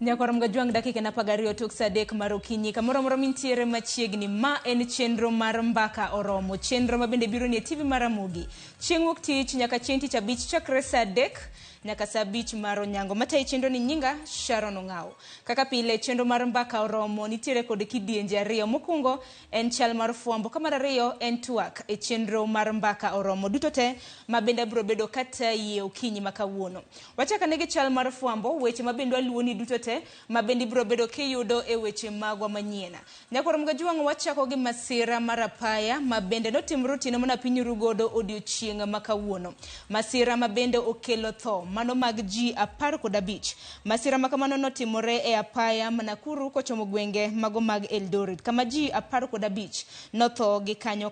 Nyakoram gajuang dakika na pagario tok sadek marokinyi kamoro mintiere machiegni ma en chenro mar mbaka oromo chenro mabende biro ni TV mar Ramogi chieng' wuok tich nyaka chieng' tich abich chakre sadek nyaka saa 5 mar onyango mata chenro ni nyinga Sharon Ongao kaka pile chenro mar mbaka oromo nitiere kod kidienje ariyo mokungo en chal mar fuambo kamar ariyo en twak e chenro mar mbaka oromo duto te mabende biro bedo kata yie okinyi makawuono wachaka negi chal mar fuambo weche mabende waluoni duto te mabende biro bedo kiyudo e weche magwa manyiena nyakoram gajuang wachako gi masira mar apaya mabende notimre rutino mana piny rugodo odiochieng' makawuono masira mabende okelo tho mano mag ji 15 masira makamano notimore e apaya Nakuru kochomo gwenge mago mag Eldoret kama ji 15 notho gi kanyo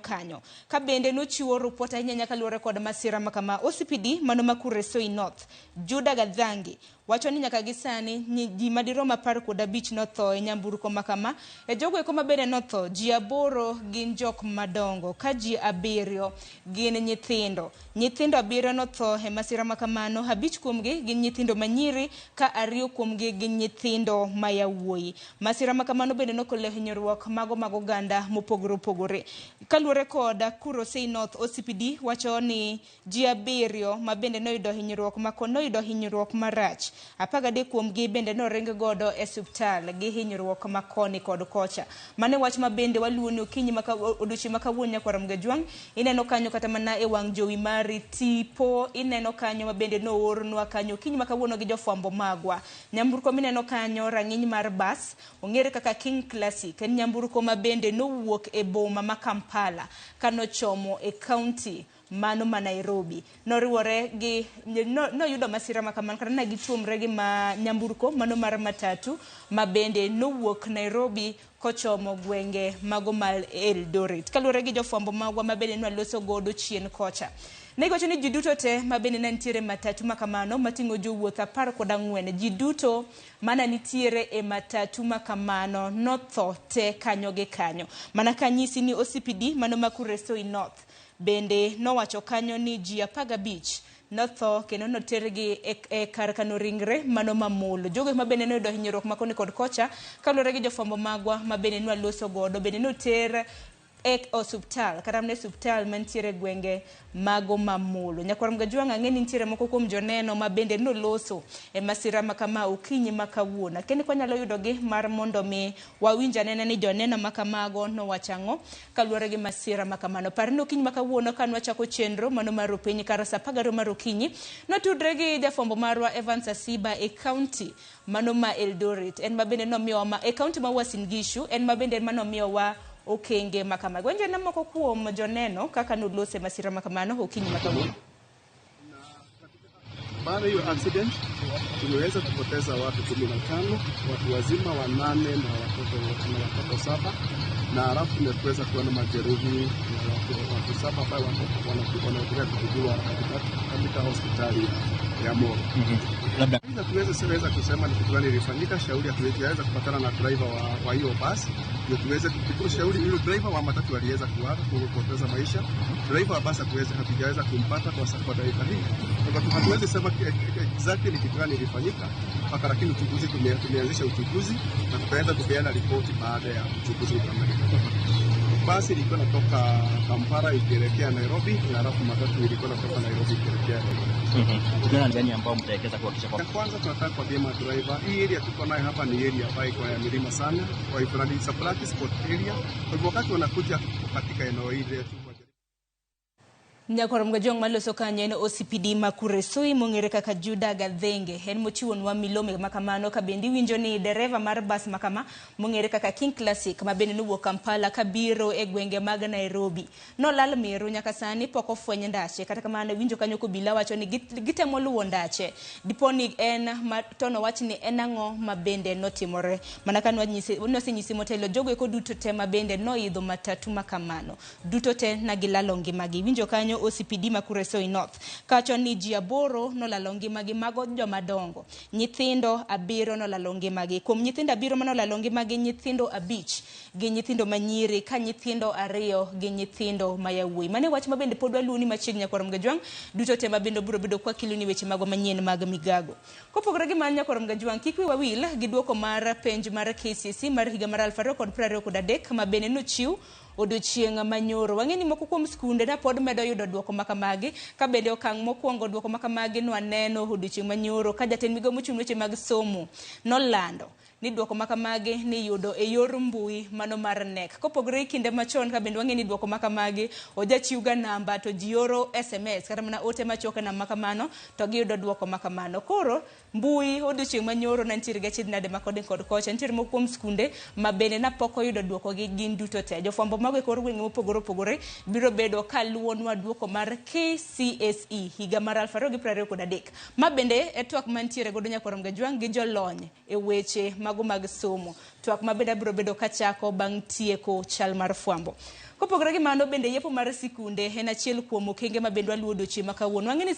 ka bende nochiwo ripot ahinya nyaka luore kod masira makama OCPD mano Makuresoi North Juda Gadhangi wacho ni nyaka gisani ji madirom 15 notho e nyamburko makama e jogo eko mabende notho ji 8 gin jok madongo ka ji 7 gin nyithindo 7 notho e masira makamano 5 kuomgi gin nyithindo manyiri ka 2 kuomgi gin nyithindo mayawuoyi masira makamano bende nokolo hinyruok mago ganda mopogore kaluore kod Kuresoi North OCPD wacho ni ji 7 mabende noyudo hinyruok marach 13 kuomgi bende noring godo e osiptal gi hinyruok makoni kod kocha mane wach mabende waluoni okinyi odiochieng' makawuono Nyakoram Gajuang ineno kanyo kata mana e wang' jowi mari tipo ineno kanyo mabende noornwa kanyo okinyi makawuono gi jofwambo magwa nyamburko mineno kanyo rang'iny mar bus ong'ere kaka King Classic en nyamburko mabende nowuok e boma ma Kampala kanochomo e county mano ma Nairobi noriwore gi noyudo masira makamano kana na gituomre gi nyamburko mano mar matatu mabende nowuok Nairobi kochomo gwenge mago mal Eldoret kaluore gi jofwambo magwa mabende nwaloso godo chien kocha Negocho ni jiduto te mabende nantiere matatu makamano matingo jowuoth 14 jiduto mana nitiere e matatu makamano notho te kanyo gi kanyo mana kanyisi ni OCPD mano Makuresoi North bende nowacho kanyo ni ji 15 notho kendo notergi e kar kano ringre mano mamulo jogo mabende noyudo hinyruok makoni kod kocha kaluore gi jofwambo magwa mabende nwaloso godo bende noter e osiptal karamne osiptal mantiere gwenge mago mamulo Nyakoram Gajuang ang'eni nitiere moko kuom joneno mabende noloso e masira makama okinyi makawuono kendo kwanyalo yudo gi mar mondo mi wawinja nene ni joneno makamago nowachang'o kaluore gi masira makamano parni okinyi makawuono kanwa chako chenro mano mar piny kar saa 12 mar okinyi notudre gi jafwambo marwa Evans Asiba e county mano ma Eldoret en mabende nomiyowa e county ma Uasin Gishu en mabende manomiyowa okenge makama gwenje na moko kuom joneno kaka nolose masira makamano okinyi makawuono baada hiyo accident tumeweza kupoteza watu 15 watu wazima 8 na watoto 7 na halafu tumeweza kuwa na majeruhi watu 7 ambao wanaendelea kutibiwa katika hospitali ya Moro. Labda tuweza kusema ni kitu gani ilifanyika shauri hatuweza kupatana na driver wa hiyo basi ndio tuweze kuchukua shauri ile driver wa matatu aliweza kupoteza maisha driver wa basi hatujaweza kumpata kwa dakika hii kwa hatuwezi sema exactly ni kitu gani ilifanyika mpaka lakini uchunguzi tumeanzisha uchunguzi na tutaanza kupeana ripoti baada ya uchunguzi kukamilika. Basi ilikuwa natoka Kampala ikielekea Nairobi na halafu matatu ilikuwa natoka Nairobi ikielekea Nairobi. Kuna gani ambao mtaelekeza kuhakikisha kwa kwanza tunataka kwa bima driver hii area tuko nayo hapa ni area ambayo iko ya milima sana kwa hivyo ni black spot area kwa wakati wanakuja katika eneo hili Nyakoram Gajuang maloso kanyo en OCPD Makuresoi mong'ere kaka Juda Gadhangi en mochiwo nwa milome makamano ka bendi winjo ni dereva mar bus makama mong'ere kaka King Classic mabende nowuok Kampala kabiro e gwenge mag Nairobi nolal miru nyaka sani pok ofweny ndache kata kamano winjo kanyo kobila wacho ni gitemo luwo ndache diponi en tono wach ni en ang'o mabende notimore mana kanwa nosenyisi motelo jogo eko duto te mabende noidho matatu makamano duto te na gilalo ngimagi winjo kanyo kanyo OCPD ma Kuresoi North. Kacho ni ji 8 nolalo ngimagi mago jomadongo. Nyithindo 7 nolalo ngimagi. Kuom nyithindo 7 manolalo ngimagi, nyithindo 5 gi nyithindo manyiri, ka nyithindo 2 gi nyithindo mayawuoyi. Mane wach mabende pod waluoni machiegni Nyakwaro Mgajwang', duto te mabende biro bedo kwa kiloni weche mago manyien mag migago. Kopogore gi man Nyakwaro Mgajwang', kik wi wawil gi duoko mar penj mar KCSE mar higa mar 2023 ma bende nochiw odiochieng' manyoro. Wang'eni moko kuom skunde na pod medo yudo duoko makamagi, ka bende okang' mokwongo duoko makamagi nwaneno odiochieng' manyoro ka jatend migawo mochung' weche mag somo nolando ni duoko makamagi ni yudo e yor mbui mano mar NEC. Kopogore kinde machon ka bende wang'eni duoko makamagi ojachiwga namba to ji oro SMS kata mana ote machoke na makamano to giyudo duoko makamano. Koro mbui odiochieng' manyoro nantiere gi achiedh nade makode kod kocha, nitiere moko kuom skunde ma bende napok oyudo duoko gi gin duto te. Jofwambo mago e kor gwenge mopogore opogore biro bedo ka luonwa duoko mar KCSE higa mar 2023. Ma bende e twak mantiere godo Nyakwaro Mgajwang' gi jolony e weche mago mag somo. Twak ma bende biro bedo kachako bang' tieko chal mar fwambo. Kopogore gi mano bende yepo mar sikunde en achiel kuom okenge ma bende waluwo odiochieng' ma kawuono. Wang'eni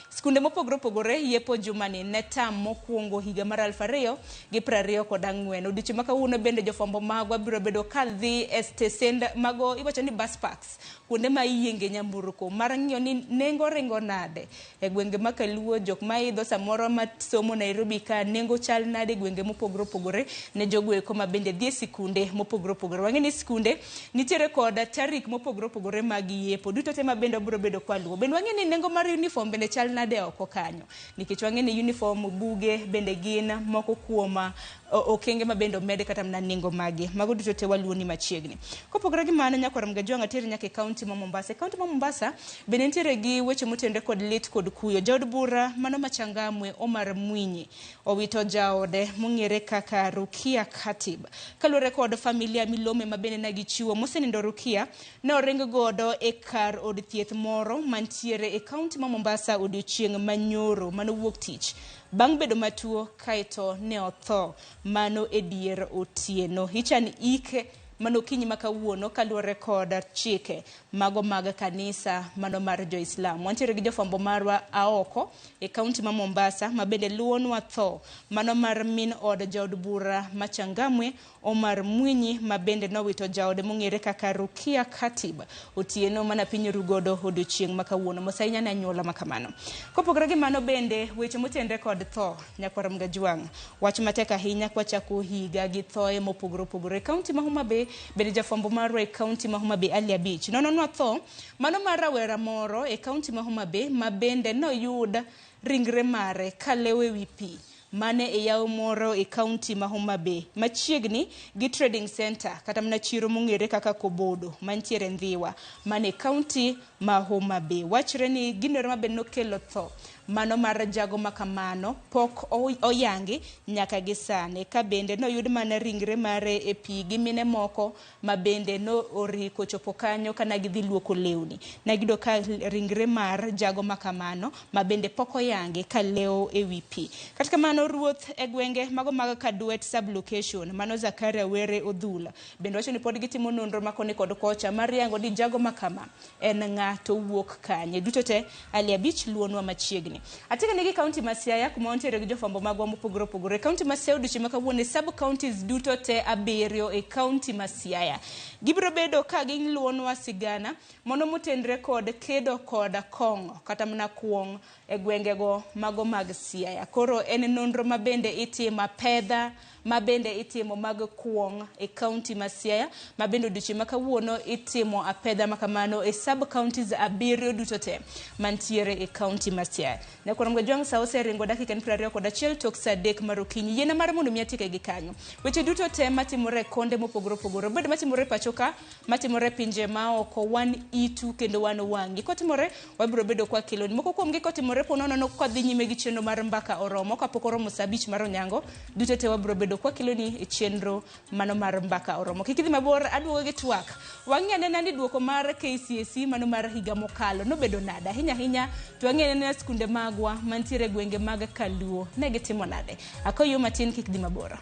skunde mopogore opogore yepo jumani ne tam mokwongo higa mar 2024. Odiochieng' ma kawuono bende jofwambo magwa biro bedo ka dhi e stesend mago iwacho ni bus parks, kuonde ma iyienge nyamburko mar ng'iyo ni nengo ringo nade e gwenge ma Kaluo, jok ma idho samoro ma somo Nairobi ka nengo chal nade gwenge mopogore opogore ne jogoeko ma bende dhi e sikunde mopogore opogore. Wang'eni sikunde nitiere koda tarik mopogore opogore mag yepo duto te ma bende biro bedo kwa luwo. Bende wang'eni nengo mar uniform bende chal nade oko kanyo, nikech wang'eni uniform, buge bende gin moko kuom okenge ma bende omede kata mna nengo magi. Mago duto te waluo ni machiegni. Kopogore gi mano Nyakwaro Mgajwang' atiere nyaka e kaunti ma Mombasa. Kaunti ma Mombasa bende nitiere gi weche motenore kod lit kod kuyo. Jaod bura mano machangamwe Omar Mwinyi owito jaode mong'ere kaka Rukia Khatib kaluwore kod familia milome ma bende nagichiwo mosenindo Rukia ne oring godo e kar od thieth moro mantiere e kaunti ma Mombasa odiochieng' manyoro manowuok tich bang' bedo matuo kaito ne otho mano e dier otieno. Ichan ike mano kinyi makawuono kaluwore kod chike mago mag kanisa mano mar Jo-Islam. Wantiere gi jofwambo marwa aoko e kaunti ma Mombasa ma bende luonwa tho mano mar min od jaod bura machangamwe Omar Mwinyi ma bende nowito jaode mong'ere kaka Rukia Khatib otieno mana piny rugodo odiochieng' makawuono. Mosainya ne anyuola makamano. Kopogore gi mano bende weche motenore kod tho Nyakwaro Mgajwang', wach matek ahinya kwa chako higa gi thoe mopogore opogore. Kaunti ma Homa Bay bende jafwambo marwa e kaunti ma Homa Bay Ali Abich nononwa tho mano mar rawera moro e kaunti ma Homa Bay ma bende noyud ringre mare kalewe wi pi mane e yawo moro e kaunti ma Homa Bay machiegni gi trading center kata mna chiro mong'ere kaka Kobodo mantiere Ndhiwa mane kaunti ma Homa Bay. Wachre ni ginero ma bende nokelo tho mano mar jago makamano pok oyangi nyaka gi sane, ka bende noyud mana ringre mare e pi gi mine moko ma bende no oriko chopo kanyo kana gidhi luoko lewni. Nagido ka ringre mar jago makamano ma bende pok oyangi ka leo e wi pi. Kata kamano ruoth e gwenge mago mag Kaduet sublocation mano Zakaria Were Odhula bende wacho ni pod gitimo nonro makone kod kocha mar yango di jago makama en ng'ato wuok kanye. Duto te Ali Abich luonwa machiegni. Atika nigi kaunti ma Siaya kuma ontiere gi jofwambo magwa mopogore opogore. Kaunti ma Siaya odiochieng' ma kawuono sub counties duto te 7 e kaunti ma Siaya gibiro bedo ka giluonwa sigana mono motenore kod kedo kod kong'o kata mna kuong' e gwengego mago mag Siaya. Koro en nonro ma bende itimo pedha ma bende itimo mag kuong' e kaunti ma Siaya ma bende odiochieng' ma kawuono itimo apedha makamano e sub counties 7 duto te mantiere e kaunti ma Siaya. Nyakwaro Mgajwang' sa oseringo dakika 21 tok saa 3 mar okinyi. Yiena mar mondo miatike gi kanyo weche duto te matimore konde mopogore opogore, bed matimore pachoka, matimore pinje ma oko, wan itu kendo wan wangi. Kotimore wabiro bedo kwa kiloni moko kuom gi kotimore ponono no kwa dhi nyime gi chenro mar mbaka oromo kapok oromo saa 5 mar onyango. Duto te wabiro bedo kwa kiloni e chenro mano mar mbaka oromo. Kikidhi mabor aduogo gi twak. Wang'ene nani duoko mar KCSE mano mar higa mokalo no bedo nada hinya to wang'ene na skunde magwa mantiere gwenge mag Kaluo ne gitimo nade. Akoyo matin kikidhi mabor.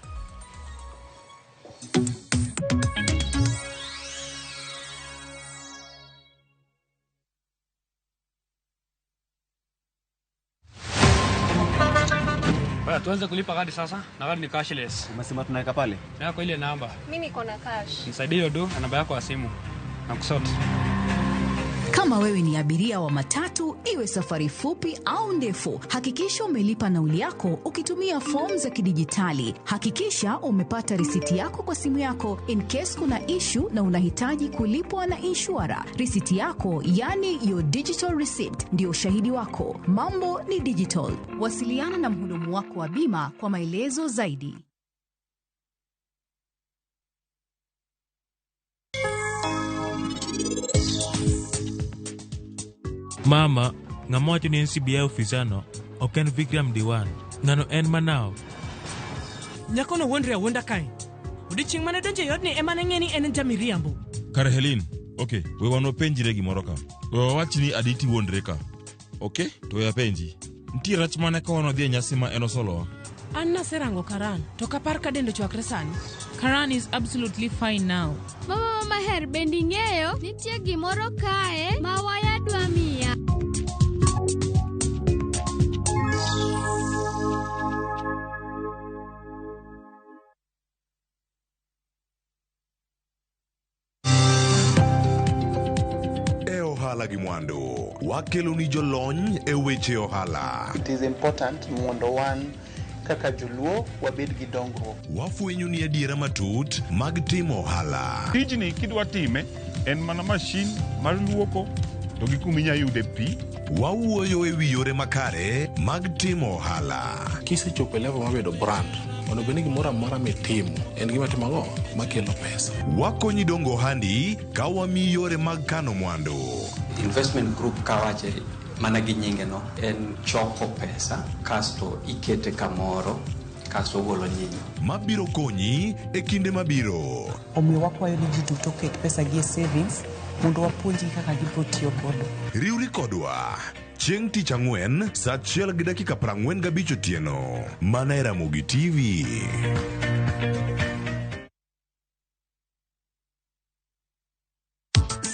Bwana tuanze kulipa kadi sasa. Na kadi ni cashless. Umesema tunaweka pale? Na kwa ile namba. Mimi niko na cash. Nisaidie hiyo do na namba yako ya simu. Na kusort. Kama wewe ni abiria wa matatu, iwe safari fupi au ndefu, hakikisha umelipa nauli yako ukitumia fomu za kidijitali. Hakikisha umepata risiti yako kwa simu yako in case kuna issue na unahitaji kulipwa na insurer. Risiti yako, yani your digital receipt, ndio ushahidi wako. Mambo ni digital. Wasiliana na mhudumu wako wa bima kwa maelezo zaidi. Mama, ngamocho ni NCBI ofisano, oken Vikram Diwan. Ngano en manao. Nyakono wondre wonda kai. Odiching mane donje yodni emane ngeni en jamiriambo. Kare Helin, okay, we wano penji regi moroka. We wachni aditi wondre ka. Okay, to ya penji. Nti rach mane ka wano dhia nyasi ma eno solo? Anna serango Karan, to kapar ka dendo chwakre sani. Karan is absolutely fine now. Mama her bendi ng'eyo nitie gimoro kae ma wayadwa miya. Ohala gi mwandu wakelo ni jolony e weche ohala. It is important mondo wan kaka joluo wabed gi dongruok. Wafwenyo ni adiera matut mag timo ohala. Tijni kidwa time en mana mashin mar luoko to gi kuminya yude pi. Wawuoyo e wi yore makare mag timo ohala. Kisechopo level mabedo brand, ono beni gimoro amora mitimo en gima timo ang'o makelo pesa. Wakonyi dongo handi ka wami yore mag kano mwandu. Investment group kawache mana gi nyinge no en choko pesa kasto ikete kamoro kasto golo nyinyo mabiro konyi e kinde mabiro. Omiyo wakwayo ni ji duto ket pesa gi savings mondo wapuonji kaka gibiro tiyo godo. Riwri kodwa chieng' tich ang'wen saa 1:45 otieno mana e Ramogi TV.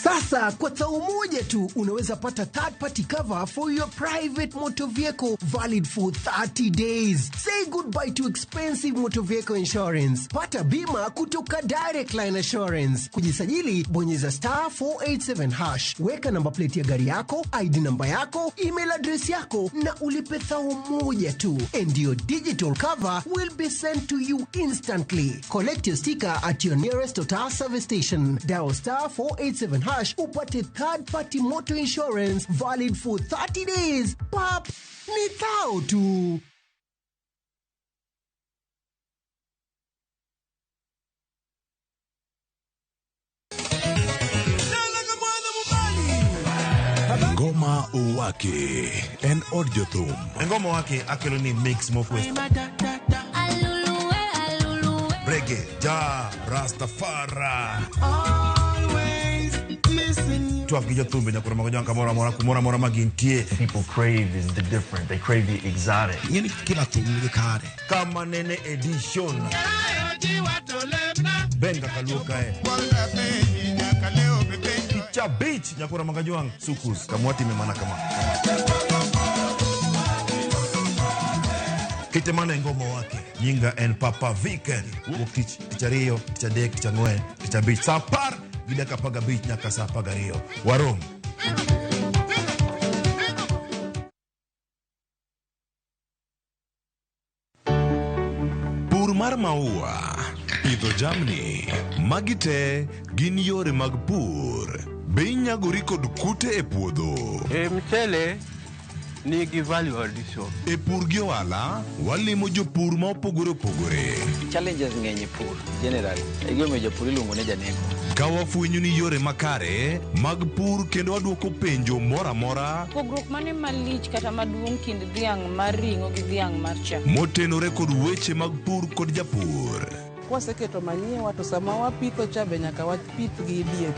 Sasa kwa tao moja tu unaweza pata third party cover for your private motor vehicle valid for 30 days. Say goodbye to expensive motor vehicle insurance. Pata bima kutoka Direct Line Assurance. Kujisajili bonyeza *487#. Weka namba plate ya gari yako, ID namba yako, email address yako na ulipe thao moja tu. And your digital cover will be sent to you instantly. Collect your sticker at your nearest Total service station. Dial *487# upate third party motor insurance valid for 30 days. Pap, ni thao tu. Ngoma Uwake en audio thum. Ngoma Uwake akelo ni mix mokwesto. Reggae, ja, Rastafari. People crave is the different. They crave the exotic. Kama nene edition. Benga kaluka Picha beach nyakura magajuang sukus. Kamuati memana kama. Kitemana ngoma wake. Nyinga en Papa Weekend. Wukich, tichario, tichadek, tichangwe, tichabich. Sapar. Gida kapaga beach nyaka sapaga rio. Warom. Pur mar maua, pidho jamni, magite gin yore mag pur. Be inyagori kod kute e puodho. Mchele nigi value addition. E pur gi ohala, walimo jopur ma opogore opogore. Challenges ng'eny e pur generally. Egime jopur iluongo ne janeko. Ka wafwenyo ni yore makare mag pur kendo waduoko penjo mora mora. Pogruok mane malich kata maduong' kind dhiang' mar ring'o gi dhiang' mar chak. Motenore kod weche mag pur kod japur. Kwaseketo manyiwa to sama wapitho cha be nyaka wapith gi DAP.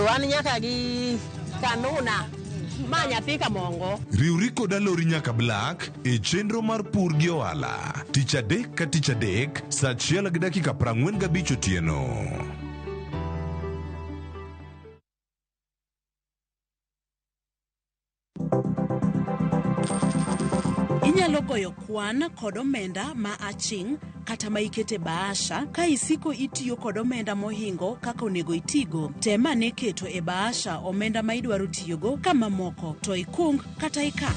Wan nyaka gi kanuna. Ma nyathi ka mongo. Riwri kod alori nyaka Black e chenro mar pur gi ohala. Tich adek ka tich adek saa 1:45 otieno. Inyalo goyo kwan kod omenda ma aching' kata ma ikete bahasha. Ka isiko itiyo kod omenda mohingo kaka onego itigo, tem ane keto e bahasha omenda ma idwaro tiyogo, ka mamoko to ikung kata ika.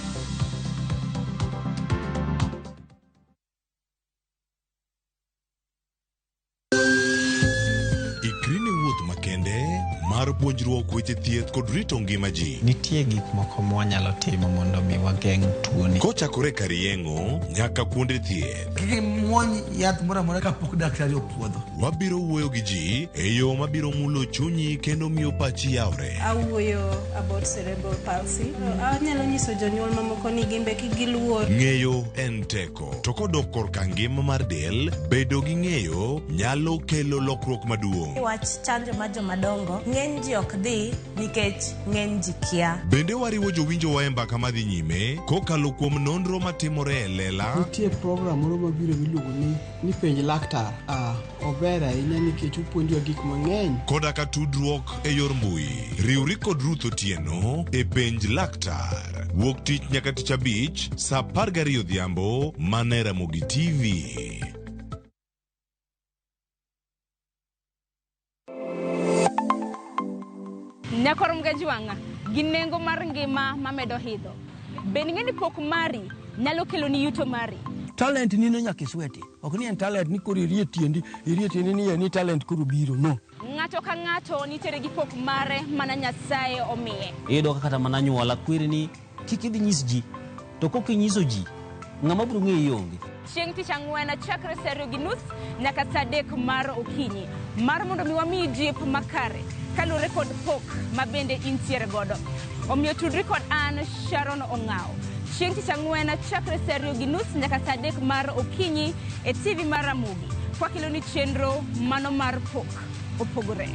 Ikri ne wuoth makende mar puonjruok weche thieth kod rito ngima ji. Nitie gik moko mwanyalo timo mondo mi wageng' tuoni. Kochakore kar yeng'o nyaka kuonde thieth. Kik muony yath moro amora kapok daktari opuodho. Wabiro wuoyo gi ji e yo mabiro mulo chunyi kendo miyo pachi yawre. Awuoyo about cerebral palsy. Anyalo nyiso jonyuol mamoko ni gimbe kigiluor. Ng'eyo en teko. To kodok korka ngima mar del, bedo gi ng'eyo nyalo kelo lokruok maduong'. Wach chanjo ma jomadongo ng'eny ji ok dhi nikech ng'eny ji kia. Bende wariwo jowinjowa e mbaka madhi nyime kokalo kuom nonro matimore e lela. Nitie program moro mabiro miluongo ni penj laktar. Ober ahinya nikech opuonjowa gik mang'eny. Koda ka tudruok e yor mbui. Riwri kod Ruth Otieno e penj laktar. Wuok tich nyaka tich abich saa 12 odhiambo mana Ramogi TV. Nyakorom gajwanga gi nengo mar ngima mamedo hidho. Ben ng'eni pok mari nyalo kelo ni yuto mari. Talent ni no nyaka isweti. Ok ni en talent ni koro irie tiendi ni talent koro biro, no. Ng'ato ka ng'ato nitere gi pok mare mana Nyasaye omiye. Iyudo kata mana nyuola kwirni kik idhi nyis ji, to kok inyiso ji ng'ama biro ng'eyi onge. Chieng' tich ang'wen chakre saa 2:30 nyaka saa 3 mar okinyi mar mondo mi wamiyi jip makare kalure kod pok ma bende intiere godo. Omiyo tudri kod an Sharon Ong'ao. Chieng' tich ang'wen chakre saa 2:30 nyaka saa 3 mar okinyi e TV mar Ramogi. Kwa kilo ni chenro mano mar pok opogore.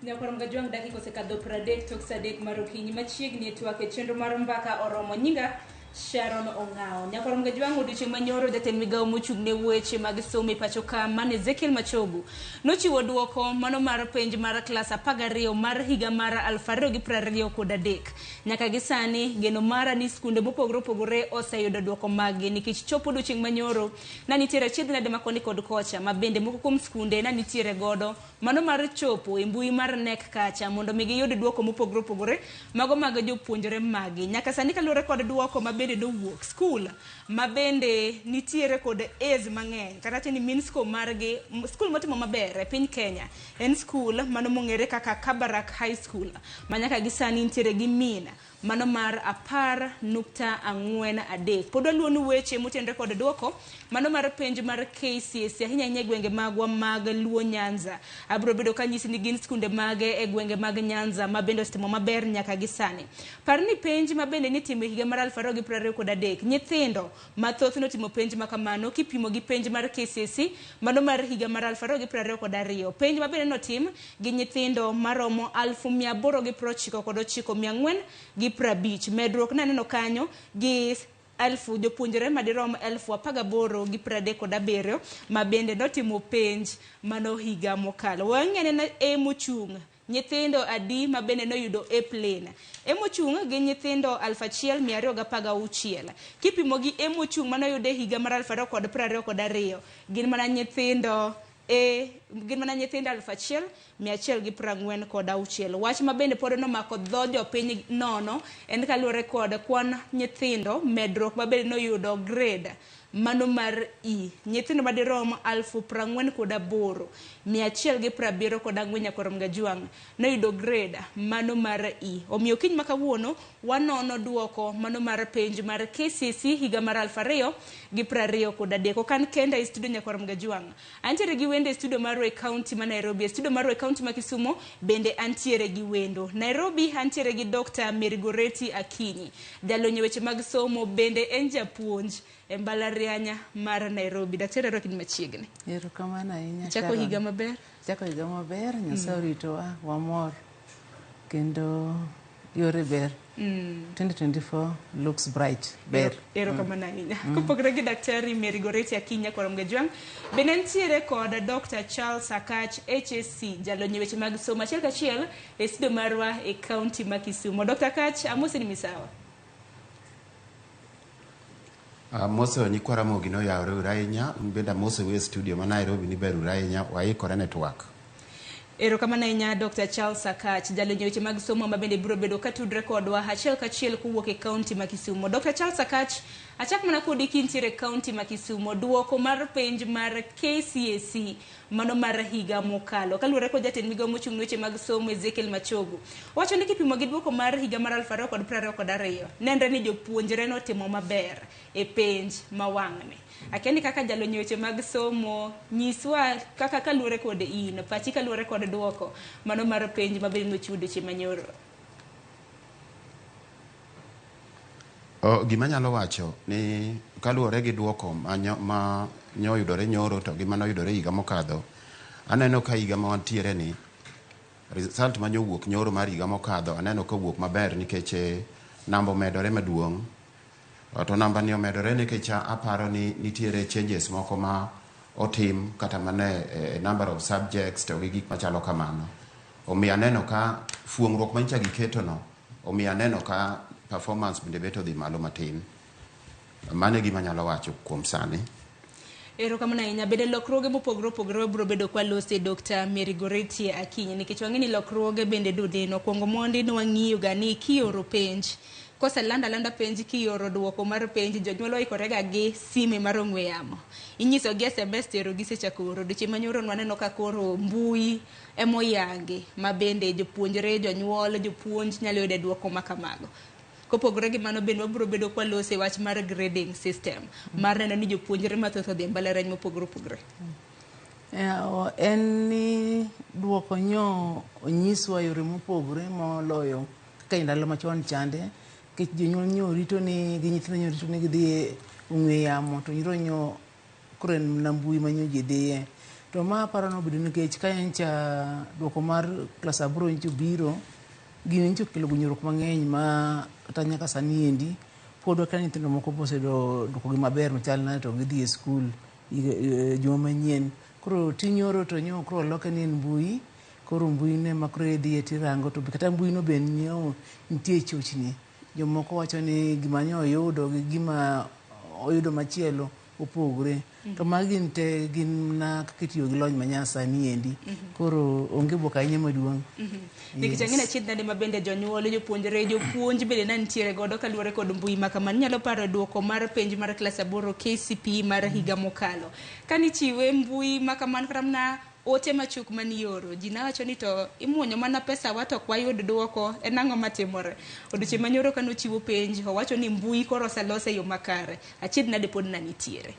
Nyakorom gajwang' dakika osekadho 30 tok saa 3 mar okinyi machiegni e twak e chenro mar mbaka oromo. Nyinga Sharon Ong'ao. Nyakorom gajwang' odiochieng' manyoro jatend migawo mochung' ne weche mag somo e pacho ka mane Ezekiel Machogu nochiwo duoko mano mar penj mar klas 12 mar higa mar 2023. Nyaka gi sani geno mara ni skunde mopogore opogore oseyudo duoko maggi nikech chopo odiochieng' manyoro na nitiere achiedh nade makoni kod kocha ma bende moko kuom skunde na nitiere godo mano mar chopo e mbui mar nek kacha mondo mi giyud duoko mopogore opogore mago mag jopuonjre maggi. Nyaka sani kaluwore kod duoko ma bende nowuok skul ma bende nitiere kod A's mang'eny kata tini min score margi skul motimo maber e piny Kenya en skul mano mong'ere kaka Kabarak High School ma nyaka gi sani nitiere gi min mano mar 10.43. Pod waluoni weche motenre kod duoko mano mar penj mar KCSE ahinya ahinya gwenge magwa mag Luo Nyanza. Abro bedo kanyisi ni gin skunde mage e gwenge mag Nyanza ma bende ostimo maber nyaka gi sani. Parni penj ma bende nitimo higa mar 2023 nyithindo mathoth notimo penj makamano kipimo gi penj mar KCSE mano mar higa mar 2022. Penj ma bende notim gi nyithindo maromo 899,450 medruok na neno kanyo gi 1000 jopuonjre madirom 18,37 ma bende notimo penj mano higa mokalo. Wang'ene na mochung' nyithindo adi ma bende noyudo A plane. Mochung' gi nyithindo 1216. Kipimo gi mochung' manoyudo higa mar 2022 gin mana nyithindo gin mana nyithindo 1146. Wach ma bende pod nomako dho jopiny nono en kaluwore kod kwan nyithindo medruok ma bende noyudo grade mano mar E. Nyithindo madirom 48,174 Nyakorom gajwang' noyudo grade mano mar E. Omiyo kiny makawuono wanono duoko mano mar penj mar KCSE higa mar 2023. Okan kenda e studio Nyakorom gajwang'. Antiere gi wende e studio mar County ma Nairobi. E studio mar County ma Kisumu bende antiere gi wendo. Nairobi antiere gi Dr. Merigoreti Akinyi. Jalonye weche mag somo bende en japuonj e mbalarianya mar Nairobi. Daktari Rokin machiegni. Erokamano ahinya. Chako higa maber. Chako higa maber. Nyasaye oritowa wamor. Kendo yore ber. 2024 looks bright. Ber. Erokamano ahinya. Kopogore gi Daktari Mary Goreti Akinya Koramge Jwang, bende nitiere kod Dr. Charles Sakach HSC, jalony weche mag somo achiel kachiel e studio marwa e kaunti ma Kisumu. Dr. Kach, amose ni misawa. Mose ni kwa Ramogi no ya ahinya, benda mose we studio ma Nairobi ni beru ahinya, waikore network. Erokamano ahinya Dr. Charles Sakach, jalony weche mag somo ma bende biro bedo katudre kodwa achiel kachiel kowuok e kaunti ma Kisumu. Dr. Charles Sakach, achak mana kodi kintiere kaunti ma Kisumu, duoko mar penj mar KCSE mano mar higa mokalo. Kaluwore kod jatend migawo mochung' weche mag somo Ezekiel Machogu, wacho ni kipimo gi duoko mar higa mar 2022, nenre ni jopuonjre notimo maber e penj mawang'ne. Akiani kaka jalony weche mag somo, nyiswa kaka kaluwore kod in, pachi kaluwore kod duoko mano mar penj mabende nochiudo che manyoro. Gima nyalo wacho ni kaluwore gi duoko ma nyoyudore nyoro to gima noyudore higa mokadho, aneno ka higa ma wantiere ni result ma nyowuok nyoro mar higa mokadho aneno ka wuok maber nikech namba omedore maduong'. To namba ni omedore nikech aparo ni nitiere changes moko ma otim kata mane number of subjects to gi gik machalo kamano. Omiyo aneno ka fuong'ruok manyicha giketo no, omiyo aneno ka performance bende beto dhi malo matin. Mane gima nyalo wacho kuom sani. Erokamano ahinya. Bende lokruoge mopogore opogore biro bedo kwa lose Dr. Mary Goreti Akinya, nikech wang'eni lokruoge bende dudino. Kuongo mondi no wang'iyo ga ni kioro penj, kose landa penj kioro duoko mar penj, jonyuol oikorega gi sime mar ong'we yamo. Inyiso gi SMS tero gi seche koro. Diche manyoro waneno ka koro mbui emoyangi, ma bende jopuonjre, jonyuol, jopuonj nyalo yude duoko makamago. Kopogore gi mano bende wabiro bedo kwa lose wach mar grading system, mar neno ni jopuonjre mathoth odhi mbalariany mopogore opogore. En ni duoko nyo onyiswa yore mopogore moloyo kaka ndalo machon chande, nikech jonyuol nyo rito ni gi nyithindo nyo rito ni gidhi ong'we yamo, to nyiro nyo koro na mbui manyo ji dhiye. To ma aparo nobedo nikech ka encha duoko mar klas 8 ncho biro, gini ncho kelo gunyruok mang'eny ma kata nyaka sani endi pod ka nyithindo moko bosedo duoko gi maber machal na to gidhi e skul juma manyien. Koro tinyoro to nyo koro loke ni mbui, koro mbui ne makro edhi tirango, to kata mbui no ben nyo nitie chochni. Jomoko wacho ni gima nyo oyudo gi gima oyudo machielo opogore. To magi nte gin na kakitiyo gi lony manyasani endi. Koro onge buok ahinya maduong'. Nikech ang'ina chid nade mabende jonyuol, jopuonjre, jopuonj bende nantiere godo kaluwore kod mbui makamano. Nyalo paro duoko mar penj mar klas 8 KCPE mar higa mokalo. Kanichiwe mbui makamano kata mna ote machuk manioro, ji nawacho ni to imuonyo mana pesa wa to kwayud duoko, en ang'o matimore. Odiochieng' manyoro kanochiwo penj, owacho ni mbui koro oselose e yo makare. Achid nade pod nanitiere.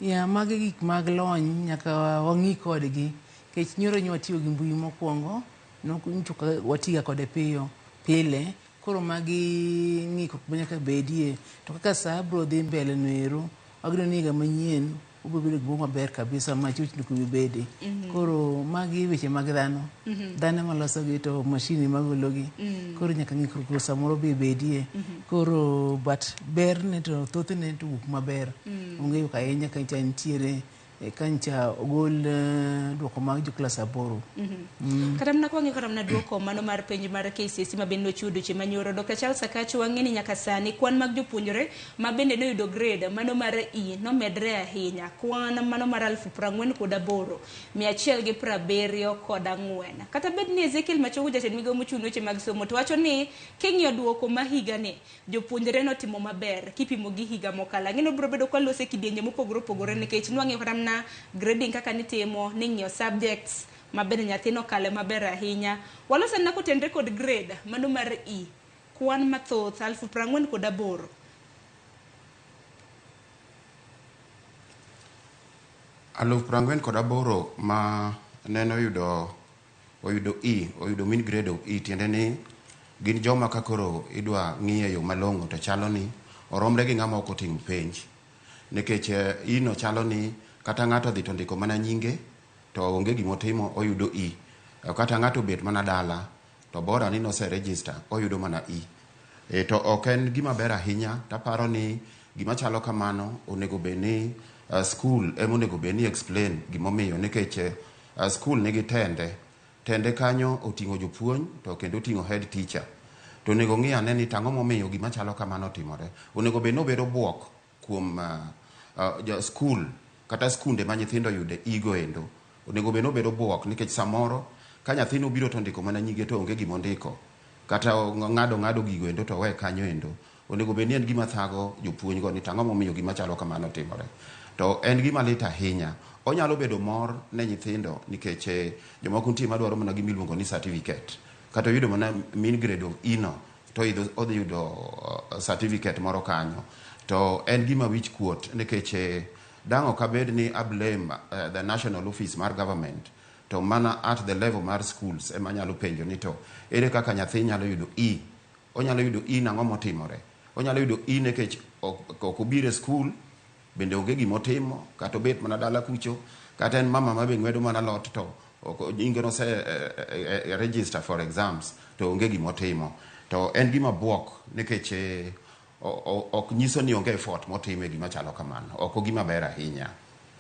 Magi gik mag lony nyaka wang'i kodgi, kech nyoro nyo watiyo gi mbui mokwongo, nchuka watiga kode piyo pile, koro magi ng'ikruok manyaka bedie. To kaka saa bro dhi mbele noero, wagino niga manyien, ubebedo gbo maber kabisa ma chuchni kubi bede. Koro magi weche mag dhano, dhano maloso gi to mashini magologi. Koro nyaka ng'ikruok samoro be bedie. Koro but ber ne to thoth ne to wuok maber. Ongeyo ka ahinya ka nitiere kancha ogol duoko mag jo klas 8. Kata mna kwangi kata mna duoko mano mar penj mar KCSE ma bende nochudo che manyoro. Dr. Charles Sakach, wang'eni nyaka sani kwan mag jopuonjre ma bende noyudo grade mano mar E no medre ahinya. Kwan mano mar 48,174 kata bed ni Ezekiel Machogu jatend migawo mochung' weche mag somo to wacho ni king'iyo duoko ma higa ni jopuonjre notimo maber kipimo gi higa mokalo. Ng'ino biro bedo kwa lose kidienje mopogore opogore nikech nwang'e kata mna grading kaka nitimo ning'iyo subjects mabende nyathino kale maber ahinya. Walose na kotendre kod grade mano mar E kwan mathoth 48,000 48,000 ma neno oyudo E, oyudo mean grade of E, tiende ni gin joma ka koro idwa ng'iye yo malong'o to chalo ni oromre gi ng'ama ok otimo penj. Nikech ino chalo ni kata ng'ato dhi to ndiko mana nyinge to onge gimotimo oyudo E. Kata ng'ato bet mana dala to bora ni nose register oyudo mana E. To ok en gima ber ahinya, taparo ni gima chalo kamano onego bed ni school ema onego bed ni explain gimomiyo, nikech school nigi tende kanyo oting'o jopuonj to kendo oting'o head teacher. To onego ng'i ane ni tang'o momiyo gima chalo kamano timore. Onego bed ni obedo buok kuom school kata skunde ma nyithindo yude igo endo. Onego bed ni obedo buok, nikech samoro ka nyathino biro to ndiko mana nyige to onge gima ondiko, kata ng'ado gigo endo to we kanyo endo. Onego bed ni en gima thago jopuonj go ni tang'o momiyo gima chalo kamano timore. To en gima lit ahinya. Onyalo bedo mor ne nyithindo, nikech jomoko nitie madwaro mana gima iluongo ni certificate, kata oyudo mana mean grade of ino to odhi yudo certificate moro kanyo. To en gima wich kuot, nikech dang' ok abed ni I blame the national office mar government, to mana at the level mar schools ema nyalo penjo ni to ere kaka nyathi nyalo yudo E. Onyalo yudo E nang'o motimore. Onyalo yudo E nikech ok obire school, bende onge gimotimo, kata obet mana dala kucho, kata en mama ma be ng'wedo mana lot to nyinge no se register for exams to onge gimotimo. To en gima buok, nikech ok nyiso ni onge effort motime gima chalo kamano. Ok gima ber ahinya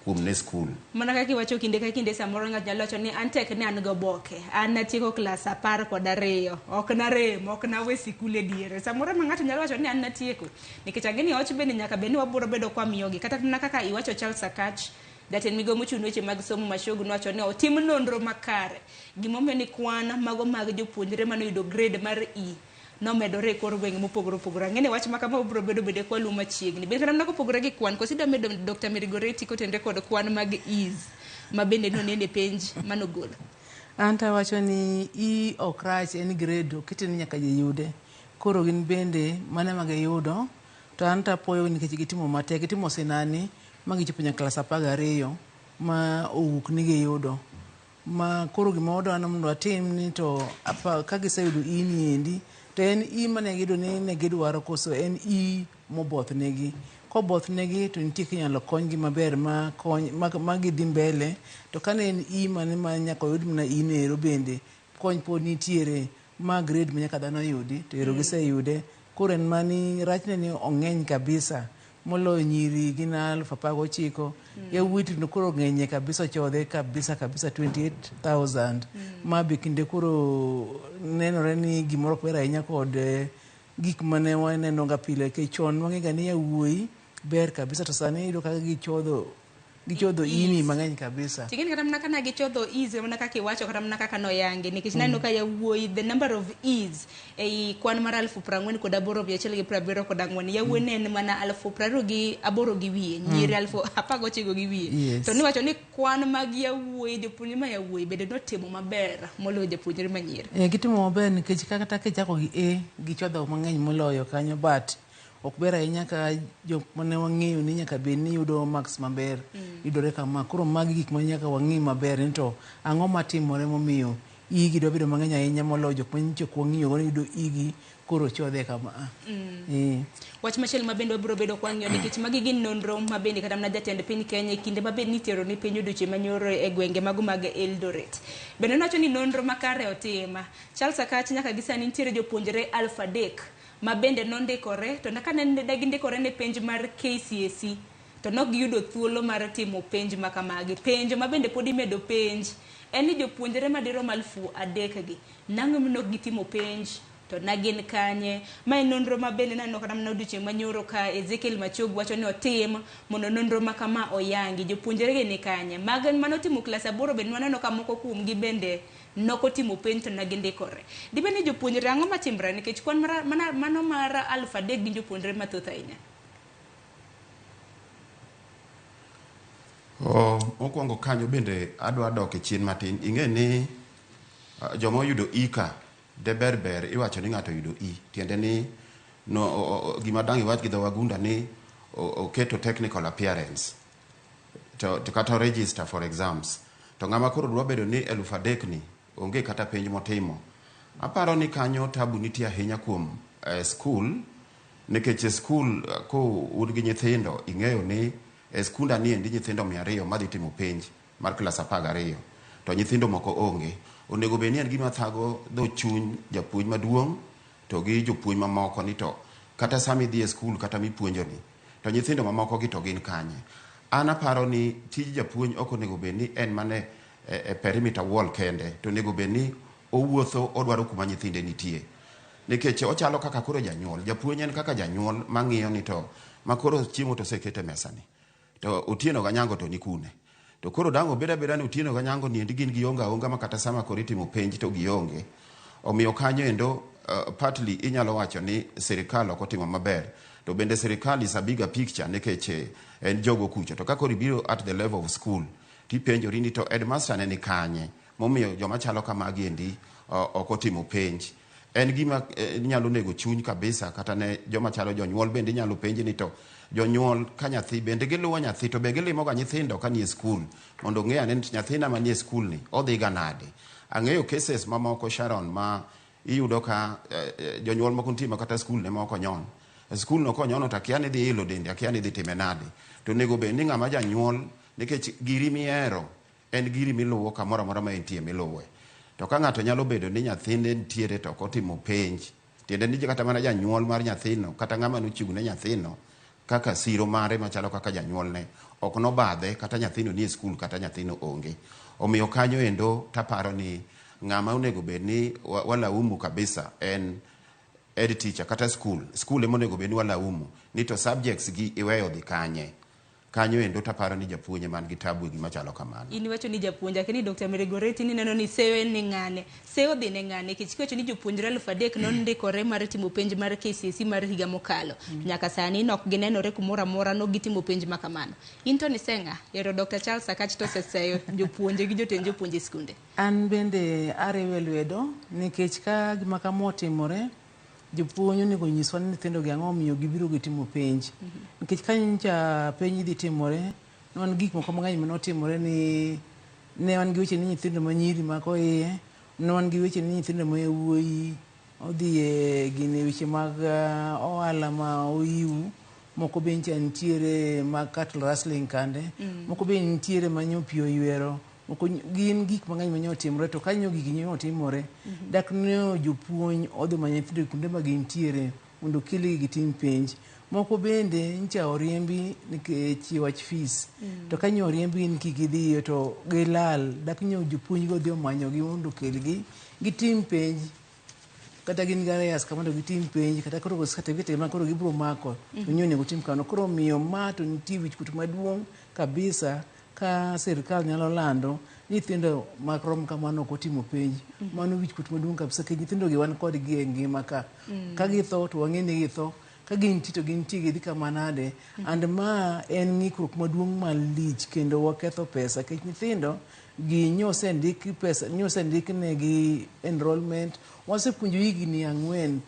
kuom ne school. Mana kaka iwacho kinde ka kinde samoro ng'ato nyalo wacho ni an tek ne an go boke, an natieko klas 12, ok narem, ok nawe sikul e diere. Samoro ma ng'ato nyalo wacho ni an natieko, nikech ang'e ni wach bende nyaka bed ni wabiro bedo kwa miyogi. Kata mana kaka iwacho Charles Sakach, jatend migawo mochung' weche mag somo Mashogu, nowacho ni otim nonro makare gimomiyo ni kwan mago mag jopuonjre manoyudo grade mar E nomedore e kor gwenge mopogore opogore. Ang'e ni wach ma kama obiro bedo bende kwa lu machiegni. Bende kata opogore gi kwan, kosi dwa medo Dr. Mirigoreti kotendre kod kwan mag E's ma bende nonene penj manogolo. Anta wacho ni E ok rach, en grade okete ni nyaka yude. Koro gin bende mane ma giyudo, to anta apoyo nikech gitimo matek, gitimo sinani ma gichopo nyaka klas 12 ma owuk ni giyudo. Ma koro gima wadwano mondo atim ni to ka giseyudo E ni endi, to en E mane giyudo ni ne gidwaro koso en E moboth negi. Koboth negi to nitie kinyalo konygi maber ma gidhi mbele. To kane en E mane ma nyaka oyud mana E nero bende kony pod nitiere ma grade ma nyaka dhano yudi to ero giseyude. Koro en mani rachne ni ong'eny kabisa moloyo nyiri gin 19,000. Yawuoti no koro ng'enye kabisa, chodhe kabisa 28,000. Ma be kinde koro nenore ni gimoro ok ber ahinya kod gik mane waneno ga pile, ke chon wang'ega ni yawuoyi ber kabisa, to sani iyudo kaka gichodho ini mang'eny kabisa. Tingeni kata mana kana gichodho E's mana kaka iwacho, kata mana kaka noyangi, nikech naneno ka yawuoyi the number of E's ei kwan mar 48,174 yawuoyi ne en mana 28,000 gi wiye, nyiri 19 gi wiye. To niwacho ni kwan mag yawuoyi, jopuonjre ma yawuoyi bende notimo maber moloyo jopuonjre ma nyiri. Gitimo maber nikech kata kichako gi A gichodho mang'eny moloyo kanyo, but ok ber ahinya ka jok mane wang'eyo ni nyaka bed ni yudo marks maber yudore kama. Koro magi gik ma nyaka wang'i maber ni to ang'o matimore momiyo E gi dwa bedo mang'eny ahinya moloyo jok manyicho kwang'iyo go yudo E gi koro chodhe kama. Wach machielo ma bende wabiro bedo kwang'iyo, nikech magi gin nonro ma bende kata mana jatend piny Kenya kinde ma bende nitero ni piny odiochieng' manyoro e gwenge mago mag Eldoret bende nowacho ni nonro makare otima. Charles Sakach nyaka gisani nitiere jopuonjre 3,000 ma bende nondikore, to ka ne gindikore ne penj mar KCSE to nok giyudo thuolo mar timo penj ma kamagi. Penj ma bende pod imedo penj en ni jopuonjre madirom 3,000 gi nang'o nok gitimo penj to na gin kanye. Ma en nonro ma bende naneno kata mana odiochieng' manyoro ka Ezekiel Machogu wacho ni otim mondo nonro ma kama oyangi. Jopuonjre gi ni kanye manotimo klas 8 bende waneno ka moko kuom gi bende nokotimo penj to na gindikore. Dibe ni jopuonjre ang'o matimre, nikech kwan mano mar 3,000 gin jopuonjre mathoth ahinya. Mokwongo kanyo bende adwa dok e chien matin. Ing'e ni joma oyudo E ka de ber iwacho ni ng'ato oyudo E, tiende ni gima dang' iwach gi dho wagunda ni oketo technical appearance to kata register for exams. To ng'ama koro dwa bedo ni 3,000 ni onge kata penj motimo. Aparo ni kanyo tabu nitie ahinya kuom school, nikech school ko un gi nyithindo ing'eyo ni skunda ni endi nyithindo 200 madhi timo penj mar klas 12 to nyithindo moko onge. Onego bed ni en gima thago dho chuny japuonj maduong' to gi jopuonj mamoko ni to kata sami dhi e skul kata mipuonjoni to nyithindo mamoko gi to gin kanye. An aparo ni tij japuonj ok onego bed ni en mane e perimeter wall kende, to onego bed ni owuotho odwaro kuma nyithinde nitie, nikech ochalo kaka koro janyuol. Japuonj en kaka janyuol mang'iyo ni to makoro chiemo to sekete mesani, to otieno ganyango to ni kune, to koro dango beda ni otieno ganyango ni endi gin gionga onga ma kata sama koro itimo penj to gionge. Omiyo kanyo endo partly inyalo wacho ni sirikal ok otimo maber, to bende sirikal is a bigger picture, nikech en jogo kucho. To kako ribiro at the level of school tipenjori ni to headmaster ne ni kanye momiyo joma chalo kamagi endi ok otimo penj. En gima nyalo nego chuny kabisa, kata ne joma chalo jonyuol bende nyalo penji ni to jonyuol ka nyathi bende giluwo nyathi to be gilimo ga nyithindo ka nie skul mondo ng'e ane nyathina manie skul ni odhi ga nade. Ang'eyo cases mamoko Sharon ma iyudo ka jonyuol moko nitie kata skul ne moko nyon, skul no konyono to akia ni dhi ilo dende, akia ni dhi time nade. To nego be ni ng'ama janyuol, nikech giri miero en giri miluwo kamoro amora ma entie miluwe. To ka ng'ato nyalo bedo ni nyathine nitiere to ok otimo penj, tiende ni kata mana janyuol mar nyathino kata ng'ama nochiwo ne nyathino kaka siro mare machalo kaka janyuolne ok nobadhe kata nyathino nie skul kata nyathino onge. Omiyo kanyo endo taparo ni ng'ama onego bed ni walaumu kabisa en head teacher kata skul ema onego bed ni walaumu ni to subjects gi iweyo dhi kanye. Kanyo endo taparo ni japuonj man gi tabu gi machalo kamano. In wacho ni japuonj, lakini Dr. Merigoreti ni neno ni seyo ni ng'ane. Seyo dhi ne ng'ane, kich kiwacho ni jopuonjre 3,000 nondikore mar timo penj mar KCSE mar higa mokalo. Nyaka sani nok ginenore kumora mora no gitimo penj makamano. Into ni senga, yero Dr. Charles Sakach to seyo jopuonje gi jotend jopuonje skunde. An bende arewe lwedo, nikech ka gima kama timore, jopuonj onego nyiswa ni nyithindo gi ang'o omiyo gibiro gitimo penj. Nikech ka nyocha penj dhi timore, non gik moko mang'eny manotimore ni ne wan gi weche ni nyithindo manyiri mako iye, ne wan gi weche ni nyithindo ma yawuoyi odhi e gine weche mag ohala ma oiwu, moko be nitiere mag cattle rustling kande, moko be nitiere manyo pi oywero, moko gin gik mang'eny manyo timore. To kanyo gigi nyo timore, dak ne jopuonj odhi manyo nyithindo kuonde ma gintiere mondo kelgi gitim penj. Moko bende ncha oriembi nikech wach fees, to kanyo oriembi ni kik gidhiye to gilal, dak nyo jopuonj go dhi omanyogi mondo kelgi gitim penj, kata gin garias ka mondo gitim penj, kata koro certificate ma koro gibiro mako to nyo nego tim kano. Koro miyo ma to nitie wichkuot maduong' kabisa ka sirikal nyalo lando nyithindo makrom kamano ok otimo penj. Mano wichkuot maduong' kabisa, ke nyithindo gi wan kod gi e ngima ka. Ka githo to wang'e ni githo, ka gintie to gintie gidhi kama nade. And ma en ng'ikruok maduong' malich kendo waketho pesa, kech nyithindo gi nyosendik pesa, nyosendik negi enrollment, wasepuonjo higni 4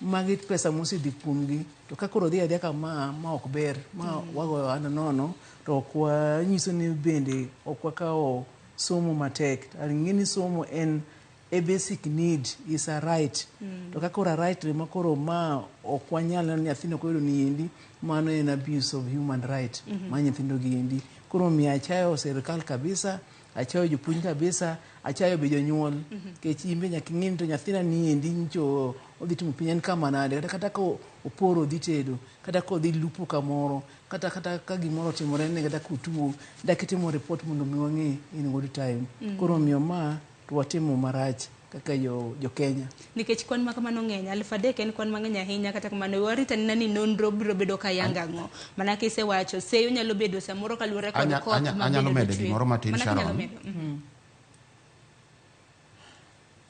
magi pesa mosedhi kuomgi, to ka koro dhi adhiya kama ma ok ber, ma wagoyo ano nono, to ok wanyiso ni bende ok wakawo somo matek. Ng'eni somo en a basic need, is a right. To ka koro a right ma koro ma ok wanyal neno nyathino ok oyudo ni endi, mano en abuse of human right ma nyithindo gi endi. Koro miyo achayo sirikal kabisa, achayo jopuonj kabisa, achayo be jonyuol, kech imbe nyaka ing'e ni to nyathina ni endi ncho odhi timo penj en kama nade, kata ka oporo odhi tedo, kata ka odhi lupo kamoro, kata ka gimoro timore ne, kata kutuo, dak itimo report mondo mi wang'e in good time. Koro miyo ma to watimo marach kaka jo Kenya. Nikech kwan ma kamano ng'eny, 3,000 en kwan mang'eny ahinya, kata kamano warita ni nonro biro bedo kayanga ng'o. Mana kisewacho, seyo nyalo bedo samoro kaluwore kod koth ma anyalo medo gimoro matin, Sharon.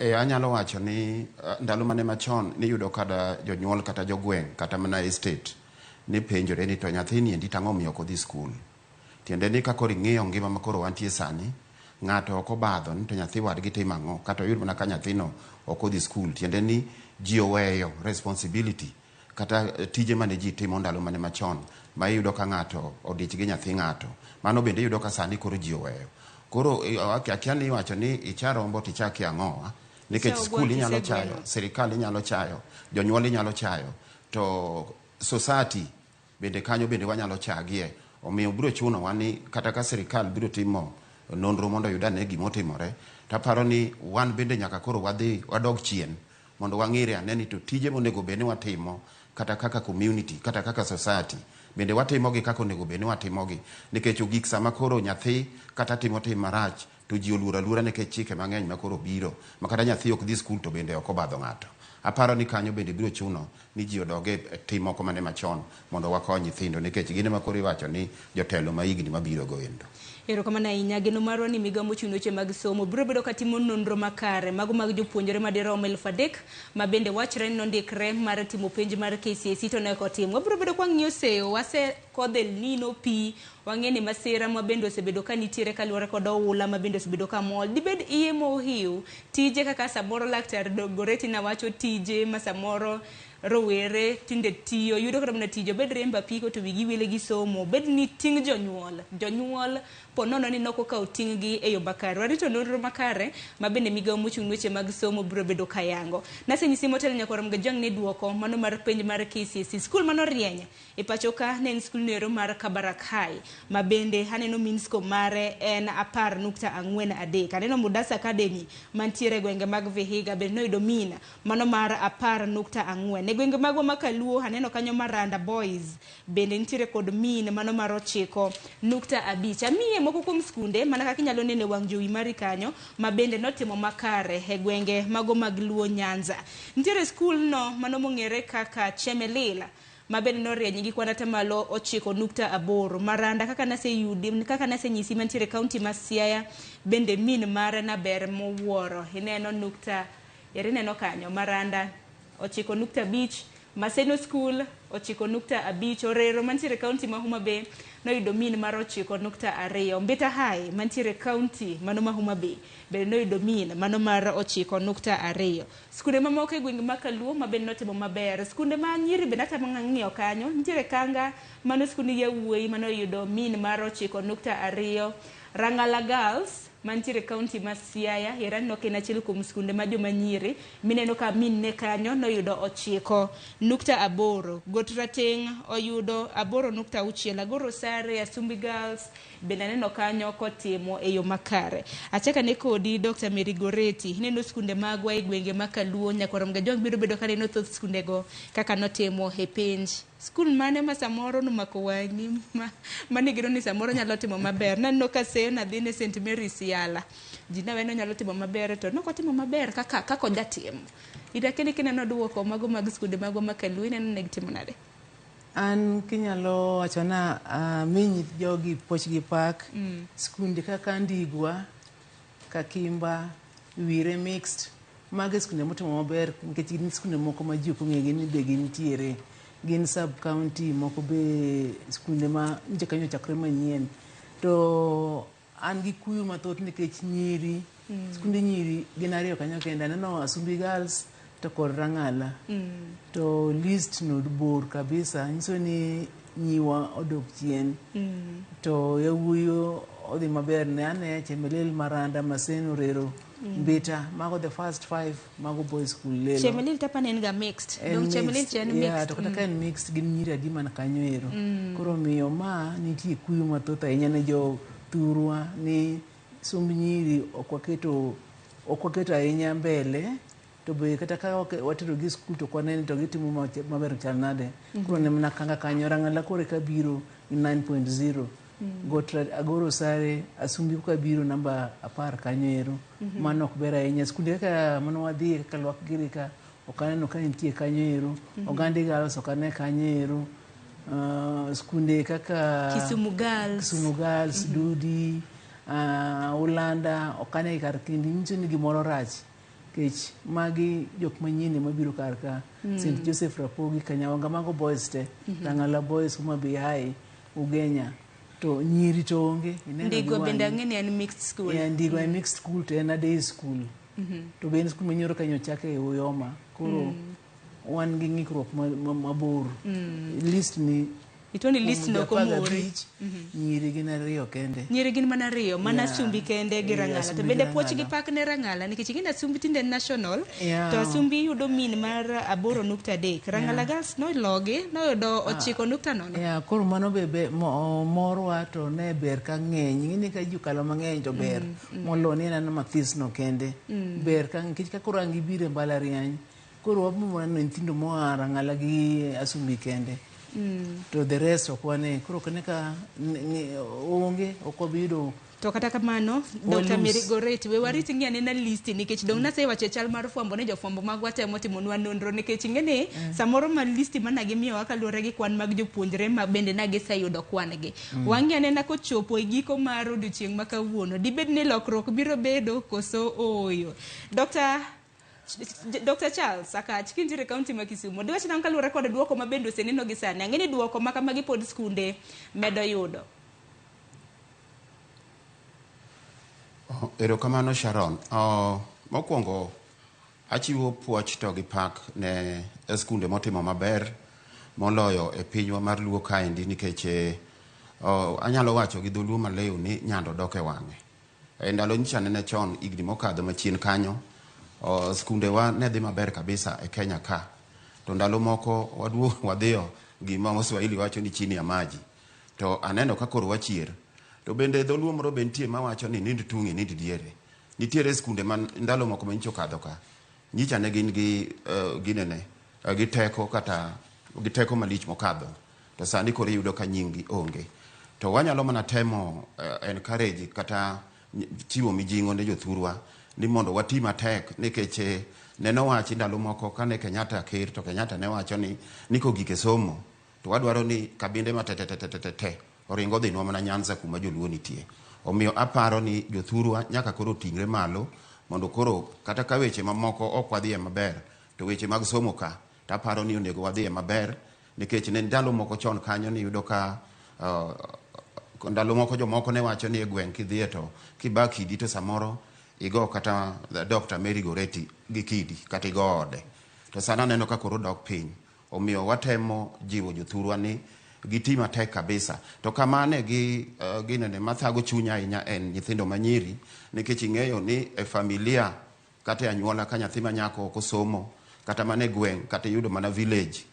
Anyalo wacho ni ndalo mane machon niyudo kada jonyuol kata jogweng' kata mana estate ni penjore ni to nyathini endi tang'o miyo ok odhi skul. Tiende ni kakoro ing'iyo ngima makoro wantie sani, ng'ato ok obadho ni to nyathi wadgi timo ang'o, kata oyud mana ka nyathino ok odhi skul. Tiende ni ji oweyo responsibility kata tije mane ji timo ndalo mane machon, ma iyudo ka ng'ato odich gi nyathi ng'ato, mano bende iyudo ka sani koro ji oweyo. Koro akia ni iwacho ni icharombo tichaki ang'owa, nikech skul inyalo chayo, sirikal inyalo chayo, jonyuol inyalo chayo, to society bende kanyo bende wanyalo chagie. Omiyo biro chuno wani kata ka sirikal biro timo nonro mondo yudane gimotimore, taparo ni wan bende nyaka koro wadog chien mondo wang'ire ane ni to tije monego bed ni watimo kata kaka community kata kaka society bende watimogi kaka onego bed ni watimogi, nikech ogik sama koro nyathi kata timo tim marach to ji oluoro aluora nikech chike mang'eny makoro biro, makata nyathi ok dhi skul to bende ok obadho ng'ato. Aparo ni kanyo bende biro chuno ni ji odoge tim moko mane machon mondo wakony nyithindo, nikech gine makoro iwacho ni jotelo ma higni mabiro goendo. Erokamano ahinya. Geno marwa ni migao mochung' weche mag somo biro bedo katimo nonro makare mago mag jopuonjre madirom 3,000 ma bende wachre ni nondikre mar timo penj mar KCSE to ne ok otim. Wabiro bedo kwa ng'iyo seyo wase kodh El Nino pi, wang'e ni masira ma bende osebedo ka nitiere kaluwore kod oula ma bende osebedo ka mol. Dibed iye mohiu tije kaka samoro Laktar Goreti na wacho tije ma samoro rowere tinde tiyo yudo kata mana tijo bed remba piko to wigi wile gi somo bed ni ting' jonyuol ponono ni noko ka ting' gi e yo makare. Warito nonro makare ma bende migao mochung' weche mag somo biro bedo kayango. Nasenyisi motel Nyakoram Gajwang' ne duoko mano mar penj mar KCSE. Skul mano rieny e pacho ka ne en skul nero mar Kabarak High ma bende aneno minsko mare en 10.43. Aneno Mudas Academy mantiere gwenge mag Vihiga bende noyudo min mano mar 10.4. Ne gwenge magwa makaluo aneno kanyo Maranda Boys bende nitiere kod min mano mar 9.5. Amiye moko kuom skunde mana kaka inyalo nene wang' jowi mari kanyo ma bende notimo makare e gwenge mago mag Luo Nyanza. Nitiere skul no mano mong'ere kaka Chemelil ma bende norieny gi kwan atamalo 9.8. Maranda kaka nasenyisi mantiere kaunti ma Siaya bende min mare na ber mowuoro ineno kanyo Maranda 9.5. Maseno School 9.5. Orero mantiere kaunti ma Homa Bay noyudo min mar 9.2. Mbita High mantiere kaunti mano ma Homa Bay bende noyudo min mano mar 9.2. Skunde mamoko e gwenge makaluo ma bende notimo maber. Skunde ma nyiri bende atamo ng'iyo kanyo nitiere Kanga mano skunde yawuoyi mano yudo min mar 9.2. Rangala Girls mantiere kaunti ma Siaya no kena achiel kuom skunde ma joma nyiri mineno ka min ne kanyo noyudo 9.8. Got Rateng oyudo 8.6. Agoro Sare Asumbi Girls bende neno kanyo kotimo e yo makare. Achaka ne kodi Dr. Mary Goreti neno skunde magwa e gwenge makaluo Nyakoram Gajwang' biro bedo ka neno thoth skunde go kaka notimo e penj. Skul mane ma samoro numako wang'i mane gino ni samoro nyalo timo maber. Naneno ka seyo nadhi ne St. Mary's Yala. Ji naweno nyalo timo maber to nokotimo maber kaka ojatimo. Idakeni kineno duoko mago mag skunde mago makaluo ineno ne gitimo nade? An kinyalo wachona minyi jogi pochgi pak skunde kaka Ndigwa, Kakimba, Wire Mixed mage skunde motimo maber nikech gin skunde moko ma ji ok ong'egi ni be gintiere. Gin sub county moko be skunde ma nje kanyo chakre manyien to an gi kuyo mathoth nikech nyiri skunde nyiri gin 2 kanyo kende. Aneno Asumbi Girls to kod Rangala to list no bor kabisa nyiso ni nyiwa odok chien to yawuoyo odhi maber ne ane Chemelil, Maranda, Maseno, Rero, Mbita mago the first 5 mago boys school lelo. Chemelil tapa ne nga mixed. Dong Chemelil chen mixed. Yeah, to kata ka en mixed gin nyiri adi man kanyo ero. Koro miyo ma nitie kuyo mathoth ahinya ne jo thurwa ni somb nyiri ok waketo ahinya mbele to be kata ka watero gi skul to kwaneni to gitimo maber chal nade. Koro ne mana Kanga kanyo Rangala kore ka biro 9.0. Agoro Sare Asumbi ka biro namba 10 kanyo ero. Mano ok ber ahinya. Skunde kaka mano wadhi kaka Lwak Girika ok aneno ka nitie kanyo ero. Ogande Girls ok ane kanyo ero. Skunde kaka Kisumu Girls, Dudi, Ulanda ok ane kar kindi nyiso ni gimoro rach. Kech magi jok manyien mabiro kar ka St. Joseph Rapogi Kanyawanga mago boys te Rangala Boys Homa Bay High Ugenya to nyiri to onge. Ndigwa bende ang'eni en mixed school. Ndigwa en mixed school to en a day school. To be en skul manyoro kanyo chake e Uyoma. Koro wan gi ng'ikruok mabor. List ni Itoni list no komori. Nyiri gin 2 kende. Nyiri gin mana 2 mana Asumbi kende gi Rangala. To bende poch gi pak ne Rangala nikech gin Asumbi tinde national to Asumbi yudo min mar 8.3. Rangala Girls no logi no yudo 9.0. Koro mano be morwa to ne ber ka ng'eny ng'ini ka jukalo mang'eny to ber molo ni en mathis no kende. Ber ka nikech ka koro an gibire mbalariany koro wabomano nyithindo moara ng'ala gi Asumbi kende. To the rest ok wane, koro kane ka onge ok wabiyudo. To kata kamano, Dr. Mary Goretti, we wariti ng'i anena listi nikech dong nasewacho chal mar fwambo ne jofwambo magwa temo timonwa nonro nikech ing'eni samoro ma listi mana gimiyowa kaluwore gi kwan mag jopuonjre ma bende nagiseyudo kwan gi. Wang'i anena kochopo e giko mar odiochieng' ma kawuono, dibed ni lokruok biro bedo koso oyo. Dr. Charles Akach, kinjire kaunti ma Kisumu, diwach nang kaluwore kod duoko ma bende oseneno gi sani, ang'eni duoko ma kamagi pod skunde medo yudo. Erokamano Sharon. Mokwongo achiwo puoch to gi pak ne skunde motimo maber moloyo e pinywa mar Luo kaendi nikech anyalo wacho gi dholuo maleo ni nyando dok e wang'e. E ndalo nyicha nene chon igni mokadho machien kanyo, skunde wa ne dhi maber kabisa e Kenya ka. To ndalo moko wadhiyo gima Waswahili wacho ni chini ya maji. To aneno ka koro wachier. To bende dholuo moro be nitie mawacho ni nind tung'i nind diere. Nitiere skunde man ndalo moko manyicho kadho ka. Nyicha ne gin gi gi teko kata gi teko malich mokadho. To sani koro yudo ka nyingi onge. To wanyalo mana temo encourage kata chiwo mijingo ne jothurwa ni mondo wati matek nikech neno wachi ndalo moko kane Kenyatta ker to Kenyatta ne wacho ni kogike somo to wadwaro ni kabinde matetetetetete oringo dhinwa mana Nyanza kuma joluo nitie. Omiyo aparo ni jothurwa nyaka koro tingre malo mondo koro kata ka weche mamoko ok wadhiye maber to weche mag somo ka taparo ni onego wadhiye maber nikech ne ndalo moko chon kanyo ni yudo ka ndalo moko jomoko ne wacho ni e gweng' kidhiye to kiba kidi to samoro igo kata Dr. Mary Goretti gi kidi kata igo ode. To sana neno ka koro dok piny. Omiyo watemo jiwo jothurwa ni giti matek kabisa. To kamane gi ginene mathago chunya ahinya en nyithindo manyiri nikech ing'eyo ni e familia kata anyuola ka nyathi manyako ok osomo kata mane gweng' kata yudo mana village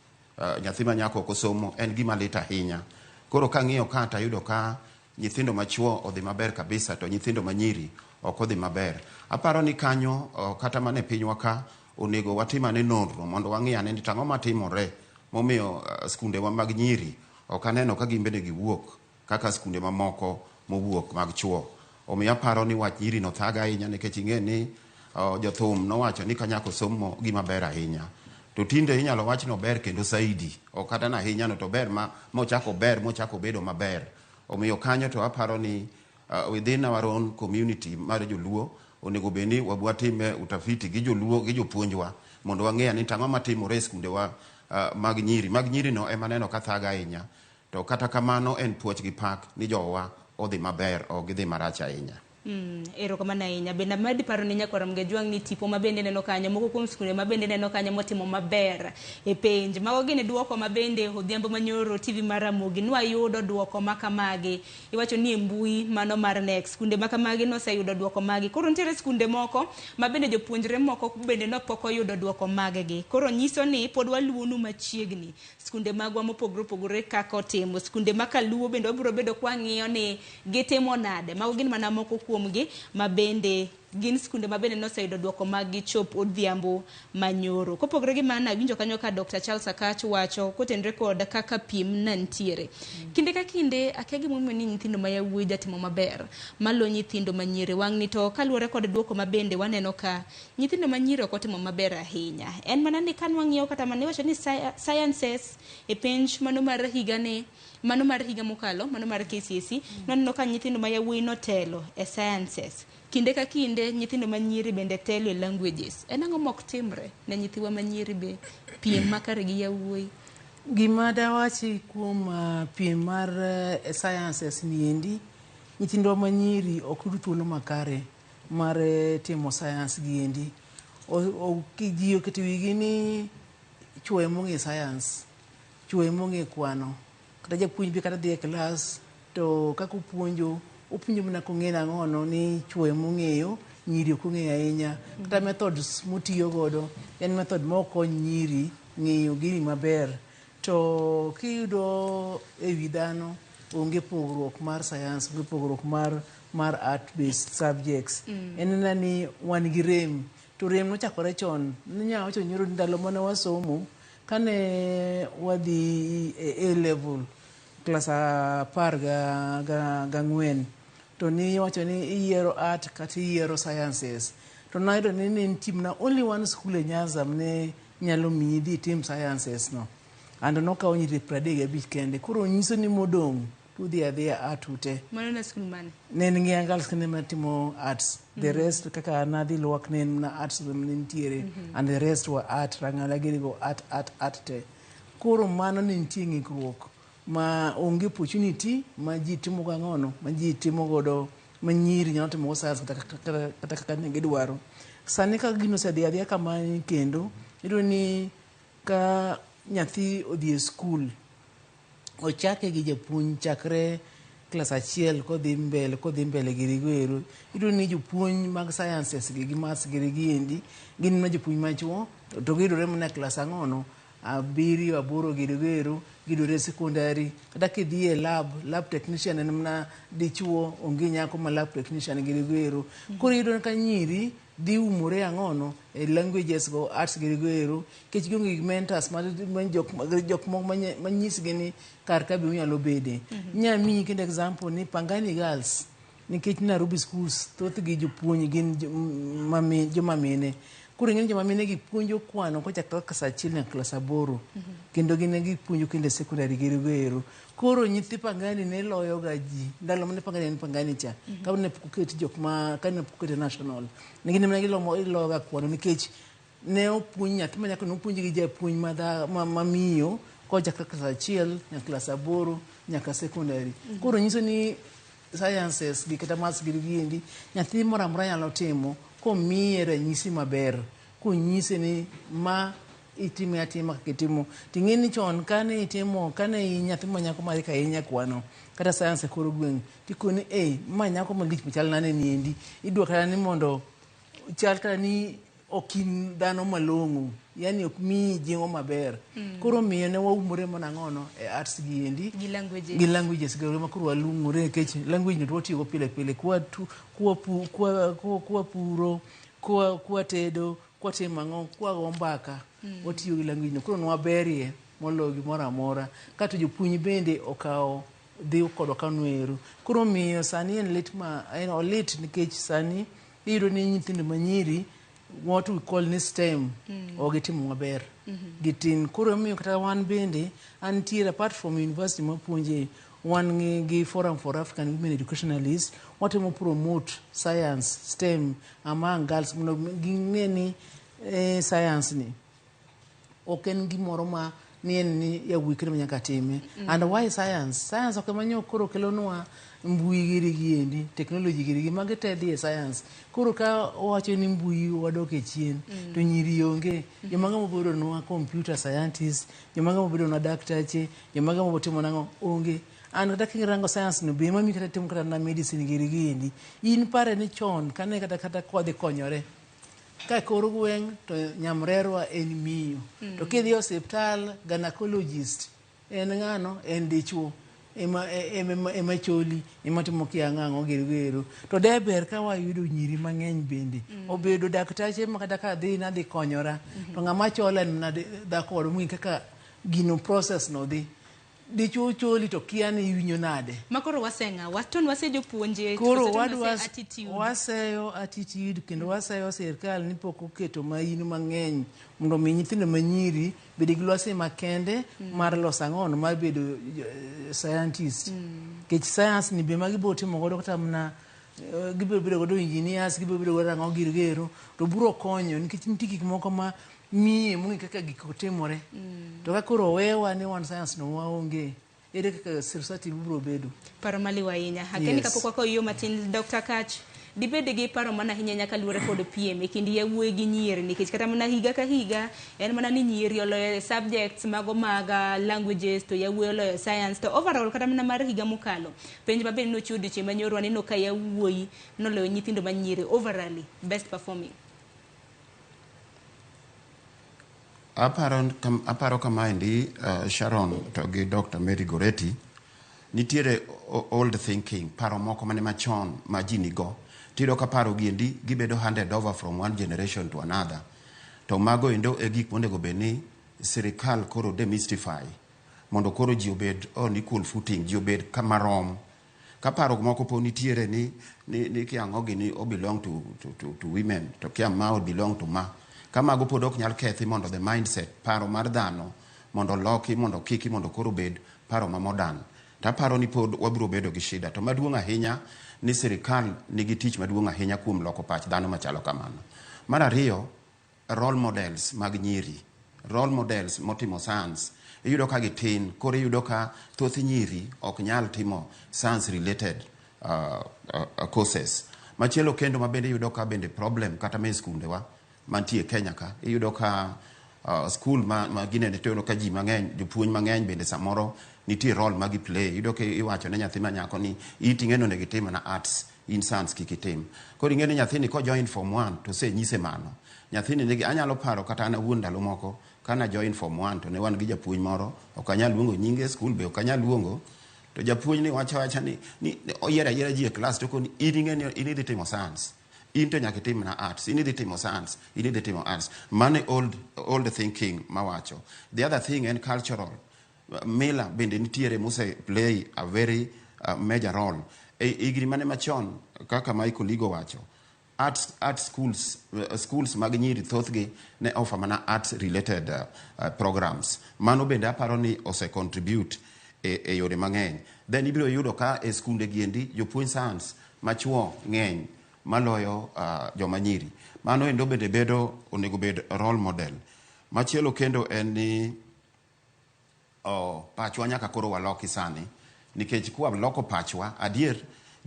nyathi manyako ok osomo en gima lit ahinya. Koro kang'iyo kata yudo ka nyithindo machuo odhi maber kabisa to nyithindo manyiri ok odhi maber. Aparo ni kanyo kata mane pinywa ka onego watimane nonro mondo wang'iyane ni tang'o matimore momiyo skunde wa mag nyiri ok aneno ka gimbene giwuok kaka skunde mamoko mowuok mag chuo. Omiyo aparo ni wach nyiri no thaga ahinya nikech ing'e ni jothum nowacho ni kanyako somo gima ber ahinya. To tinde inyalo wach no ber kendo saidi. Ok kata na ahinya no to ber mochako bedo maber. Omiyo kanyo to aparo ni within our own community mar joluo onego beni wabwatime utafiti gi joluo gi jopuonjwa mondo wang'eya ni tang'o matimore skunde wa mag nyiri no ema neno ka thaga ahinya. To kata kamano en puoch gi pak ni jowa odhi maber ok gidhi marach ahinya. Erokamano ahinya. Bende madi paro ni nyakwaram Gajwang' ni tipo mabende neno kanyo moko kuom skunde mabende neno kanyo motimo maber e penj. Mago gine duoko mabende odhiambo manyoro TV mar Ramogi nwayudo duoko makamagi. Iwacho ni mbui mano mar next skunde makamagi noseyudo duoko magi. Koro nitiere skunde moko mabende jopuonjre moko bende no pok oyudo duoko maggi. Koro nyiso ni pod waluonu machiegni skunde magwa mopogore kaka otimo. Skunde makaluo bende obiro bedo kwa ng'iyo ni gitimo nade. Mago gin mana moko kuomgi mabende gin skunde mabende noseyudo duoko magi chop odhiambo manyoro. Kopogore gi mana winjo kanyo ka Dr. Charles Akach wacho kotenre kod kaka piem nantiere. Kinde ka kinde akia gimomiyo ni nyithindo ma yawuoyi jatimo maber malo nyithindo manyiri wang' ni to kaluwore kod duoko mabende waneno ka nyithindo manyiri ok otimo maber ahinya. En mana ni kan wang'iyo kata mane wacho ni sciences e penj mano mar higa mokalo mano mar KCSE naneno ka nyithindo ma yawuoyi notelo e sciences. Kinde ka kinde nyithindo manyiri bende telo e languages. En ang'o mok timre ne nyithiwa manyiri be piem makare gi yawuoyi? Gima dawachi kuom piem mar sciences niendi, nyithindo manyiri ok yud thuolo makare mar timo science giendi. Ji oketo wigi ni chuo emong'e science, chuo emong'e kwano. Kata japuonj be kata dhi e klas to kaka opuonjo mana kong'e nang'ono ni chuo emong'eyo, nyiri ok ong'eyo ahinya. Kata methods motiyo godo en method ma ok kony nyiri ng'eyo gini maber. To kiyudo ewi dhano onge pogruok mar science, onge pogruok mar art based subjects. En na ni wan gi rem to rem nochakore chon. Nyawacho nyoro ndalo mane wasomo kane wadhi A level class 14 to ni wacho ni iyiero art kata iyiero sciences. To nayudo ni nitimna only one school e Nyanza ne nyalo miyi dhi tim sciences no. And nokawo nyiri 35 kende. Koro nyiso ni modong' tudhi adhiya art ute. Mano na school mane? Ne ng'iya girls kende matimo arts. The rest kaka nadhi luok ne na arts nitiere. And the rest were art. Rangala giri go art te. Koro mano ne nitie ng'ikruok ma onge opportunity ma ji timo gang'ono ma ji timo godo ma nyiri nyalo timo go science kata kaka ne gidwaro. Sani ka gino osedhi adhiya kama kendo iyudo ni ka nyathi odhi e skul ochake gi japuonj chakre klas 1 kodhi mbele girigoero. Iyudo ni jopuonj mag sciences gi maths giendi gin na jopuonj machuo to giyudore mana klas 4 7 8 girigoero gidore secondary. Kata kidhi e lab technician en mana dichuo onge nyako ma lab technician girigoero. Koro iyudo ka nyiri dhi umore ang'ono e languages go arts girigoero kech gionge mentors ma jok moko manyisgi ni kar ka be unyalo bede. Nyamiyi kendo example ni Pangani Girls nikech Nairobi schools thoth gi jopuonj gin joma mine. Koro ng'eny joma mine gi puonjo kwano kochakore klas 1 nyaka klas 8 kendo gin gi puonjo kendo secondary girigoero. Koro nyithi Pangani ne loyo ga ji ndalo mane Pangani en Pangani cha ka ne poket jok ma ka ne poket national ne gin mana giloyo ga kwano nikech ne opuonj nyathi ma nyako ne opuonj gi japuonj ma miyo kochakore klas 1 nyaka klas 8 nyaka secondary. Koro nyiso ni sciences gi kata maths giendi nyathi moro amora nyalo timo komiye ranyisi maber konyise ni ma itime atima kaka itimo. Ting'e ni chon kane nyathi ma nyako mari ka inya kwano kata science koro gweng' tikoni ma nyako malich machal nane niendi idwa kata ni mondo chal kata ni okin dhano malong'o yani ok mi jingo maber. Koro miyo ne waumore mana ng'ono e arts giendi gi languages gi ma koro walung'ore nikech language no watiyo go pile pile kwa puro kwa tedo kwa timo ang'o kwa go mbaka watiyo gi language no. Koro nwaberie moloyo gimoro amora kata jopuonj bende okawo dhi kodwa kanweru. Koro miyo sani en olit nikech sani iyudo ni nyithindo manyiri what we call ni STEM ogitimo maber gitin. Koro miyo kata wan bende antiere apart from university mapuonje wan gi Forum for African Women Educationalists watemo promote science STEM among girls mondo ging'e ni science ni ok en gimoro ma ni yawuoyi kende manyaka time. And why science ok manyo koro kelonwa mbui giendi technology giri mage te dhi e science. Koro ka wacho ni mbui wadoke chien to nyiri onge jomaga mobedo nwa computer scientists jomaga mobedo nwa daktache jomaga mobotimo nango onge. And kata kirango science no be mami kata timo kata na medicine giendi in pare ni chon kane kata kodhi konyore ka koro gweng' to nyamrerwa en miyo to kidhi e osiptal gynecologist en ng'ano en dichuo ema choli ema timo kiang'ang'o gero to deber ka wayudo nyiri mang'eny bende obedo daktache ma kata ka nadhi konyora to ng'ama chola en dhako wadwa mung'e kaka gino process no dhi dichuo choli to kia ni iwinjo nade makoro waseng'a waton wase jopuonje koro waseyo attitude kendo waseyo sirkal ni pok oketo maino mang'eny mondo mi nyithindo manyiri bed gi lwasi makende mar loso ang'ono mar bedo scientist. Kech science ni be magibo timo godo kata mna gibiro bedo godo engineers gibiro bedo godo ang'o gero to biro konyo nikech nitie gik moko ma miye mung'e kaka gik otimore to ka koro wewa ni wan science no waonge ere kaka society biro bedo. Paro maliwa ahinya hakeni kapok wako yo matin Dr. Kach dibede gi paro mana hinya nyaka luore kod piem e kind yawuoyi gi nyiri nikech kata mana higa ka higa en mana ni nyiri oloyo subjects mago mag languages to yawuoyi oloyo science to overall kata mana mar higa mokalo penj maber nochudi che manyorwa neno ka yawuoyi noloyo nyithindo manyiri overall best performing. Aparo kamaendi Sharon to gi Dr. Mary Goretti nitiere old thinking paro moko mane machon ma ji nigo tiyudo ka paro giendi gibedo handed over from one generation to another. To mago endo e gik monego bed ni sirikal koro demystify mondo koro ji obed on equal footing, ji obed kama rom. Ka paro moko po nitiere ni kiang'ogi ni o belong to women, to kia ma o belong to ma. Ka mago pod ok nyal kethi mondo the mindset, paro mar dhano, mondo loki, mondo kiki, mondo koro bed paro ma modern. Ta paro ni pod wabiro bedo gi shida. To maduong' ahinya ni sirikal nigi tich maduong' ahinya kuom loko pach dhano machalo kamano. Mar ariyo, role models mag nyiri, role models motimo science, iyudo ka gitin, koro iyudo ka thoth nyiri ok nyal timo science related courses. Machielo kendo mabende iyudo ka bende problem kata me skundewa mantie Kenya ka, iyudo ka school ma ginene to ka ji mang'eny, jopuonj mang'eny bende samoro nitie role ma giplay. Iyudo ka iwacho ne nyathi ma nyako ni iting'eno ne gitim na arts, in science kikitim. Koro ing'e ni nyathini ko join form 1 to se nyise mano. Nyathini nigi, anyalo paro kata an awuon ndalo moko kana join form 1 to ne wan gi japuonj moro, ok anyal luongo nyinge, school be ok anyal luongo, to japuonj ni wacha ni oyiera ji e class to koni ing'e ni idhi timo science, in to nyaka tim na arts, in idhi timo science, in idhi timo arts. Mane old thinking mawacho. The other thing en cultural. Mila bende nitiere mose play a very major role. Igri mane machon kaka Michael Ligo wacho, art schools mag nyiri thothgi ne offer mana arts related programs. Mano bende aparo ni ose contribute e yore mang'eny. Then ibiro yudo ka e skunde giendi jopuonj science machuo ng'eny maloyo joma nyiri. Mano endo bende onego bed role model. Machielo kendo en ni pachwa nyaka koro waloki sani, nikech kwa loko pachwa adier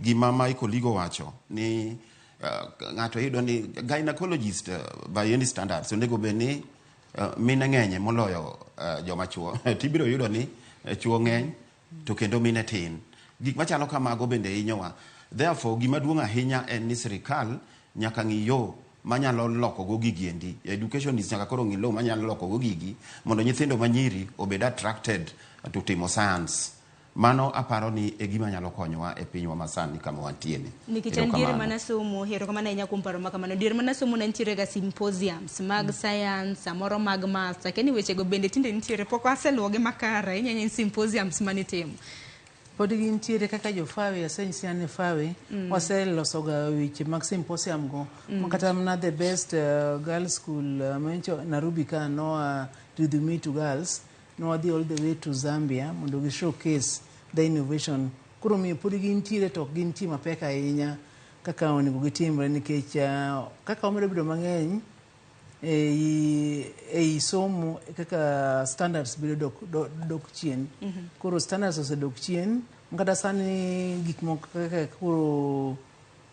gima Michael Ligo wacho ni ng'ato yudo ni gynecologist by any standards onego bed ni mine ng'enye moloyo joma chuo. Tibiro yudo ni chuo ng'eny to kendo mine tin. Gik machalo kamago bende hinyowa. Therefore gima duong' ahinya en ni sirikal nyaka ng'i yo manyalo loko go gigiendi. Educationist nyaka koro ng'i lo manyalo loko go gigi mondo nyithindo manyiri obed attracted to timo science. Mano aparo ni e gima nyalo konyowa e pinywa masani kama wantieni. Nikech an diere mana somo, hero kamano ahinya kuom paro makamano, diere mana somo ne nitiere ga symposiums mag science, samoro mag maths, lakini wechego bende tinde nitiere, pok aseluwogi makare, inyanya symposiums manitimo. Pod gintiere kaka jofawe, asensi ane fawe, waseloso ga weche mag symposium go. Makata mna the best girls school, mencho Nairobi ka noa to the meet to girls, no wadhi all the way to Zambia mondo gi showcase the innovation. Koro miyo pod gintiere to gintie mapek ahinya kaka onego gitimre, nikech kaka omedo bedo mang'eny ei somo kaka standards bedo dok chien. Koro standards osedok chien, makata sani gik moko kaka koro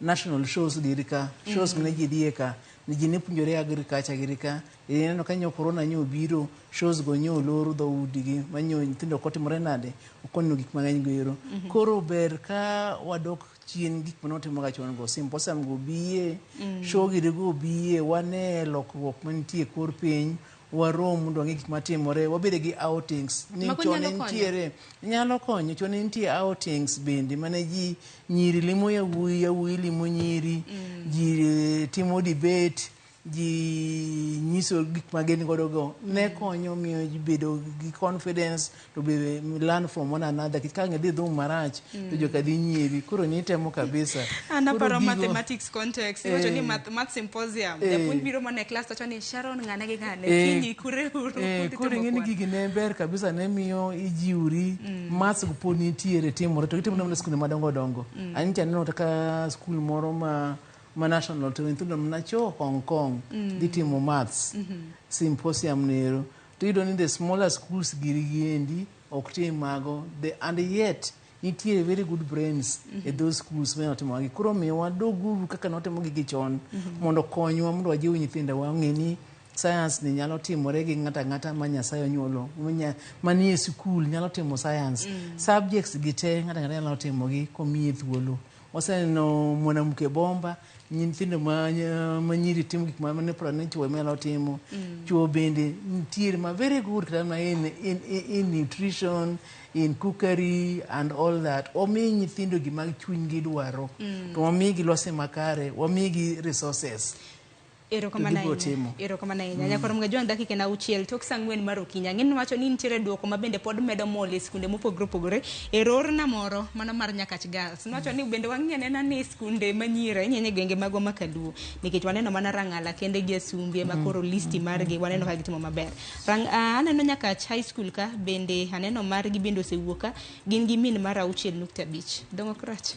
national shows dirika, shows mane ji dhie ka, ni ji ne puonjore agriculture girika. Neno ka nyo corona nyo biro, shows go nyo loro dho udigi, manyo nyithindo kotimore nade, okonyo gik mang'eny goero. Koro ber ka wadok chien gik manotimo ga chon go, symposium go biye, show girigo biye, wane lokruok mantie kor piny, warom mondo ng'e gik matimore, wabede gi outings. Ni chone nitiere, nyalo konyo, chone nitie outings bende, mane ji nyiri limo yawuyi limo nyiri, ji timo debate, ji nyiso gik mageni godo go, ne konyo miyo ji bedo gi confidence to be learn from one another. Kika ng'e dhi marach to joka dhi nyievi, koro nitemo kabisa. Anaparo mathematics context, iwacho ni math symposium, japuonj biro mana e class to ni Sharon ng'ane gi ng'ane, kinyi kure uru. Koro ng'e ni gigi ne ber kabisa, ne miyo ijiuri, maths go pod nitiere timore, to gitimo na skunde madongo dongo. Anita neno taka skul moro ma national to nyithindo mnacho Hong Kong dhi timo maths symposium nero. To yudo ni the smaller schools girigiendi ok tim mago, and yet nitiere very good brains e those schools when otimo gi. Koro miyo wadoguru kaka notimo gi chon mondo konywa mondo wajiw nyithindo wa ng'e ni science ni nyalo timore gi ng'ata ma Nyasaye onyuolo, manie skul nyalo timo science. Subjects gite ng'ata nyalo timo gi komiye thuolo. waseneno mwanamke bomba, nyithindo manyiri timo gik mane prane chwo emelo timo. Chwo bende nitiere ma very good kata in nutrition, in cookery and all that. Omi nyithindo gima chunygi dwaro. To wamigi lose makare, wamigi resources. Erokamano ahinya. Nyakoro mga juang dakika na auchiel tok saa 4 mar okinyi. Ang'e ni wacho ni nitiere duoko ma bende pod medo mol e skunde mopogore opogore. Erorna moro mano mar Nyakach Girls. Nowacho ni bende wang'ianena ni skunde manyire nyenye gwenge magwa makaluo. Nikech waneno mana Rang'ala kende gi Asumbi ema koro listi margi waneno ka gitimo maber. Aneno Nyakach High School ka bende aneno margi bende osewuok ka gin gi min mar 6.5. Dong ok rach.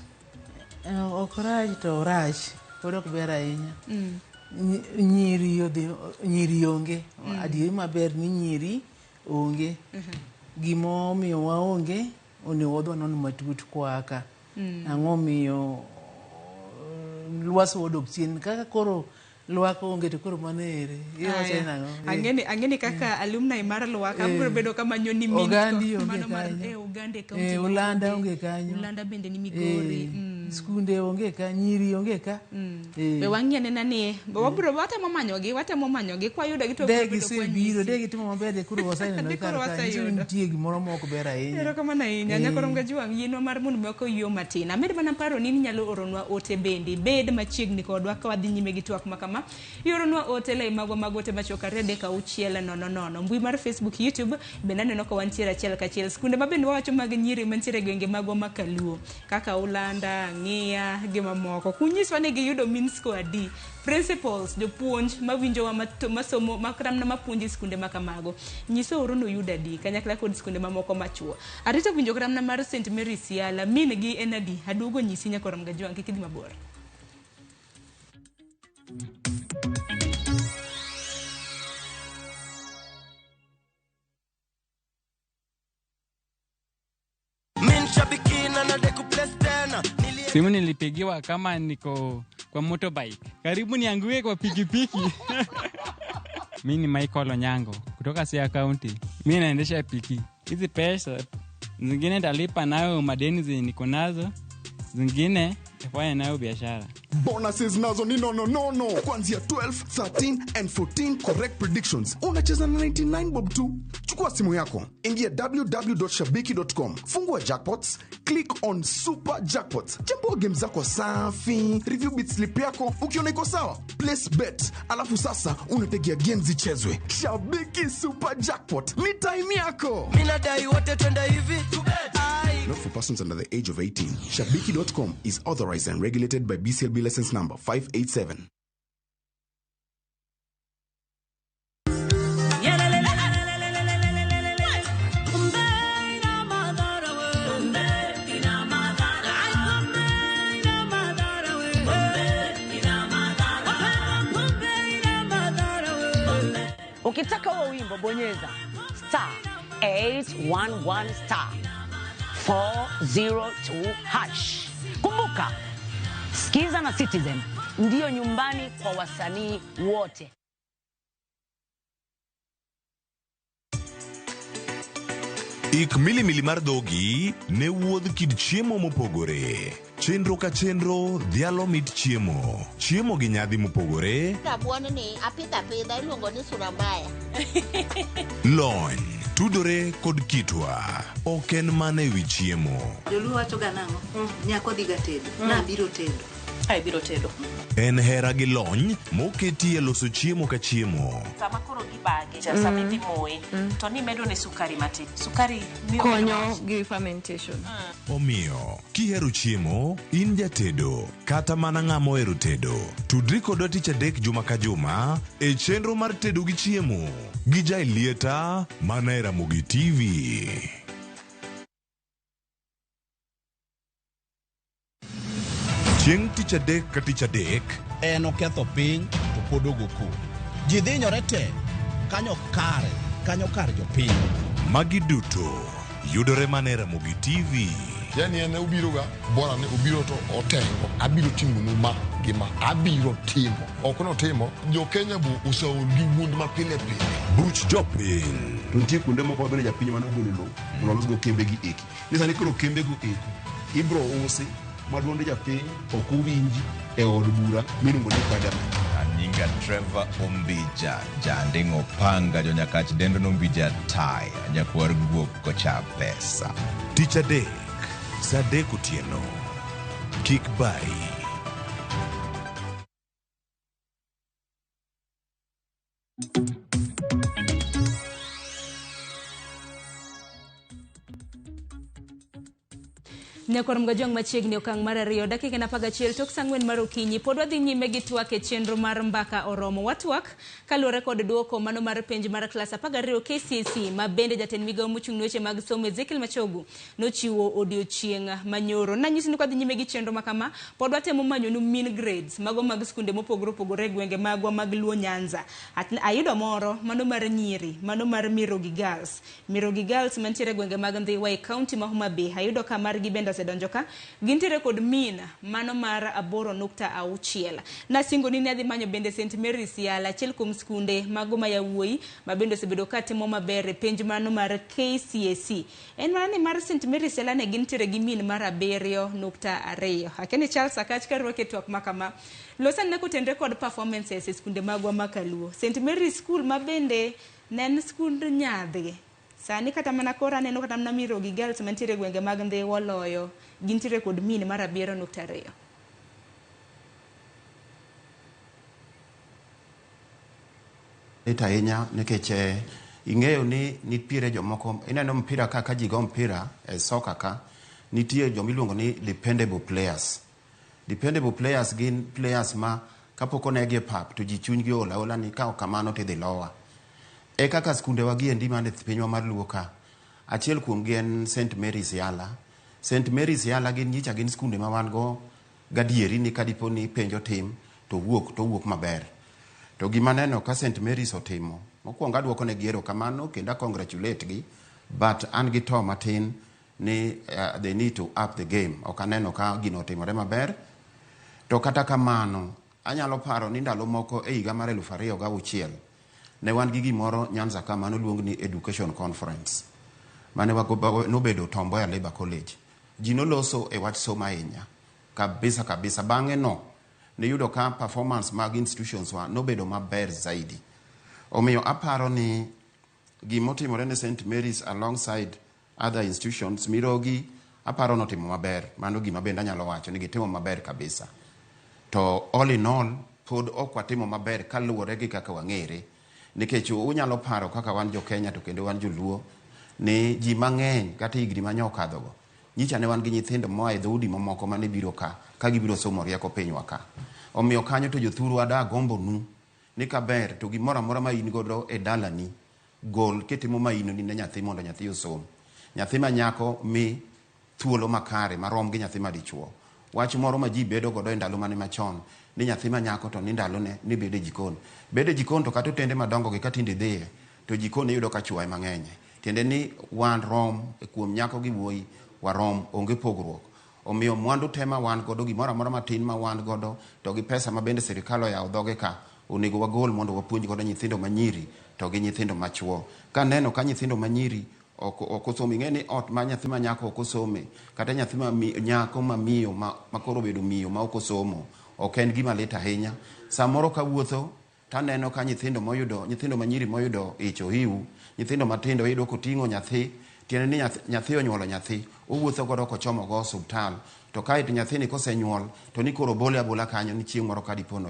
Ok rach to rach. Pod ok ber ahinya. Nyiri onge. Adieri maber ni nyiri onge. Gimo miyo waonge onego wadwa nono matut kwaka. Ang'o miyo lwaso wodok chien kaka koro lwako onge to koro manere. Ang'eni kaka alumni mar lwaka abiro bedo kama nyoni min Ogandi mano mar Uganda kaunti. Ulanda onge kanyo. Ulanda bende ni Migori. Skunde onge ka, nyiri onge ka. Be wang'ianena ni wabiro watemo manyogi kwa yudo gi to degi timo maber kuro wasaineno ka nitie gimoro moko ber ahinya. Erokamano ahinya. Nyakoro mga juang yienwa mar mondo moko yio matin. Amed mana paro ni nyalo oronwa ote bende bed machiegni kodwa ka wadhi nyime gi twak makama. Ioronwa ote lai magwa magote machokare deka 600. Mbui mar Facebook, YouTube bende aneno ka wantiere achiel kachiel. Skunde ma bende wawacho mag nyiri mantiere gwenge magwa makaluo kaka Ulanda, Ng'ia gi mamoko. Kunyiswa ni giyudo mean score adi. Principals, jopuonj mawinjowa masomo makramna mapuonji skunde makamago. Nyiso oro no yudo adi kanyakla kod skunde mamoko machuo. Arito winjo kramna mar St Mary's Yala min gi en adi. Aduogo nyisi nyakoro mga juang kik idhi mabor. Simu nilipigiwa kama niko kwa motorbike. Karibu nianguke kwa pikipiki. Mimi ni Michael Onyango kutoka Siaya County. Mimi naendesha piki. Hizi pesa zingine nitalipa nayo madeni zenye niko nazo. Zingine nifanye nayo biashara. Bonuses nazo ni no. Kuanzia 12, 13 and 14 correct predictions. Unacheza na 99 bob tu. Chukua simu yako. Ingia www.shabiki.com. Fungua jackpots. Click on super jackpots. Chambua game zako safi. Review bit slip yako. Ukiona iko sawa, place bet. Alafu sasa unategea games zichezwe. Shabiki super jackpot. Ni time yako. Mina dai wote twenda hivi. Not for persons under the age of 18. Shabiki.com is authorized and regulated by BCLB license number 587. Ukitaka huo wimbo bonyeza *811*402#. Kumbuka, Skiza na Citizen ndiyo nyumbani kwa wasanii wote. Ik milimili mar dhogi ne wuodh kid chiemo mopogore. Chenro ka chenro dhialo mit chiemo. Chiemo gi nyadhi mopogore. Rabuon ni apidha iluongo ni surabaya. Lony tudore kod kitwa. Ok en mana ewi chiemo. Joluo wacho ga nang'o? Nyako dhiga tedo. Na biro tedo. Ai biro tedo. En hera gi lony moketi e loso chiemo ka chiemo. Sama koro gibage, sama idhi moye, to ni medo ne sukari matin. Sukari miyo konyo gi fermentation. Omiyo, kihero chiemo, in jatedo, kata mana ng'ama ohero tedo. Tudri kodwa tich adek juma ka juma e chenro mar tedo gi chiemo gi Jailieta mana e Ramogi TV. Chieng' tich adek ka tich adek en oketho piny to pod ogoku. Ji dhinyore te kanyo kar jopiny. Magi duto yudore mana e Ramogi TV. Yani ene ubiro ga bora ne ubiro to otengo abiro timo numa gima abiro timo okono timo jo Kenya bu usaol gi wund ma pile buch jopiny. Ntie kunde moko bende japiny mane ogolo lo unalos go kembe gi eki. Nisa ni koro kembe go eki ibro usi ma duonde japiny ok owinji e od bura miluongo ni parliament. Nyinga Trevor Ombija, janding opanga jo nyakach dendo nombija tai, nyakwar guok kocha pesa. Tich adek, sa adek otieno. Kik bai. Nyakor mgajong machiegni okang' mar 2 dakika na 11 tok sang'wen mar okinyi pod wadhi nyime gi twak e chenro mar mbaka oromo. Watwak kaluwore kod duoko mano mar penj mar klas 12 KCSE ma bende jatend migao mochung' ne weche mag somo Ezekiel Machogu nochiwo odiochieng' manyoro. Nanyisi ni kwadhi nyime gi chenro makama pod watemo manyo nu mean grades mago mag skunde mopogore opogore e gwenge magwa mag Luo Nyanza. Ayudo moro mano mar nyiri, mano mar Mirogi Girls. Mirogi Girls mantiere gwenge mag Ndhiwa e kaunti ma Homa Bay. Ayudo ka margi bende donjoka gintiere kod min mano mar 8.6. Nasingo ni adhi manyo bende St Mary's Yala, achiel kuom skunde mago ma yawuoyi ma bende osebedo ka timo maber e penj mano mar KCSE. En mana ni mar St Mary's Yala ne gintiere gi min mar 7.2. Akeni Charles Akach ka ruoke twak makama losan ne kotendre kod performances e skunde magwa makaluo. St Mary's School ma bende nen skund nyadhi. Sani kata mana kora neno kata mana Mirogi Girls mantiere gwenge mag Ndhiwa loyo gintiere kod min mar 7.2. Ahinya nikech ing'eyo ni nitiere jomoko ineno mpira kaka ji go mpira e soka ka nitie jomiluongo ni dependable players. Dependable players gin players ma kapok onegi e pap to ji chunygi ola ni ka kamano tidhi lowa. E kaka skunde wagi endi mane pinywa mar Luo ka. Achiel kuom gin St Mary's Yala. St Mary's Yala gin nyicha gin skunde ma wan go gadieri ni kadipo ni penjo tim to wuok maber. To gima neno ka St Mary's otimo, mokwongo adwoko ne giero kamano kendo congratulate gi, but an gi to matin ni they need to up the game. Ok aneno ka gino otimore maber. To kata kamano anyalo paro ni ndalo moko e higa mar 2006 ne wan gi gimoro Nyanza ka mano luong ni Education Conference. Mane nobedo Tom Mboya Labour College. Ji noloso e wach somo ahinya. Kabisa. Bang'e no ne yudo ka performance mag institutions wa nobedo maber zaidi. Omiyo aparo ni gimotimore ne St Mary's alongside other institutions, Mirogi aparo notimo maber. Mano gima bende anyalo wacho ni gitimo maber kabisa. To all in all pod ok watimo maber kaluwore gi kaka wang'ere. Nikech unyalo paro kaka wan jo Kenya to kendo wan jo Luo ni ji mang'eny kata higni manyokadho go nyicha ne wan gi nyithindo moa e dhoudi mamoko mane biro ka gibiro somo rieko pinywa ka. Omiyo kanyo to jothuru ada gombo nu ni kaber to gimoro amora ma in godo e dalani gol kitimo maino ni ne nyathi mondo nyathi osom. Nyathi ma nyako mi thuolo makare marom gi nyathi ma dichuo. Wach moro ma ji bedo godo e ndalo mane machon ni nyathi ma nyako to ni ndalo ne ni bede jikon. Bede jikon to kata tende madongo gi katinde dhiye to jikon yudo ka chwae mang'eny. Tiende ni wan rom kuom nyako gi wuoyi warom onge pogruok. Omiyo mwandu tema wan godo gimoro amora matin ma wan godo to gi pesa ma bende sirikal oyawo dhoge ka onego wagol mondo wapuonj godo nyithindo manyiri to gi nyithindo machuo. Ka neno ka nyithindo manyiri ok osomo, ing'e ni ot ma nyathi ma nyako ok osome kata nyathi ma nyako ma miyo ma koro bedo miyo ma ok osomo ok en gima lit ahinya. Samoro ka wuotho taneno ka nyithindo manyiri moyudo ich ohiu, nyithindo matindo yudo koting'o nyathi, tiende ni nyathi onyuolo nyathi, owuotho godo kochomo go osuptal. To kae nyathini kosenyuol to ni koro bole abola kanyo ni chieng' moro ka dipo no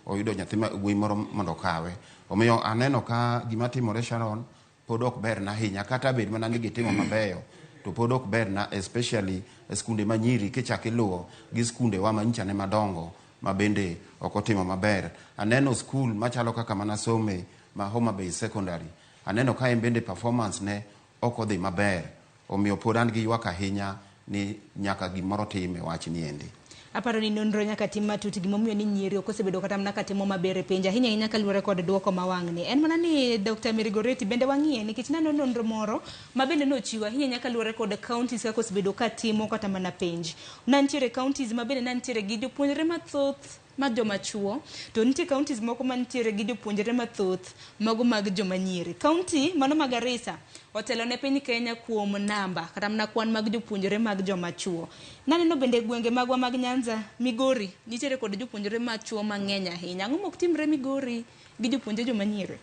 oyudo nyathi ma wuoyi moro mondo kawe. Omiyo aneno ka gima timore Sharon pod ok ber na ahinya, kata bed mana ni gitimo mabeyo to pod ok ber na, especially skunde manyiri kichako iluwo gi skunde wa manyicha ne madongo ma bende ok otimo maber. Aneno skul machalo kaka mana some ma Homa Bay Secondary, aneno ka en bende performance ne ok odhi maber. Omiyo pod an gi ywak ahinya ni nyaka gimoro tim e wach ni endi. Aparo ni nonro nyaka tim matut gimomiyo ni nyiri ok osebedo kata mana katimo maber e penj ahinya kaluwore kod duoko ma wang'ni. En mana ni Dr. Mirigoreti bende wang'iye nikech nano nonro moro ma bende nochiwo ahinya kaluwore kod counties kaka osebedo katimo kata mana penj. Nantiere counties ma bende nantiere gi jopuonjre mathoth mag joma chuo, to nitie counties moko mantiere gi jopuonjre mathoth mago mag joma nyiri. County mano mag Garissa otelo ne piny Kenya kuom namba kata mana kwan mag jopuonjre mag joma chuo. Naneno bende gwenge magwa mag Nyanza, Migori nitiere kod jopuonjre ma chuo mang'eny ahinya. Ang'o mok timre Migori gi jopuonjre joma nyiri?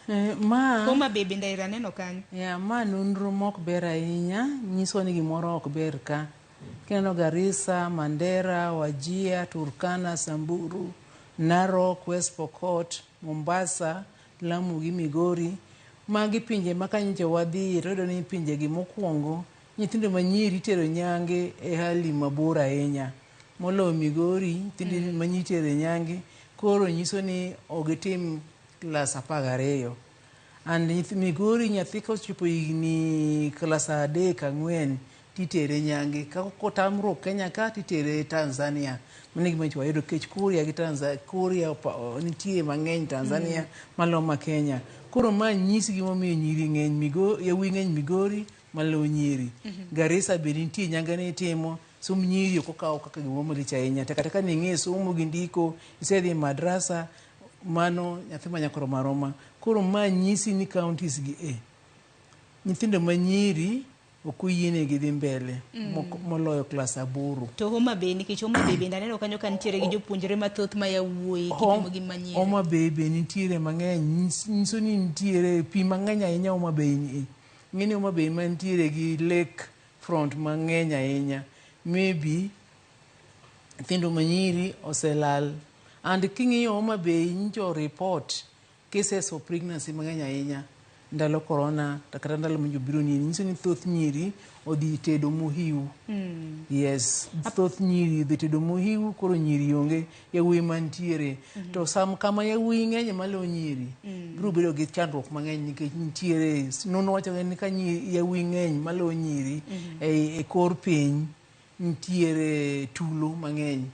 Homa Bay bende ira neno kanyo. Ma nonro mok ber ahinya, nyiso ni gimoro ok ber ka. Kineno Garissa, Mandera, Wajir, Turkana, Samburu, Narok, West Pokot, Mombasa, Lamu gi Migori, magi pinje ma kanyo wadhi to ni pinje gi mokwongo nyithindo manyiri tero nyange e hali mabor ahinya. Molo Migori, nyithindo manyiri tero nyange, koro nyiso ni ogitim klas 12. And Migori nyathi kochopo higni klas 3-4 titere nyange. Kotamruok Kenya ka titere Tanzania. Mane gima wayudo kech Kuria gi Tanzania, Kuria nitie mang'eny Tanzania maloma Kenya. Koro ma nyisi gimomiyo nyiri ng'eny yawuowi ng'eny Migori malo nyiri. Garissa be nitie nyange ne timo som nyiri ok okawo kaka gimomiyo malich ahinya. Kata ka ning'e somo gi ndiko isedhi madrasa mano nyathi manyakoro maroma. Koro ma nyisi ni counties gi nyithindo manyiri ok oyienegi dhi mbele moloyo klas 8. To Homa Bay nikech Homa Bay bende aneno kanyo ka nitiere gi jopuonjre mathoth ma yawuoyi kipimo gi manyiri. Homa Bay be nitiere mang'eny, nyiso ni nitiere pi mang'eny ahinya Homa Bay ni. Ng'eni Homa Bay mantiere gi lake front mang'eny ahinya. Maybe nyithindo manyiri oselal. And king'iyo Homa Bay nyicho report cases of pregnancy mang'eny ahinya. Ndalo corona kata ndalo mjobiro ni nyiso ni thoth nyiri odhi tedo mohiu. Yes, thoth nyiri odhi tedo mohiu, koro nyiri onge yawuoyi mantiere. To sam kama yawuoyi ng'eny malo nyiri biro bedo gi chandruok mang'eny nikech nitiere nono wacho ni ka yawuoyi ng'eny malo nyiri e kor piny nitiere tulo mang'eny,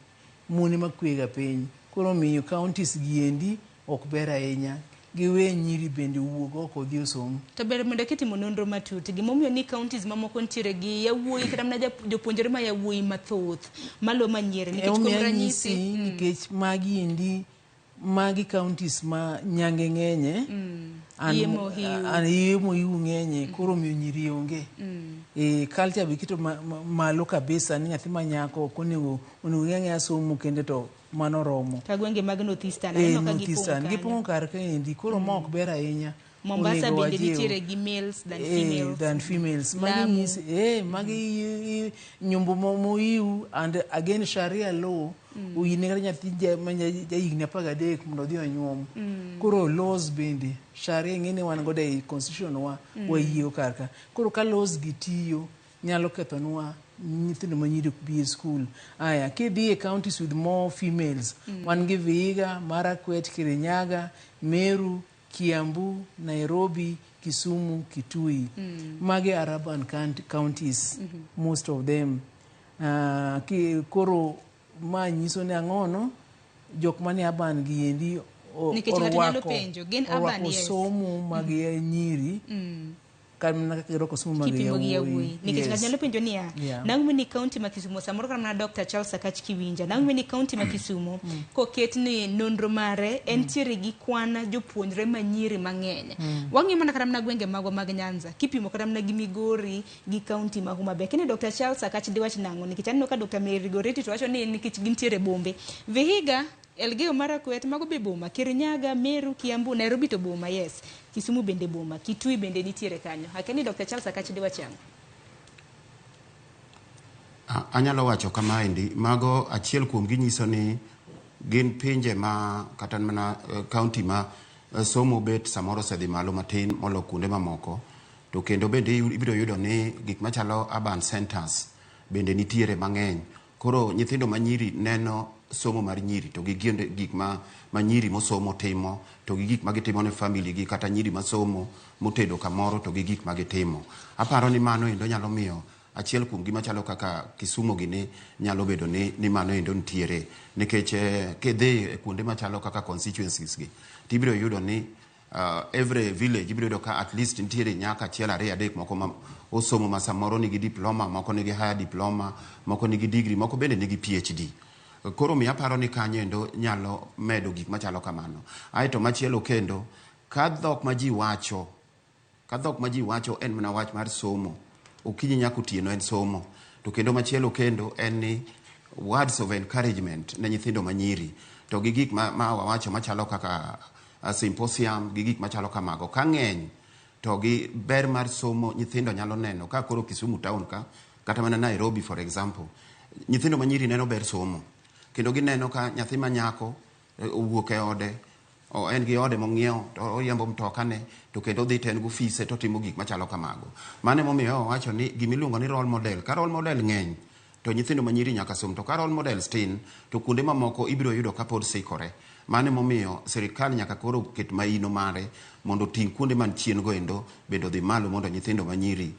mon makwega piny. Koro miyo counties giendi ok ber ahinya. Giwe nyiri bende wuog oko odhi osom. To ber mondo kitimo nonro matut gimomiyo ni counties mamoko nitiere gi yawuoyi kata mana jopuonjre ma yawuoyi mathoth malo manyiri nikech kuom ranyisi nikech magi counties ma nyange ng'enye yemo hiu ng'enye koro miyo nyiri onge. Culture be kito malo kabisa ni nyathi manyako ok onego ng'eng'e somo kende to mano romo. Ka gwenge mag North Eastern aneno ka gipong' kar kaendi koro ma ok ber ahinya. Mombasa bende nitiere gi males than females. Magi nyumbu moiu and again Sharia law uyine kata nyathi jahigni 13 mondo odhi onyuom. Koro laws bende Sharia ng'ene wan godo e constitution wa wayie kar ka. Koro ka laws gi tiyo nyalo kethonwa nyithindo manyiri bi e school. Aya kidhi e counties with more females wan gi Vihiga, Marakwet, Kirinyaga, Meru, Kiambu, Nairobi, Kisumu, Kitui. Magi are urban counties, most of them. Koro ma nyiso ni ang'ono jok mane urban giendi orwako somo mag nyiri kan roko somo mag yawuoyi. Nikech ng'ato nyalo penjo niya, nang'o ni county ma Kisumu samoro kana Dr. Charles Sakach Kiwinja, nang'o ni county ma Kisumu koket ni nonro mare entiere gi kwana jopuonjre manyiri mang'eny. Wang'e mana kata mana gwenge magwa mag Nyanza kipimo kata mana gi Migori gi county ma Homa Bay. Kene Dr. Charles Sakach diwach nang'o nikech aneno ka Dr. Mary Goreti to wacho ni nikech gintiere bombe. Vihiga, Elgeyo Marakwet mago be boma, Kirinyaga, Meru, Kiambu, Nairobi to boma, yes. Kisumu bende boma, Kitui bende nitiere kanyo. Hakeni Dr. Charles Sakach diwachang. Anyalo wacho kama endi mago achiel kuom ginyiso ni gin pinje ma kata mana county ma somo bet samoro sedhi malo matin molo kuonde mamoko. To kendo bende ibiro yudo ni gik machalo urban centers bende nitiere mang'eny. Koro nyithindo manyiri neno somo mar nyiri to gi gik ma nyiri mosomo timo to gi gik ma gitimo ne family gi kata nyiri masomo motedo kamoro to gi gik ma gitimo. Aparo ni mano endo nyalo miyo achiel kuom gima chalo kaka Kisumu gini nyalo bedo ni mano endo nitiere nikech kidhi kuonde machalo kaka constituencies gi tibiro yudo ni every village ibiro yudo ka at least nitiere nyaka achiel 2 3 moko ma osomo ma samoro nigi diploma, moko nigi higher diploma, moko nigi degree, moko bende nigi PhD. Koro mi aparo ni kanyo endo nyalo medo gik machalo kamano. Aeto machielo kendo, ka dhok ma ji wacho en mana wach mar somo, okinyi nyaka otieno en somo. To kendo machielo kendo en ni words of encouragement ne nyithindo manyiri. To gi gik ma wawacho machalo kaka symposium, gi gik machalo kamago. Ka ng'eny to gi ber mar somo nyithindo nyalo neno. Ka koro Kisumu town ka, kata mana Nairobi for example, nyithindo manyiri neno ber somo. Kendo gineno ka nyathi manyako owuok e ode, en gi ode mong'iewo, to oriembo mtokane, to kendo dhi ten gofise to timo gik machalo kamago. Mane momiyo wacho ni gimiluongo ni role model. Ka role model ng'eny, to nyithindo manyiri nyaka som. To ka role models tin, to kuonde mamoko ibiro yudo ka pod sikore. Mane momiyo sirikal nyaka koro ket maino mare mondo ting' kuonde man chien go endo bedo dhi malo mondo nyithindo manyiri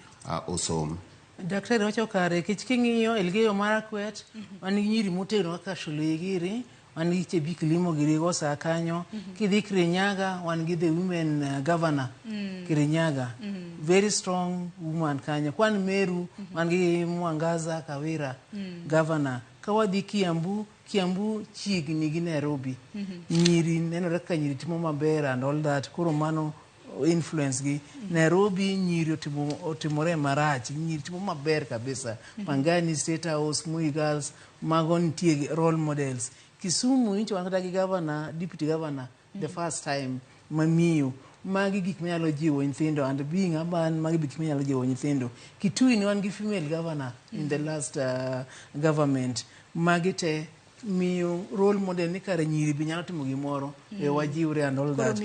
osom. Daktari wacho kare, kich king'iyo Elgeyo Marakwet, wan gi nyiri motegno kaka Sholoigiri, wan gi Chebi Kilimo Girigo sa kanyo, kidhi Kirinyaga, wan gi the women governor Kirinyaga, very strong woman kanyo. Kwan Meru, wan gi Mwangaza Kawira governor. Kawadhi Kiambu chiegni gi Nairobi. Nyiri nenore kaka nyiri timo maber and all that, koro mano influence gi. Nairobi nyiri otimore marach, nyiri timo maber kabisa. Pangani State House, Moi Girls, mago nitie role models. Kisumu incho wan gi governor, deputy governor, the first time mamiyo. Magi gik manyalo jiwo nyithindo, and being urban, magi gik manyalo jiwo nyithindo. Kitui ni wan gi female governor in the last government. Magi te miyo role model ni kare nyiri bi nyalo timo gimoro e wajiwre and all that.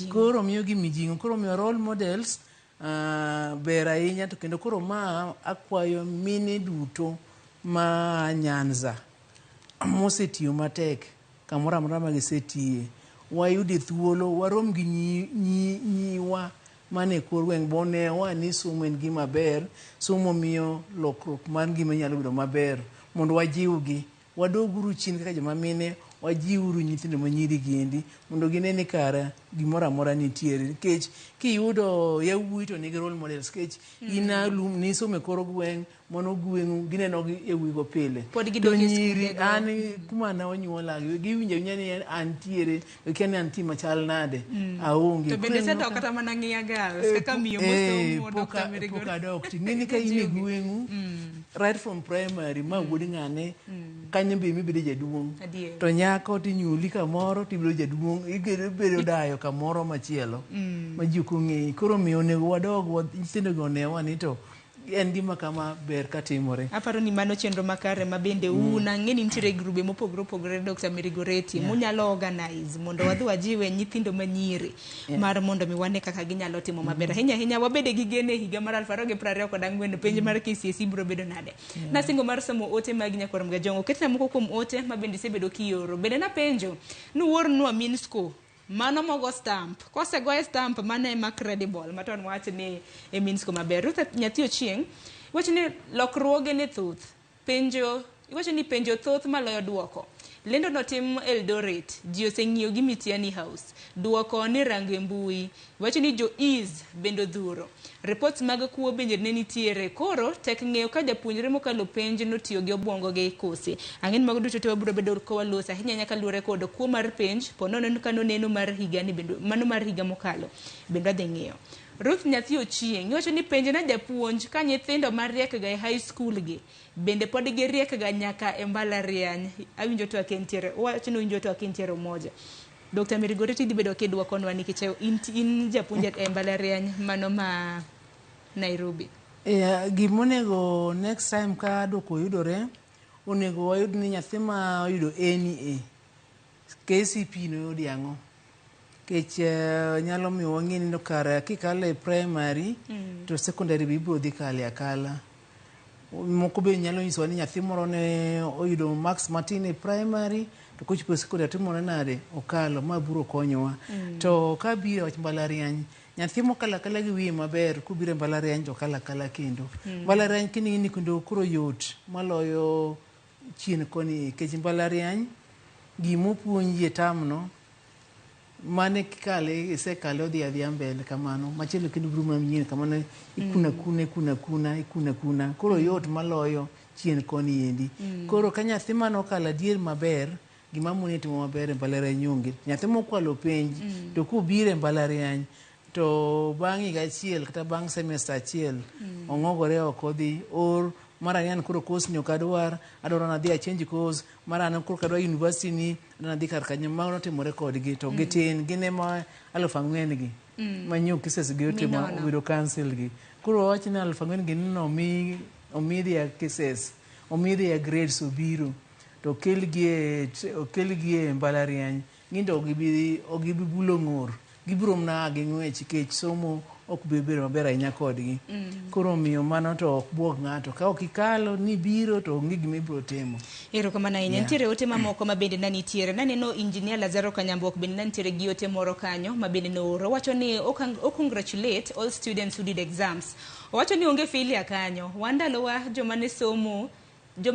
Koro miyo gi mijingo. Koro miyo role models ber ahinya. To kendo koro ma akwayo mine duto ma Nyanza mosetiyo matek kamoro amora ma gisetiye, wayude thuolo warom gi nyiwa mane kor gweng' bonewa ni somo en gima ber, somo miyo lokruok mar ngima nyalo bedo maber, mondo wajiwgi, wadoguru chien kaka joma mine, wajiwuru nyithindo manyiri giendi mondo ginene kara gimoro amora nitiere. Nikech kiyudo yawuoyi to nigi role models, nikech inalum ni some koro gweng' mono gweng'u gineno e wigo pile. To nyiri an kuma na onyuola giwinjo ni antiere, kia ni anti machal nade, aonge. To bende seto kata mana ng'iya girls kaka miyo mosomo Dr. Merigo. Poka dokti. Ng'eni ka in e gweng'u, right from primary ma wuod ng'ane, kanyo be mibedo jaduong'. To nyako tinyuli kamoro tibiro jaduong', ibedo dayo kamoro machielo ma ji ok ong'eyi. Koro miyo onego wadog nyithindo go onewa ni to en gima kama ber katimore. Aparo ni mano chenro makare ma bende ang'eni nitiere grube mopogore opogore Dr. Merigoreti munyalo organize mondo wadhi wajiwe nyithindo manyiri mar mondo mi wane kaka ginyalo timo maber. Ahinya wabede gi gene higa mar 2024 penj mar KCSE biro bedo nade. Nasingo mar somo ote mag Nyakwar Mgajongo ketna moko kuom ote ma bende sebedo kioro. Bende na penjo nuornwa Minsco mano mogo stamp. Kose goye stamp mane ma credible. Maton wach ni e Minsco maber. Ruth Nyathi Ochieng wach ni lokruoge ne thuth. Penjo wach ni penjo thoth maloyo duoko. Lendo notim Eldoret, ji oseng'iyo gi Mitiani House. Duoko ni rango mbui. Wach ni jo is bendo dhuro. Reports mag kuo bende ne nitiere. Koro tek ng'eyo ka japuonjre mokalo penj notiyo gi obwongo gi kose. Ang'en mago duto to biro bedo ko walosa ahinya nyaka luore kod kuo mar penj ponono kano neno mar higa ni bendo mano mar higa mokalo bendo adhi ng'iyo. Ruth Nyathi Ochieng wacho ni penj na japuonj ka nyithindo mariek ga e high school gi bende pod giriek ga nyaka e mbalariany. Awinjo to akentiere wacho ni winjo to akentiere moja. Dr. Merigoreti di bedo kidwoko nwa nikech in japuonj e mbalariany mano ma Nairobi. Gimonego next time ka doko yudore onego wayud ni nyathi ma oyudo NEA KCP no yudi ang'o. Kech nyalo miyo wang'eni no kara kikale primary to secondary bibro dhi kale akala. Moko be nyalo nyiso ni nyathi moro ne oyudo marks matin e primary to kochopo secondary timore nade okalo ma biro konyowa. To ka biro wach mbalariany nyathi mokala kala gi wiye maber kubire mbalariany to kala kala kendo. Mbalariany kini ni kendo kuro yot maloyo chien koni kech mbalariany gimopuonji tamno mane kikale isekale odhi adhiya mbele kamano machielo kendo biro manyien kamano ikuna kuna koro yot maloyo chien koni endi. Koro ka nyathi manokalo adier maber, gima mune timo maber e mbalariany onge. Nyathi mokwalo penj, to kubire mbalariany, to bang' higa achiel kata bang' semester achiel, ong'ogore oko dhi or mara ni an koro course ni ok adwaro nadhi achange course, mara an koro kadwa university ni nadhi kar kanyo. Mano timore kodgi to gitin gin ema 4,000 gi manyo cases gi otimo obedo cancel gi. Koro wach ni 4,000 gi no omi their cases, omi their grades obiro to okelgi e mbalariany, gindo ogibi bulo ng'ur, gibiro mna gi ng'wech kech somo ok bedo maber ahinya kodgi. Koro miyo mano to ok buog ng'ato, ka ok ikalo ni biro to onge gima ibiro timo. Erokamano ahinya. Nitiere ote mamoko ma bende nanitiere. Naneno Engineer Lazaro Kanyambok bende nanitiere gi ote moro kanyo ma bende nooro. Wacho ni o congratulate all students who did exams. Wacho ni onge failure kanyo. Wandalowa joma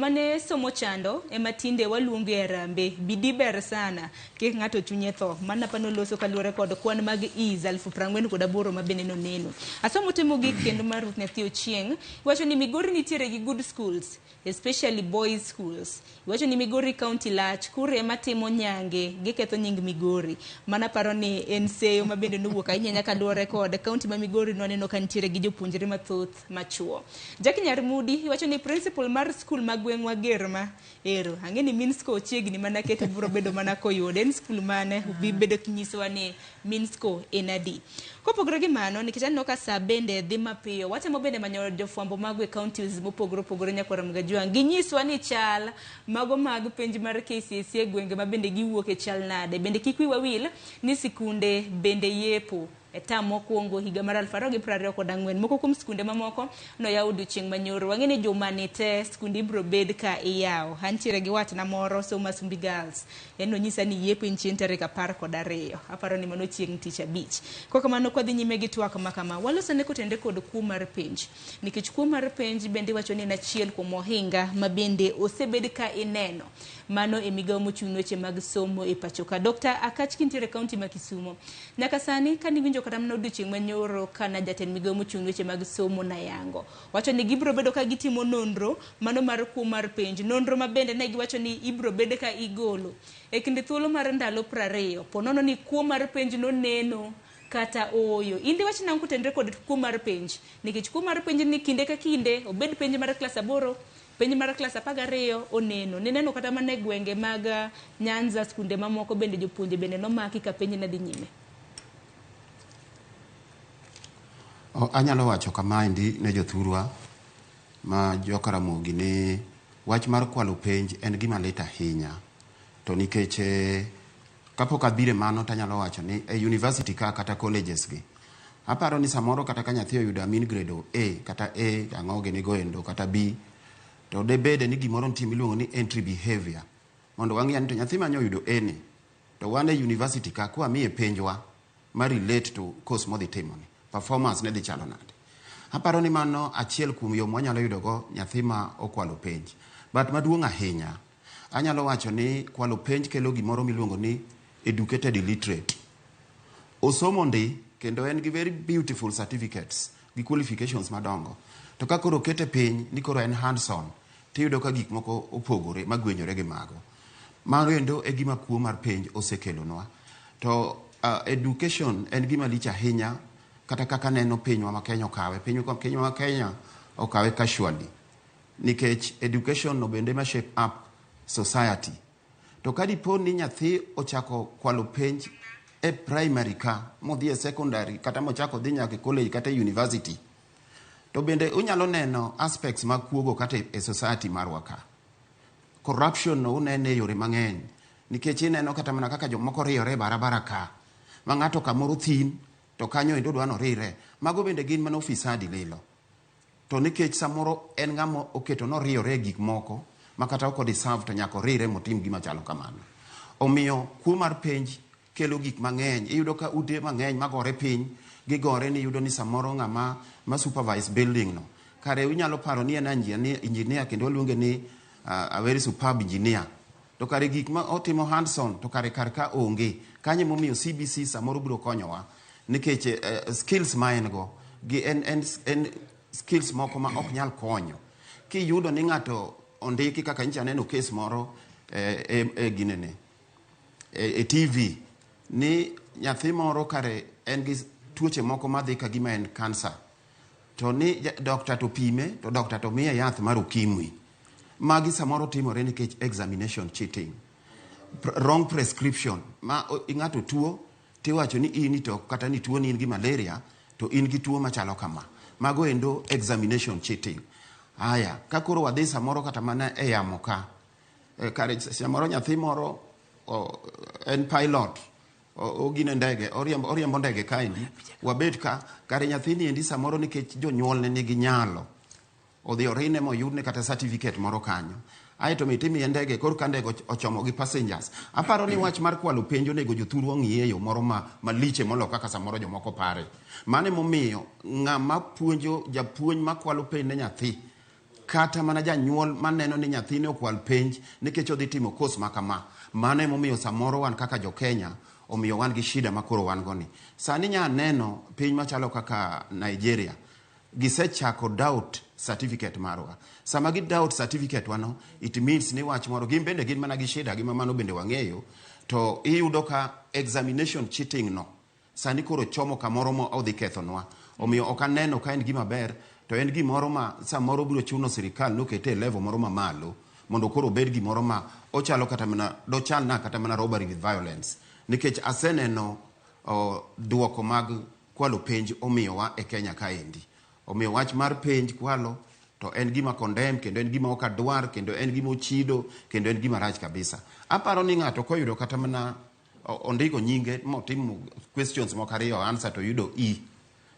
ne somo chando ema tinde waluongo e rambe. Bidi ber sana kik ng'ato chunye tho. Mana pano loso kaluwore kod kwan mag Ease 48,000 ma bende noneno. Asomo temo gik kendo mar Ruth Nyathi Ochieng'. Wacho ni Migori nitiere gi good schools, especially boys schools. Wacho ni Migori County lach, kure ema timo nyange, giketho nying Migori. Mana paro ni en seyo ma bende nowuok ahinya nyaka luwore kod county ma Migori noneno ka nitiere gi jopuonjre mathoth machuo. Jackie Nyarmudi wacho ni principal mar school ma gweng'wa Germa ero ang'eni Minsco chiegni mana keto biro bedo mana koyude en school mane ubi bedo kinyisowa ni Minsco en adi. Kopogore gi mano nikech aneno ka saa bende dhi mapiyo, watemo bende manyo jofwambo mag counties mopogore opogore nyakora Mgajwang' ginyiswa ni chal mago mag penj mar KCSE e gwenge ma bende giwuok e chal nade. Bende kik wiwa wil ni sikunde bende yepo tam mokwongo higa mar 2024. Moko kuom skunde mamoko noyaw odiochieng' manyoro. Wang'eni juma ni te skunde ibiro bed ka iyaw. Antiere gi watna moro Soma Sumbi Girls. En onyisa ni yepo in tarik 12. Aparo ni mano chieng' tich abich. Kwa kamano kwa dhi nyime gi twak makama. Walosane kotende kod kuo mar penj. Nikech kuo mar penj bende wacho ni nachiel kuom ohinga ma bende osebed ka ineno. Mano e migawo mochung' weche mag somo e pachoka. Dr. Akach kintiere kaunti ma Kisumo. Nyaka sani ka niwinjo kata mna odiochieng' manyoro kana jatend migawo mochung' weche mag somo na yango. Wacho ni gibiro bedo ka gitimo nonro mano mar kuo mar penj. Nonro ma bende ne giwacho ni ibiro bedo ka igolo e kinde thuolo mar ndalo 20. Ponono ni kuo mar penj no neno kata oyo. Indi wacho nang kutendre kod kuo mar penj. Nikech kuo mar penj ni kinde ka kinde obed penj mar klas 8, penj mar klas 12 oneno. Neneno kata mane gwenge mag Nyanza skunde mamoko bende jopuonje bende nomaki ka penj na dhi nyime. Anyalo wacho kama indi ne jothurwa ma Ramogi ni wach mar kwalo penj en gima lit ahinya. To nikech kapok abire mano tanyalo wacho ni e university kata colleges gi. Aparo ni samoro kata ka nyathi oyudo amin grade A kata A ang'oge ni goendo kata B, to de bede ni gimoro nitie miluongo ni entry behavior. Mondo wang'e ni to nyathi manyo oyudo A ni to wan e university ka kwa miye penjwa ma relate to course modhi timo ni. Performance ne dhi chalo nade. Aparo ni mano achiel kuom yo mwanyalo yudo go nyathi ma okwalo penj. But maduong' ahinya, anyalo wacho ni kwalo penj kelo gimoro miluongo ni educated illiterate. Osomo ndi kendo en gi very beautiful certificates gi qualifications madongo. To ka koro kete piny ni koro en hands on, tiyudo ka gik moko opogore magwenyore gi mago. Mano endo e gima kuo mar penj osekelonwa. To education en gima lich ahinya. Kata kaka neno pinywa ma Kenya okawe. Pinywa ma Kenya okawe casually. Nikech education no bende ma shape up society. To kadipo ni nyathi ochako kwalo penj e primary ka, modhi e secondary, kata mochako dhi nyaka college kata university, to bende unyalo neno aspects mag kuogo kata e society marwa ka. Corruption no unene yore mang'eny. Nikech ineno kata mana kaka jomoko riyore barabara ka. Ma ng'ato kamoro thin, to kanyo endo dwano rire. Mago bende gin mana ofisadi lilo. To nikech samoro en ng'amo oketo no riyore gik moko, makata oko deserve to nyako rire motim gima chalo kamano. Omiyo kuo mar penj kelo gik mang'eny. Iyudo ka ute mang'eny magore piny, gigore ni yudo ni samoro ng'ama ma supervise building no. Kare unyalo paro ni en engineer kendo luonge ni a very superb engineer. To kare gik ma otimo hands on to kare ka onge. Kanye momiyo CBC samoro biro konyowa. Nikech skills ma en go gi en skills moko ma ok nyal konyo. kiyudo ni ng'ato ondiki kaka nyicha neno kes moro ginene e TV ni nyathi moro kare en gi tuoche moko madhi ka gima en kansa, to ni dokta to pime, to dokta to miye yath mar ukimwi. Magi samoro timore nikech examination cheating, wrong prescription. Ma ng'ato tuo tiwacho ni in to kata ni tuo ni in gi malaria to in gi tuo machalo kama. Mago endo examination cheating. Aya, ka koro wadhi samoro kata mana e yamo ka, kare samoro nyathi moro en pilot, ogine ndege, oriembo ndege kaendi, wabet ka kare nyathini endi samoro nikech jonyuol ne nigi nyalo odhi orine moyudne kata certificate moro kanyo, aeto mitimi ndege koro ka ndege ochomo gi passengers. Aparo ni wach mar kwalo penjo nego jothuru ong'iyo moro maliche molo kaka samoro jomoko pare. Mane momiyo ng'ama puonjo, japuonj makwalo penj ne nyathi kata mana janyuol maneno ni nyathine okwal penj nikech odhi timo kos makama, mane momiyo samoro wan kaka jo Kenya omiyo wan gi shida makoro wan goni. Sani nya neno piny machalo kaka Nigeria gisechako doubt certificate marwa. Sama gi doubt certificate wano, it means ni wach moro gin bende gin mana gi shida, gima mano bende wang'eyo, to iyudo ka examination cheating no sani koro chomo kamoro mo odhi kethonwa. Omiyo ok aneno ka en gima ber, to en gimoro ma samoro biro chuno sirikal nokete e level moro mamalo mondo koro bed gimoro ma ochalo kata mana dochal na kata mana robbery with violence, nikech aseneno duoko mag kwalo penj omiyowa e Kenya kaendi. Omiyo wach mar penj kwalo to en gima condemn, kendo en gima ok adwar, kendo en gima ochido, kendo en gima rach kabisa. Aparo ni ng'ato koyudo kata mana ondiko nyinge motimo questions moko ariyo answer to yudo E,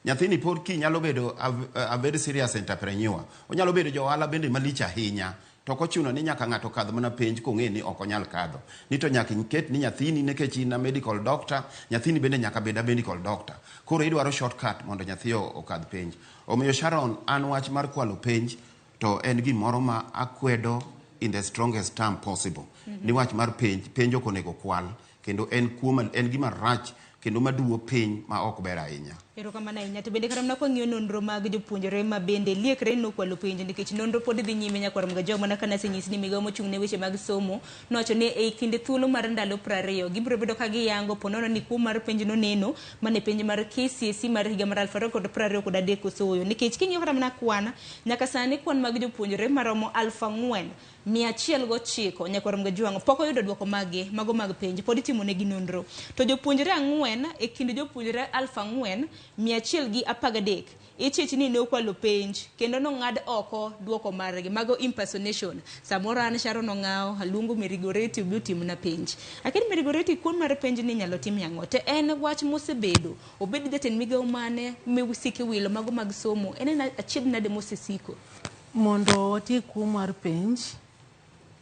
nyathini pod ki nyalo bedo a very serious entrepreneur, onyalo bedo jo ohala bende malich ahinya, to kochuno ni nyaka ng'ato kadh mana penj kong'e ni ok onyal kadho. Ni to nyaka iket ni nyathini nikech in a medical doctor, nyathini bende nyaka bed a medical doctor. Koro idwaro shortcut mondo nyathi okadh penj. Omiyo Sharon, an wach mar kwalo penj to en gimoro ma akwedo in the strongest term possible. Ni wach mar penj ok onego kwal, kendo en gima rach kendo maduo piny ma ok ber ahinya. Erokamano ahinya. To bende kata mana kwang'iyo nonro mag jopuonjre ma bende liekre nokwalo penj nikech nonro pod dhi nyime nyakwarom ga jogo mana kana senyis ni migawo mochung' ne weche mag somo nowacho ni e kinde thuolo mar ndalo 20 gibiro bedo ka giyango ponono ni kuo mar penj no neno mane penj mar KCSE mar higa mar 2023 kosoyo, nikech king'iyo kata mana kwan nyaka sani kwan mag jopuonjre maromo 4,109 nyakwarom ga jwang' pok oyudo duoko mage mago mag penj, pod itimo negi nonro. To jopuonjre 4 e kind jopuonjre 4,113 ichich ni ne okwalo penj kendo nong'ad oko duoko margi mago impersonation. Samoro an Sharon Ong'ao aluongo Merigoreti obi otimna penj, lakini Merigoreti kuon mar penj ni nyalo tim yang'o, to en wach mosebedo obed jatend migawo mane mewusike wilo mago mag somo, en achiedh nade mosesiko mondo watiek kuo mar penj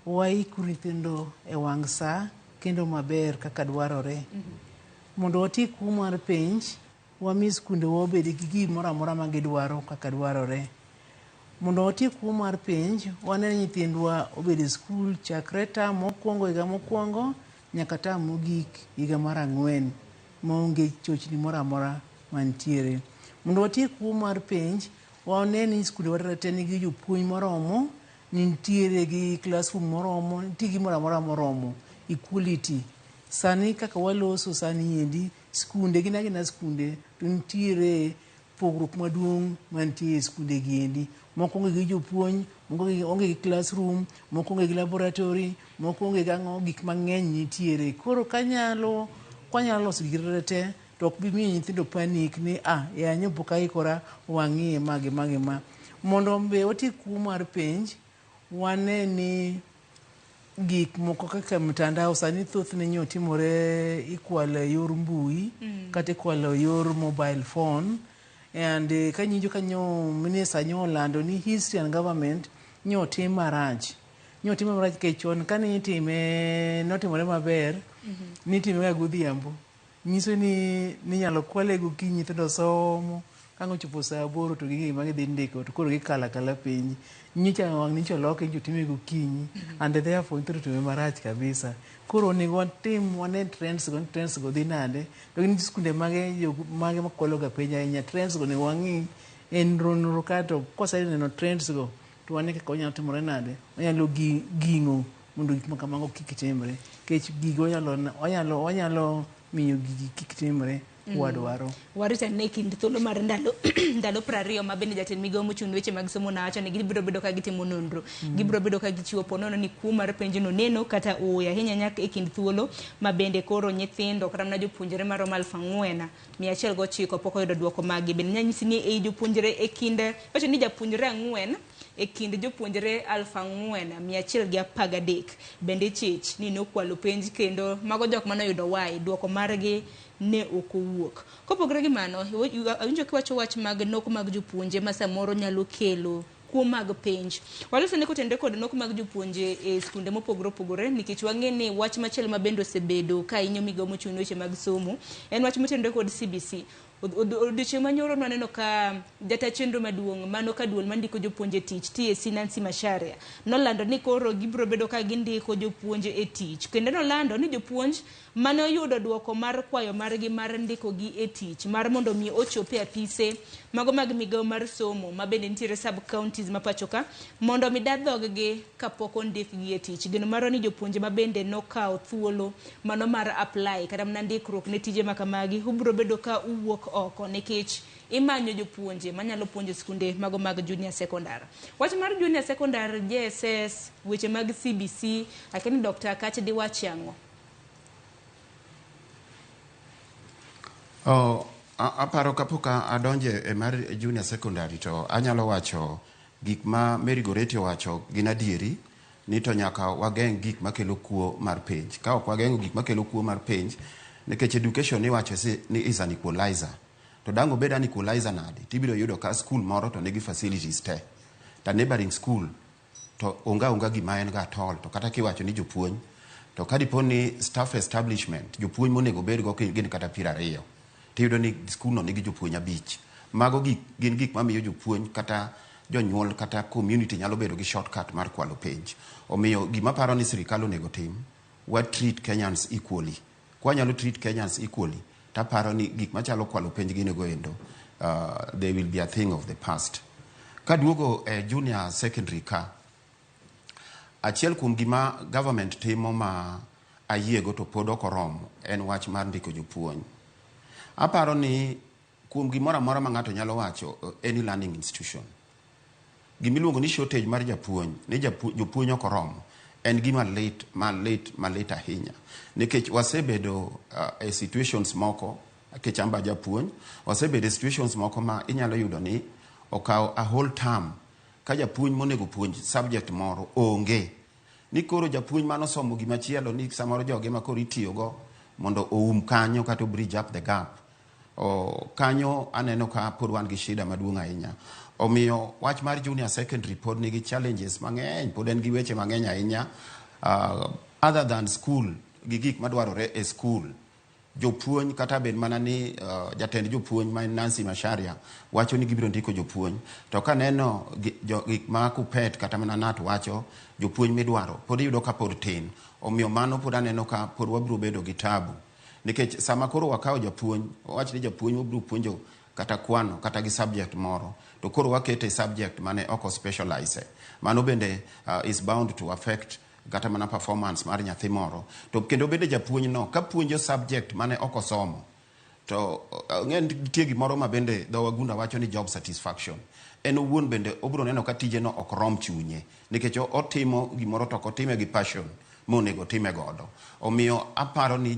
waiku nyithindo e wang' sa kendo maber kaka dwarore. Mondo watiek kuo mar penj wami skunde wabed gi gimoro amora ma gidwaro kaka dwarore. Mondo watiek kuo mar penj wane nyithindwa obed e skul chakre tam mokwongo higa mokwongo nyaka tam mogik higa mar 4 maonge chochni moro amora mantiere. Mondo watiek kuo mar penj wane ni skunde wa te nigi jopuonj moromo, nitiere gi classroom moromo, nitie gimoro amora moromo, equality. Sani kaka waloso sani endi skunde gina gina skunde to nitiere pogruok maduong' mantie skunde gi endi. Moko onge gi jopuonj, moko onge gi classroom, moko onge gi laboratory, moko onge gi gik mang'eny nitiere. Koro kwanyalo loso gik te to ok bi miyo nyithindo panik ni yanyo pok aikora wang'iye ma. Mondo be watiek kuo mar penj wane ni gik moko kaka mtandao sani thothne nyo timore ikwalo e yor mbui kata ikwalo e yor mobile phone, and kanyijo kanyo minister nyo olando ni history and government nyo tim marach kechon kane notimore maber nitime ga godhiambo, nyiso ni nyalo kwale gokinyi nyithindo somo kang' ochopo saa 8 to ging'e gima gidhi ndiko to koro gikala penj. Nyicha wang' nicho loke nyo time gokinyi and therefore nyithindo time marach kabisa. Koro onego wane trends go dhi nade, to gin skunde mage makwalo ga penj ahinya. Trends go onego wang'i en nonro kato koseneno trends go to wane kaka onyalo timore nade, onyalo ging'o mondo gik ma kamago kik timre. Kech gigo onyalo miyo gigi kik timre wadwaro. Warita ne kind thuolo mar ndalo 20 ma bende jatend migawo mochung' weche mag somo na wacho ni gibiro bedo ka gitimo nonro. Gibiro bedo ka gichiwo ponono ni kuo mar penjo no neno kata oya ahinya nyaka e kind thuolo ma bende koro nyithindo kata mana jopuonjre maromo 4,109 pok oyudo duoko maggi. Bende nyanyisi ni ei jopuonjre e kind wacho ni japuonjre 4 e kind jopuonjre 4,113 bende chich ni nokwalo penj kendo mago jok manoyudo Y duoko margi ne ok owuok. Kopogore gi mano, awinjo kiwacho wach mag nok mag jopuonje ma samoro nyalo kelo kuo mag penj. Waloso ne kotende kod nok mag jopuonje e skunde mopogore opogore nikech wang'e ni wach machielo ma bende osebedo ka inyo migawo mochung' weche mag somo en wach motende kod CBC. Odiochieng' manyoro naneno ka jata chenro maduong' mano ka duol mandiko jopuonje tich TSC Nancy Macharia nolando ni koro gibiro bedo ka gindiko jopuonje e tich. Kendo nolando ni jopuonj mane oyudo duoko mar kwayo margi mar ndiko gi e tich mar mondo mi ochope apise mago mag migawo mar somo ma bende nitiere sub counties ma pacho ka mondo mi dadhog gi kapok ondik gi e tich. Gino maro ni jopuonje ma bende nokawo thuolo mano mar apply kata mana ndikruok ne tije makamagi ubiro bedo ka uwuok oko nikech imanyo jopuonje manyalo puonjo skunde mago mag junior secondary. Wach mar junior secondary JSS weche mag CBC akeni Dr. Kache di wachango. Aparo kapok adonje e mar junior secondary to anyalo wacho gik ma Mary Goretti wacho gin adieri ni to nyaka wageng' gik makelo kuo mar penj. Ka ok wageng'o gik makelo kuo mar penj nikech education ni wacho ni is an equalizer. To dango bed an equalizer nade tibiro yudo ka school moro to nigi facilities te. Ta neighboring school to onga gima en ga tol to kata kiwacho ni jopuonj to kadipo ni staff establishment jopuonj monego bed go gin kata 20 tiyudo ni school no nigi jopuonj 5. Mago gin gik mamiyo jopuonj kata jonyuol kata community nyalo bedo gi shortcut mar kwalo penj. Omiyo gima paro ni sirikal onego tim wa treat Kenyans equally. Kwa nyalo treat Kenyans equally taparo ni gik machalo kwalo penj ginego endo they will be a thing of the past. Kaduogo junior secondary ka achiel kuom gima government timo ma ayiego to pod ok oromo en wach mar ndiko jopuonj. Aparo ni kuom gimoro amora ma ng'ato nyalo wacho any learning institution gimiluongo ni shortage mar japuonj ni jopuonj ok oromo en gima lit ahinya nikech wasebedo e situations moko kechamba japuonj wasebedo e situations moko ma inyalo yudo ni okaw a whole term ka japuonj monego puonj subject moro onge ni koro japuonj mano somo gima chielo ni samoro joge ma koro itiyogo mondo kanyo kata bridge up the gap kanyo aneno ka pod wan gi shida maduong' ahinya. Omiyo wach mar junior secondary pod nigi challenges mang'eny pod en gi weche mang'eny ahinya other than school gi gik madwarore e school. Jopuonj kata bed mana ni jatend jopuonj ma Nancy Macharia wacho ni gibiro ndiko jopuonj to kaneno gik ma kupet kata mana nat wacho jopuonj midwaro pod iyudo ka pod tin. Omiyo mano pod aneno ka pod wabiro bedo gi tabu nikech sama koro wakawo japuonj wach ni japuonj wabiro puonjo kata kwano kata gi subject moro to koro wakete subject mane oko specialize mano bende is bound to affect kata mana performance mar nyathi moro to kendo bende japuonj no ka puonjo subject mane oko somo to nitie gimoro ma bende dho wagunda wacho ni job satisfaction en owuon bende obiro neno ka tije no ok rom chunye nikech otimo gimoro to otime gi passion monego time godo. Omiyo aparo ni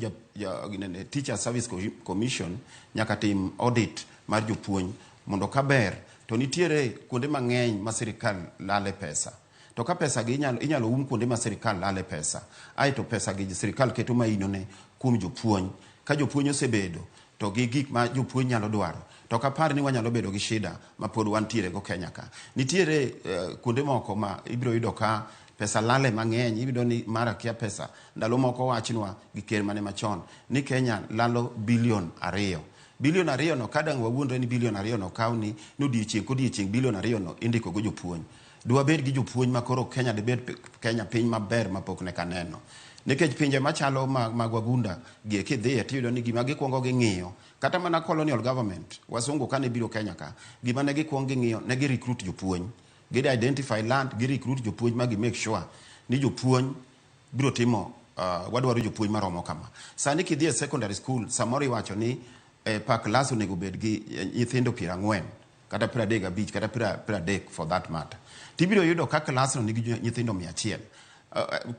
Teacher Service Commission nyaka tim audit mar jopuonj mondo kaber to nitiere kuonde mang'eny ma sirikal lale pesa to ka pesa gi inyalo kuonde ma sirikal lale pesa ai to pesa gi sirikal keto maino ne kuom jopuonj ka jopuonj osebedo to gi gik ma jopuonj nyalo dwaro to kapar ni wanyalo bedo gi shida ma pod wantiere go Kenya ka. Nitiere kuonde moko ma ibiro yudo ka pesa lale mang'eny ibiro ni mara kia pesa ndalo moko wachnwa gi ker mane machon ni Kenya lalo bilion 2. Bilion 2 no kadang wawuondre ni bilion 2 no kauni nodiechieng' kodiechieng' bilion 2 no indiko go jopuonj. Dwa bed gi jopuonj ma koro Kenya de bed Kenya piny maber mapok ne kaneno. Nikech pinje machalo mag wagunda gi kidhiye tiyudo ni gima gikwongo ging'iyo kata mana colonial government wasungu kane biro Kenya ka gima ne gikwongo ging'iyo ne gi recruit jopuonj gi identify land, gi recruit jopuonj ma gi make sure ni jopuonj biro timo wadwaro jopuonj maromo kama. Sani kidhi e secondary school samoro iwacho ni per class onego bed gi nyithindo 40 kata 35 kata 30 for that matter. Tibiro yudo ka class no nigi nyithindo 100.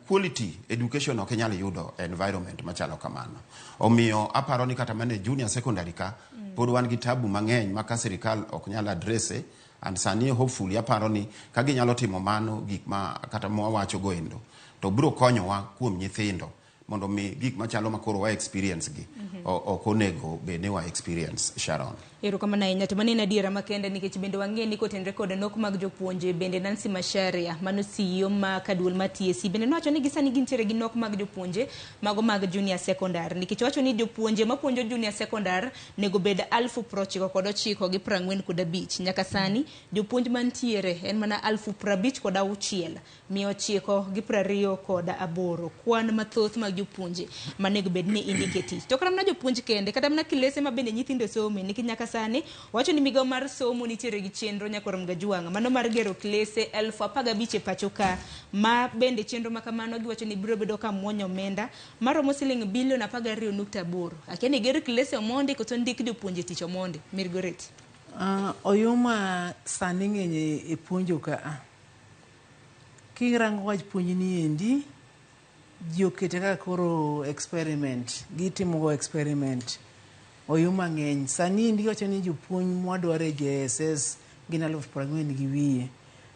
Quality education ok nyalo yudo environment machalo kamano. Omiyo aparo ni kata mane junior secondary ka pod wan gi tabu mang'eny ma ka sirikal ok nyalo adrese, and sani hopefully aparo ni ka ginyalo timo mano gik ma kata mwawacho go endo to biro konyowa kuom nyithindo mondo mi gik machalo makoro wa experience gi ok onego bed ni wa experience. Sharon. Erokamano ahinya. To mano en adiera makende nikech bende wang'e ni kotenre kod nok mag jopuonje bende Nancy Macharia mano CEO ma kaduol ma TSC bende nowacho ni gisani gintiere gi nok mag jopuonje mago mag junior secondary nikech wacho ni jopuonje mapuonjo junior secondary nego bed 99,45 nyaka sani jopuonj mantiere en mana 56,928 kwan mathoth mag jopuonje manego bed ni indiketi. To kata mana jopuonj kende kata mana kilese ma bende nyithindo some nikech nyaka sani wacho ni migao mar somo nitiere gi chenro Nyakorom Gajwanga mano mar gero klese 15,000 e pacho ka ma bende chenro makamano giwacho ni biro bedo ka muonyo omenda maromo siling bilion 12.8. Akia ni ger klese omondi koso ndik jopuonje tich omondi. Mirgoret. Oyuma sani ng'enye e puonjo ka. Kirango wach puonj ni endi ji okete ka koro experiment, gitimo experiment. Oyuma ng'eny sani ndi wacho ni jopuonj mwadware JSS gin 40,000 gi wiye,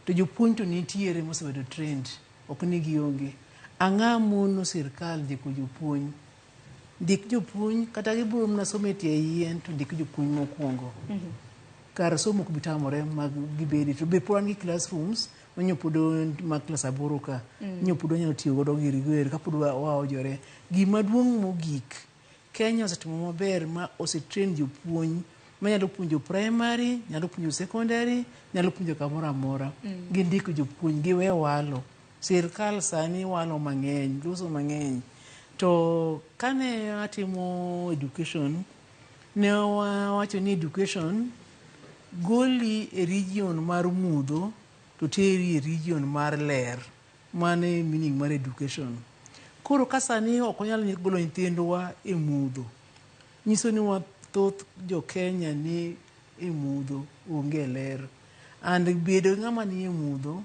to jopuonj to nitiere mosebedo trend, ok ni gionge. Ang'a mono sirkal ndiko jopuonj? Ndik jopuonj kata gibiro mana somo e tie yien to ndik jopuonj mokwongo. Kar somo kubitamore mag gibedi to be pod gi classrooms manyopodo mag klas 8 ka nyopodo nyalo tiyo godo giri ka pod waojore. Gima duong' mogik, Kenya osetimo maber ma osetrain jopuonj manyalo puonjo primary, nyalo puonjo secondary, nyalo puonjo kamoro amora. Gindiko jopuonj giwe walo. Sirkal sani walo mang'eny, loso mang'eny. To kane atimo education, ne wacho ni education goli e region mar mudho to teri e region mar ler. Mane meaning mar education. Koro kasani ok onyal golo nyithindwa e mudho. Nyiso ni wathoth jo Kenya ni e mudho onge ler. And bedo ng'ama ni e mudho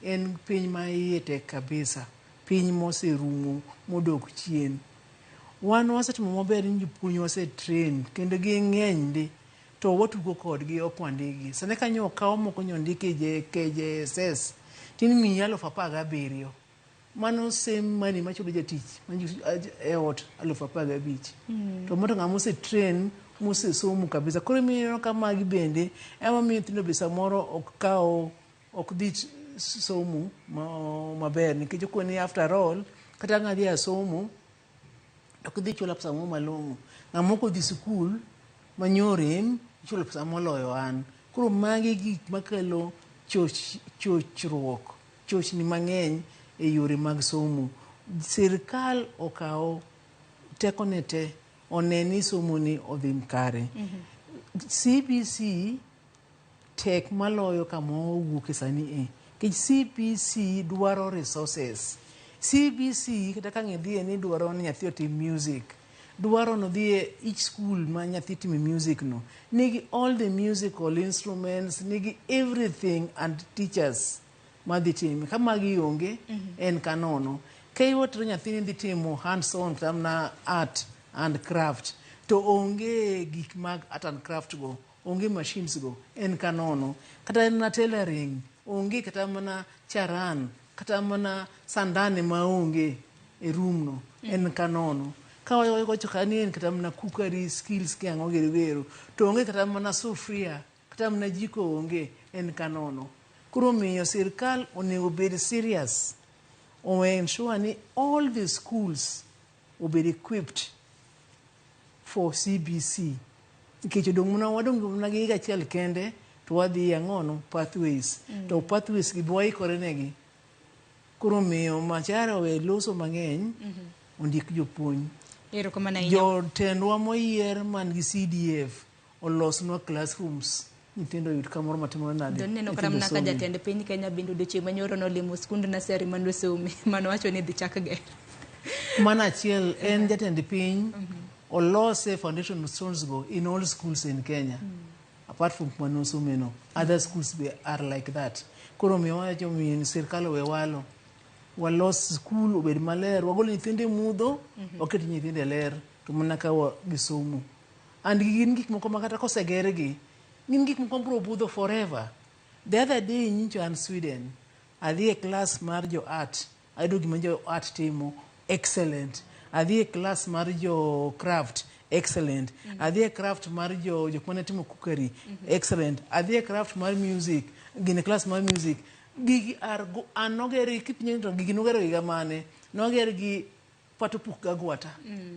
en piny ma iye tek kabisa. Piny moserumo modok chien. Wan wasetimo maber ni jopuonj wasetrain kendo gi ng'eny ndi to watugo kodgi ok wandigi. Sani kanyo okaw moko nyondiki JSS tin miyi 17,000. Mano same money machulo jatich e ot 15,000. To moto ng'ama osetrain mosesomo kabisa. Koro miyo kama gi bende ema miyo nyithindo be samoro ok dhi somo maber nikech okoni after all kata ng'adhi asomo ok dhi chulo pesa mo malong'o. Ng'ama ok odhi sikul manyorem chulo pesa moloyo an. Koro magi gik makelo chochni mang'eny e yore mag somo. Sirkal okaw tekone te oneni somo ni odhi kare. CBC tek maloyo kama owuok sani e. Kech CBC dwaro resources. CBC kata ka ng'idhie ni dwaro ni nyathi otim music, dwaro no dhie each school ma nyathi time music no nigi all the musical instruments, nigi everything and teachers madhi time. Kama gionge en kanono. Kayotro nyathi dhi timo hands on tamna art and craft to onge gik mag art and craft go, onge machines go, en kanono. Kata na tailoring onge, kata mana charan, kata mana sandane maonge e room no, en kanono. Ka wacho kani en kata mana cookery skills kiang'o gero to onge kata mana sufria, kata mana jiko onge, en kanono. Koro miyo sirkal onego bed serious o ensure ni all the schools obed equipped for CBC. Nikech wadong muna gi higa achiel kende to wadhi ang'ono pathways. To pathways gi waikore negi. Koro miyo Macharia we loso mang'eny ondik jopuonj. Jotendwa moyier man gi CDF olosnwa classrooms nyithindo yud kamoro matimore nade. Don neno kata mana ka jatend piny Kenya bende odiochieng' manyoro nolimo skund nasari manosome manowacho ni dhi chak ger. Mana achiel en jatend piny olose foundation stones go in all schools in Kenya. Apart from manosome no, other schools are like that. Koro mi wacho mi sirkal we walo. Walos school obed maler, wagol nyithinde mudho, waket nyithinde ler, to mana ka gisomo. And gin gik moko makata kosegergi, gin gik moko bro budho forever. The other day in Incheon, Sweden, adhi e class mar jo art, ayudo gima jo art timo, excellent. Adhi e class mar jo craft, excellent. Adhi e craft mar jok mane timo cookery, excellent. Adhi e craft mar music, gine class mar music. Gigi anogeri kipinyo to gigi nogero higa mane, nogergi patopuk gagwata,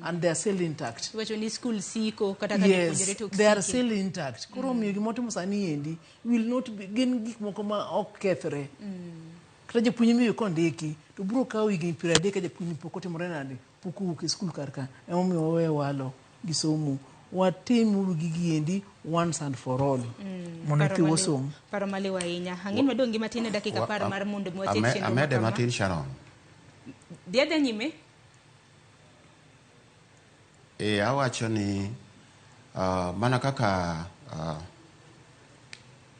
and they are still intact. Wacho ni school siko kata yes, they are still intact. Koro miyo gimotimo sani endi will not be gin gik moko ma ok kethre. Kata japuonj miyo kondiki to bro kawo higni 30 ka japuonj pok otimore nade pok owuok e skul karka. Emomiyo wawe walo gi somo. Watim gigi endi once and for all. Mondo thi wasom. Paro maliwa ahinya. Ang'in madong gi matin dakika par mar mondo mwatiek chenro. Amede matin Sharon. Diadha nyime. Awacho ni mana kaka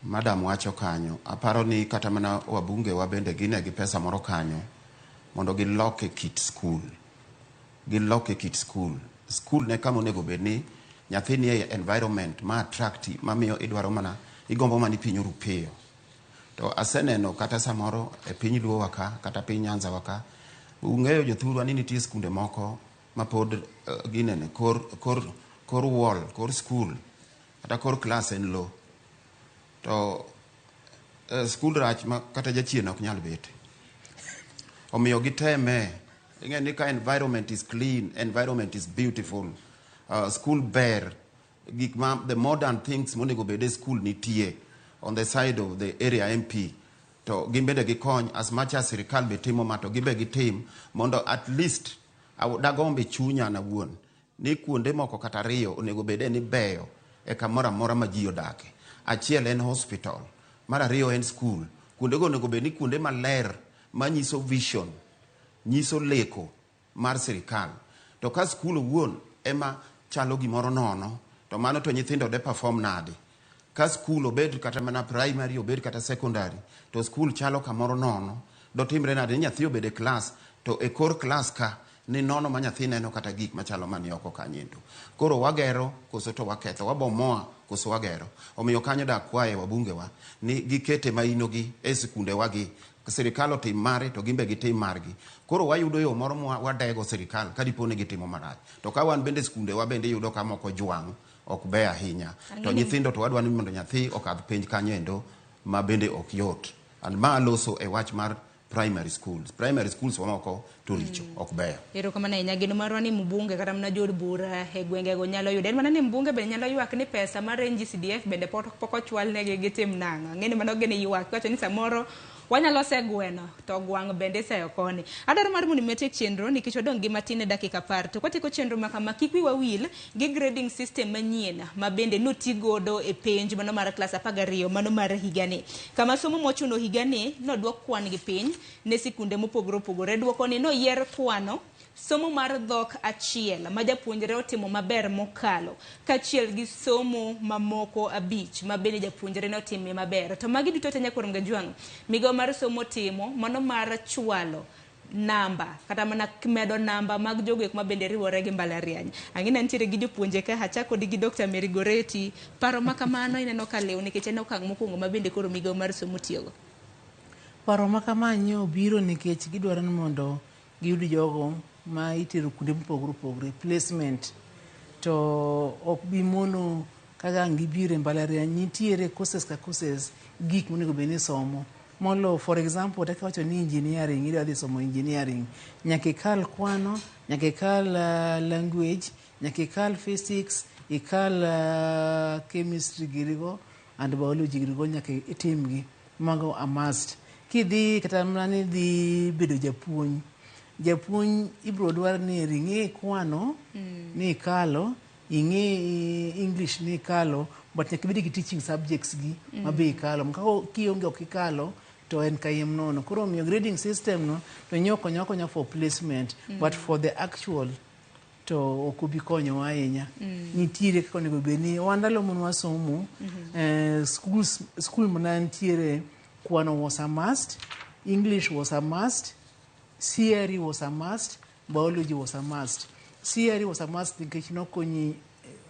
madam wacho kanyo, aparo ni kata mana wabunge wabende gine gi pesa moro kanyo mondo giloke kit school. Giloke kit school. School ne kama onego bedni nyathi ni environment ma attractive mamiyo idwaro mana igombo mani piny rupiyo. To aseneno kata samoro e piny Luo waka kata piny Nyanza waka, ung'eyo jothurwa ni nitie skunde moko mapod ginene kor wall, kor school kata kor class en low. To school rach ma kata jachien ok nyal bet. Omiyo giteme. Ing'e ni ka environment is clean, environment is beautiful, school ber, the modern things monego bede school nitie on the side of the area MP. To gimbede gikony as much as sirikal betimo mato gibe gitim mondo at least dagombe chunya na wuon ni kuonde moko kata riyo onego bede ni beyo e kamora mora ma ji odake. Achiel en hospital, mar ariyo en school. Kuonde go onego bede ni kuonde maler manyiso vision, nyiso leko mar sirikal. To ka school wuon ema chalo gimoro nono, to mano to nyithindo de perform nade. Ka school obed kata mana primary, obed kata secondary, to school chalo kamoro nono, do timre nade nyathi obede class, to e kor class ka ni nono ma nyathi neno kata gik machalo mani oko kanyendo. Koro wagero koso to waketho, wabomoa koso wagero. Omiyo kanyo da kwaye wabunge wa ni gikete maino gi e sikunde wagi. Sirikal otim mare to gimbe gitim margi. Koro wayudo yo moro wadego sirikal kadipone gitimo marach. To ka wan bende skunde wa bende yudo kama ok ojwang', ok be ahinya. To nyithindo to wadwa ni mondo nyathi okadh penj kanyendo ma bende ok yot. And ma loso e wach mar primary schools. Primary schools wamoko to richo, ok beyo. Ero kama na inyagino marwa ni mbunge kata mna jod bura e gwenge go nyalo yude. En mana ni mbunge bende nyalo ywak ni pesa mar NGCDF bende poko chwal negi gitim nang'o. Ng'eni mano gene ywak. Wacho ni samoro wanyalo se gweno to gwang' bende seyo koni. Adaro mar mondo metiek chenro nikech odong' gi matin e dakika par. To kwatieko chenro makama kik wiwa wil gi grading system manyien ma bende notigodo e penj mano mar klas 12 mano mar higani. Kama somo mochuno higani nodwok kwan gi piny ne sikunde mopogore opogore. Dwoko ni noyier kwano somo mar dhok achiel ma japuonjre otimo maber mokalo kachiel gi somo mamoko 5 ma bende japuonjre ne otimo maber. To magi duto te nyakwar Mgajwang' migawo mar somo timo mano mar chwalo namba kata mana medo namba mag jogo ma bende riwore gi mbalariany. Ang'ina nitiere gi jopuonje ka hachako gi Dr. Mary Goreti. Paro makamano ineno ka lew nikech en okang' mokwongo ma bende koro migawo mar somo tiyogo. Paro makamanyo biro nikech gidwaro ni mondo giyud jogo ma itero kuonde mopogore opogore, placement. To ok bi mono kaka gibiro e mbalariany nitiere courses ka courses gik monego bed ni somo. Molo for example taka wacho ni engineering, idwa dhi somo engineering, nyaka ikal kwano, nyaka ikal language, nyaka ikal physics, ikal chemistry girigo and biology girigo, nyaka itimgi. Mago a must. Kidhi kata mana dhi bedo japuonj ibro dwar ni ring'e kwano ni kalo, ing'e English ni kalo, but nyaka ibed gi teaching subjects gi mabe ikalo ka kionge ok ikalo to en kayem nono. Koro omiyo grading system no to konyo for placement but for the actual to ok obi konyowa ahinya. Nitiere kaka onego bed ni wandalo mon wasomo school mana nitiere kwano was a must, English was a must, CRE was a must, biology was a must. CRE was a must nikech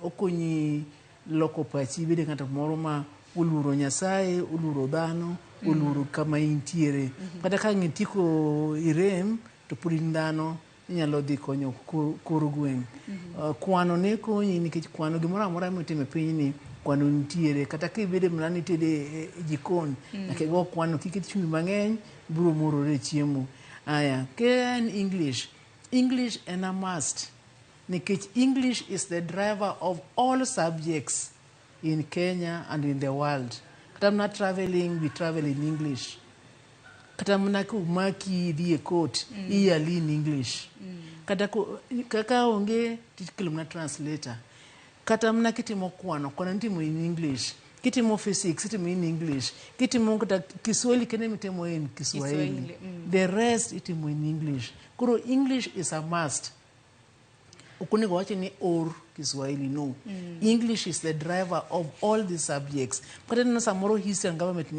okonyi loko pachi ibede ng'ato moro ma oluoro Nyasaye, oluoro dhano, oluoro kama intiere. Kata ka ng'itiko irem to pod in dhano inyalo dhi konyo kor gweng'. Kwano ne konyi nikech kwano gimoro amora mitimo e pinyni kwano nitiere. Kata ka ibede mana ni tede jikon nyaka igo kwano kiket chumbi mang'eny biro morore chiemo. Aya, ka en English en a must nikech English is the driver of all subjects in Kenya and in the world. Kata mna traveling, we travel in English. Kata mna kumaki dhi e court, iyali in English. Kata kaka onge tikelo mna translator. Kata mna kitimo kwano nitimo in English. Kitimo physics, itimo in English. Kitimo kata Kiswahili kene mitimo in Kiswahili. The rest itimo in English. Kuro English is a must. Ukunego wache ni or Kiswahili, no. English is the driver of all these subjects. But then samoro history and government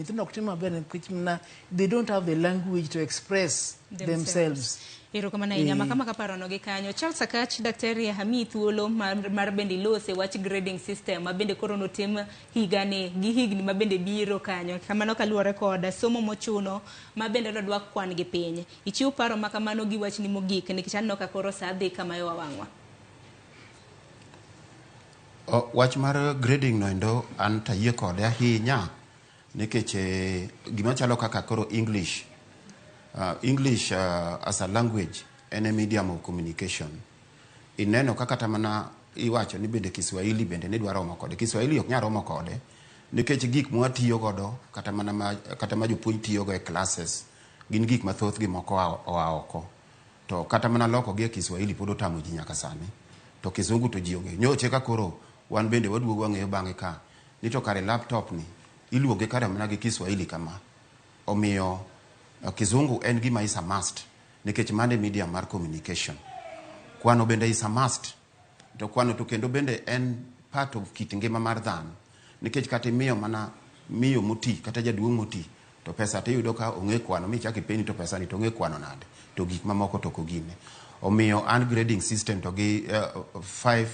they don't have the language to express themselves. Erokamana inyama kama kaparono gi kanyo. Charles Sakach daktari hami thuolo mar bende lose wach grading system mabende koro notim higani gi higni mabende biro kanyo. Kamano kaluwore koda somo mochuno mabende dodwa kwan gi piny. Ichiw paro makamano gi wach ni mogik nikech anno ka koro sa dhi kama yo wangwa. Wach mar grading no endo an tayie kode ahinya nikech gima chalo kaka koro English as a language en a medium of communication. Ineno kaka tamana iwacho ni bende Kiswahili bende ni dwaro romo kode. Kiswahili ok nyalo romo kode nikech gik mwatiyo godo kata ma jopuonj tiyo go e classes gin gik mathoth gi moko oa oko. To kata mana loko gi Kiswahili pod otamo ji nyaka sani. To Kizungu to ji onge. Nyoche ka koro wan bende waduogo wang'eyo bang'e ka ni to kare laptop ni iluonge kare mana gi Kiswahili kama. Omiyo Kizungu en gima is a must nikech mane medium mar communication. Kwano bende is a must. To kwano to kendo bende en part of kit ngima mar dhano nikech kata miyo moti kata jaduong' moti to pesa te yudo ka ong'e kwano michaki peni to pesa ni to ong'e kwano nade to gik mamoko to kogine. Omiyo an grading system to gi 5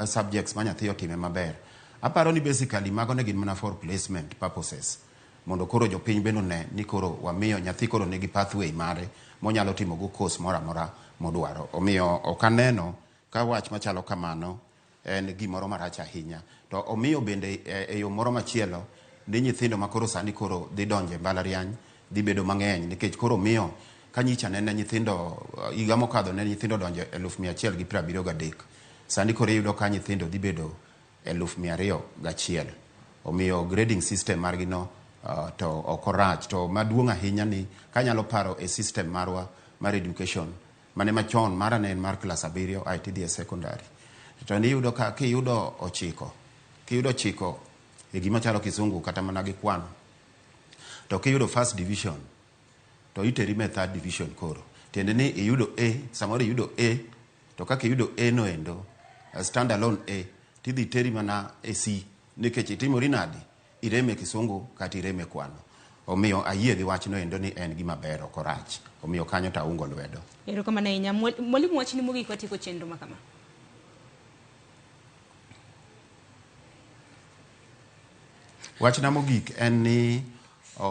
subjects ma nyathi otime maber. Aparo ni basically mago ne gin mana for placement purposes. Mondo koro jopiny bendo ne ni koro wamiyo nyathi koro nigi pathway mare monyalo timo go course mora mora modwaro. Omiyo okaneno ka wach machalo kamano en gimoro marach ahinya. To omiyo bende e yo moro machielo ni nyithindo makoro sani koro dhi donje mbalariany dhi bedo mang'eny nikech koro miyo kanyicha ne nyithindo higa mokadho ne nyithindo donje 173. Sani koro yudo ka nyithindo dhi bedo 201. Omiyo grading system margi no to okorach to maduong' ahinya ni kanyalo paro e system marwa mar education mane machon mara ne mar class 7 IT dhi secondary. To ni yudo ka kiyudo 9 e gima chalo Kizungu kata mana gi kwano to kiyudo first division to iteri me third division koro tiende ni iyudo A, samoro iyudo A to kaka iyudo A no endo stand alone A tidhi teri mana e C nikech itimori nadi ireme Kizungu kata ireme kwano. Omiyo ayie gi wach no endo ni en gima ber okorach. Omiyo kanyo ta ungo lwedo. Erokamana inya mwalimu wach ni mogik watiko chenro makama. Wach na mogik en ni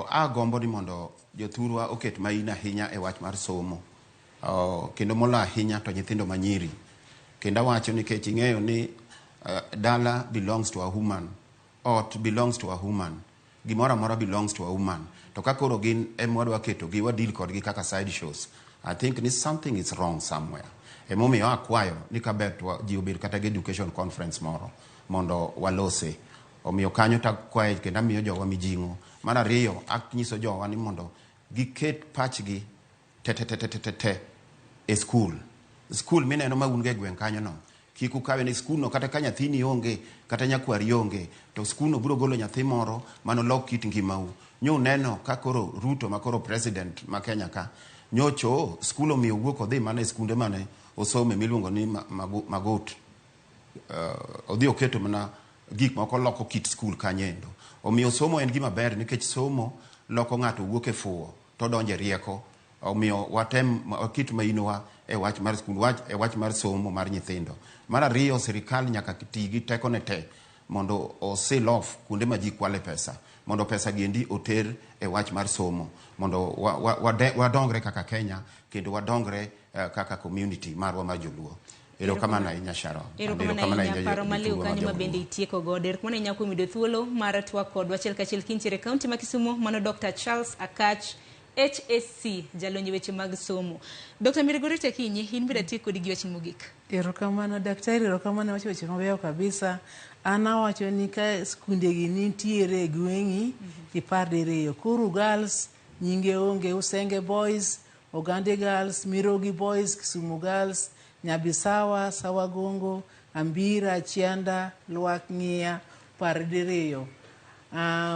agombo ni mondo jothurwa oket maina ahinya e wach mar somo. Kendo mola ahinya to nyithindo manyiri. Kendo wacho nikech ing'eyo ni dala belongs to a woman. Ot belongs to a woman. Gimora mora belongs to a woman. To kakoro gin emwadwa keto gi wadil kodgi kaka side shows. I think ni something is wrong somewhere. Emomiyo akwayo ni kaber to ji obed kata gi education conference moro mondo walose. Omiyo kanyo ta kwaye kendo miyo jowa mijing'o. Mar ariyo akinyiso jowa ni mondo giket pachgi te e school. School mineno ma un ge gweng' kanyo no kik ukawe ni skuno kata ka nyathini onge kata nyakwari onge to skuno biro golo nyathi moro mano lok kit ngimau. Nyo neno ka koro Ruto ma koro president ma Kenya ka nyocho skulo miyo wuok odhi mana e skunde mane osome miluongo ni magot. Odhi oketo mana gik moko loko kit skul kanyendo. Omiyo somo en gima ber nikech somo loko ng'ato wuok e fuwo to donje rieko. Omiyo watem kit mainowa e wach mar skul, e wach mar somo mar nyithindo. Mar ariyo, sirikal nyaka ti gi teko ne te mondo seal off kuonde ma ji kwale pesa, mondo pesa giendi oter e wach mar somo, mondo wadongre kaka Kenya kendo wadongre kaka community marwa mar Joluo. Erokamano ahinya Sharon. Erokamano ahinya paro maliw kanyo ma bende itieko godo. Erokamano ahinya kuom yudo thuolo mar twak kodwa achiel kachiel kintiere kaunti ma Kisumu, mano Dr. Charles Akach HSC jalonyo weche mag somo. Dr. Mirigorete Kinyi, in bida tieko kodi gi weche mogik. Erokamano daktari, erokamano wacho weche mabeyo kabisa. Ana wacho ni ka skunde gi nitiere e gweng'i ipar diriyo. Kuru Girls nyinge onge, Usenge Boys, Ogande Girls, Mirogi Boys, Kisumu Girls, Nyabisawa, Sawagongo, Ambira, Chianda, Lwak Ng'ia, par diriyo.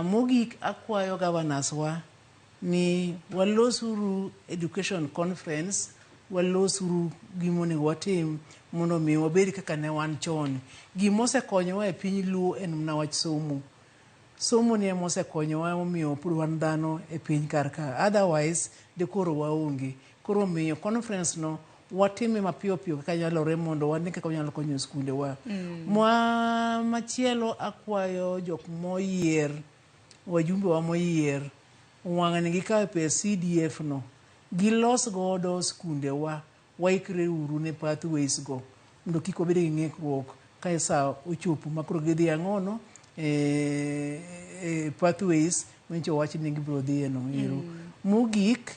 Mogik akwayo governors wa ni walosuru education conference, walosuru gimonego watim mondo mi wabed kaka ne wan chon. Gimose konyowa e piny Luo en mna wach somo. Somo ni mose konyowa omiyo pod wan dhano e piny karka. Otherwise de koro waonge. Koro miyo conference no watime mapiyo piyo kaka nyalore mondo wane kaka wanyalo konyo skunde wa. Machielo akwayo jok moyier, wajumbe wa moyier, wang'ani gikawe pes CDF no, gilos godo skunde wa, waikre uru ne pathways go, mondo kik wabed gi ng'ikruok ka sa ochopo makoro gidhi ang'ono pathways manyicho wach ni gibiro dhiye no. Mogik,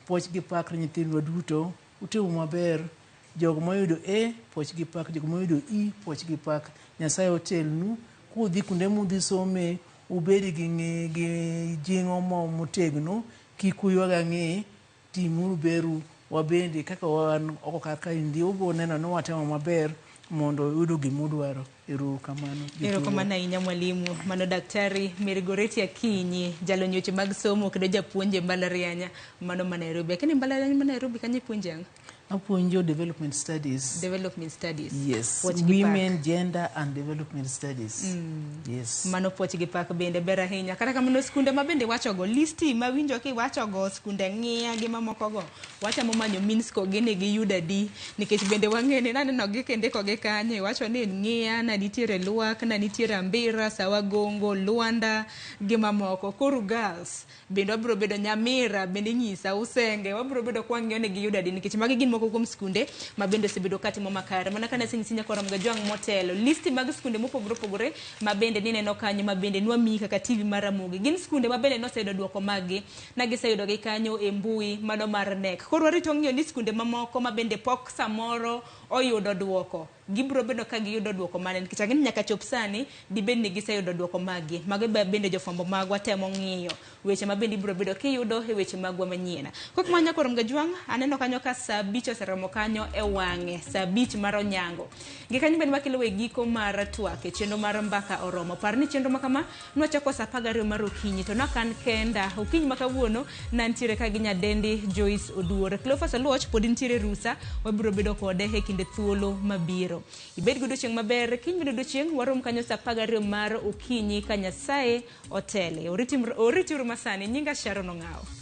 poch gi pak nyithindwa duto, uteu maber, jogo moyudo A, poch gi pak, jogo moyudo E, poch gi pak. Nyasaye otelnu, kudhi kunde mudhi some, ubedi gi jingo motegno, kik uywaga ng'e, timuru beru, wabende kaka wan oko karka indi, ubo neno no watemo maber mondo yudo gimudwaro. Erokamano. Erokamano ahinya mwalimu. Mano Daktari Mirigorete Kinyi, jalonyo weche mag somo kendo japuonje mbalariany mano ma Nairobi. Lakini mbalariany ma Nairobi kanye puonje ang'? Apuonjo development studies. Development studies. Yes. Women, gender and development studies. Yes. Mano poch gi pak bende ber ahinya. Kata kamano skunde ma bende wacho go listi ma winjo ki wacho go skunde Ng'ia gi mamoko go. Wacha mo manyo Minsko gene gi Yudadi nikech bende wang'ene naneno gi kende ko gi kanye wacho ni Ng'ia na nitiere Lwak na nitiere Ambira, Sawagongo, Luanda gi mamoko. Kuru Girls bende wabiro bedo Nyamira bende nyisa Usenge wabiro bedo kwa ng'io ne gi Yudadi nikech magi gin moko kuom skunde ma bende osebedo katimo makare. Mana kana sinya kora Mgajwang' motelo listi mag skunde mopogore opogore ma bende nineno kanyo ma bende nwami kaka TV mar Ramogi. Gin skunde ma bende noseyudo duoko magi na giseyudo gi kanyo e mbui mano mar NEC. Koro warito ng'iyo ni skunde mamoko ma bende pok samoro oyudo duoko gibiro bedo ka giyudo duoko mane nikech ang'e nyaka chop sani dibed ni giseyudo duoko magi. Mago bende jofwambo magwa temo ng'iyo weche ma bende ibiro bedo kiyudo e weche magwa manyien. Kok manya koro Mgajwang' aneno kanyo ka saa 5 oseromo kanyo e wang'e saa 5 mar onyango. Gi kanyo bende makelo e giko mar twak e chenro mar mbaka oromo. Par ni chenro makama nwachako saa 12 mar okinyi to nakan kenda okinyi makawuono nantiere ka gi nyadendi Joyce Oduor. Cleophas Oluoch pod ntiere rusa wabiro bedo kode e kinde thuolo mabiro. Ibed godo chieng' maber kiny bedo chieng' warom kanyo saa 12 mar okinyi ka Nyasaye otele. Oritiuru masani nyinga Sharon Ong'ao.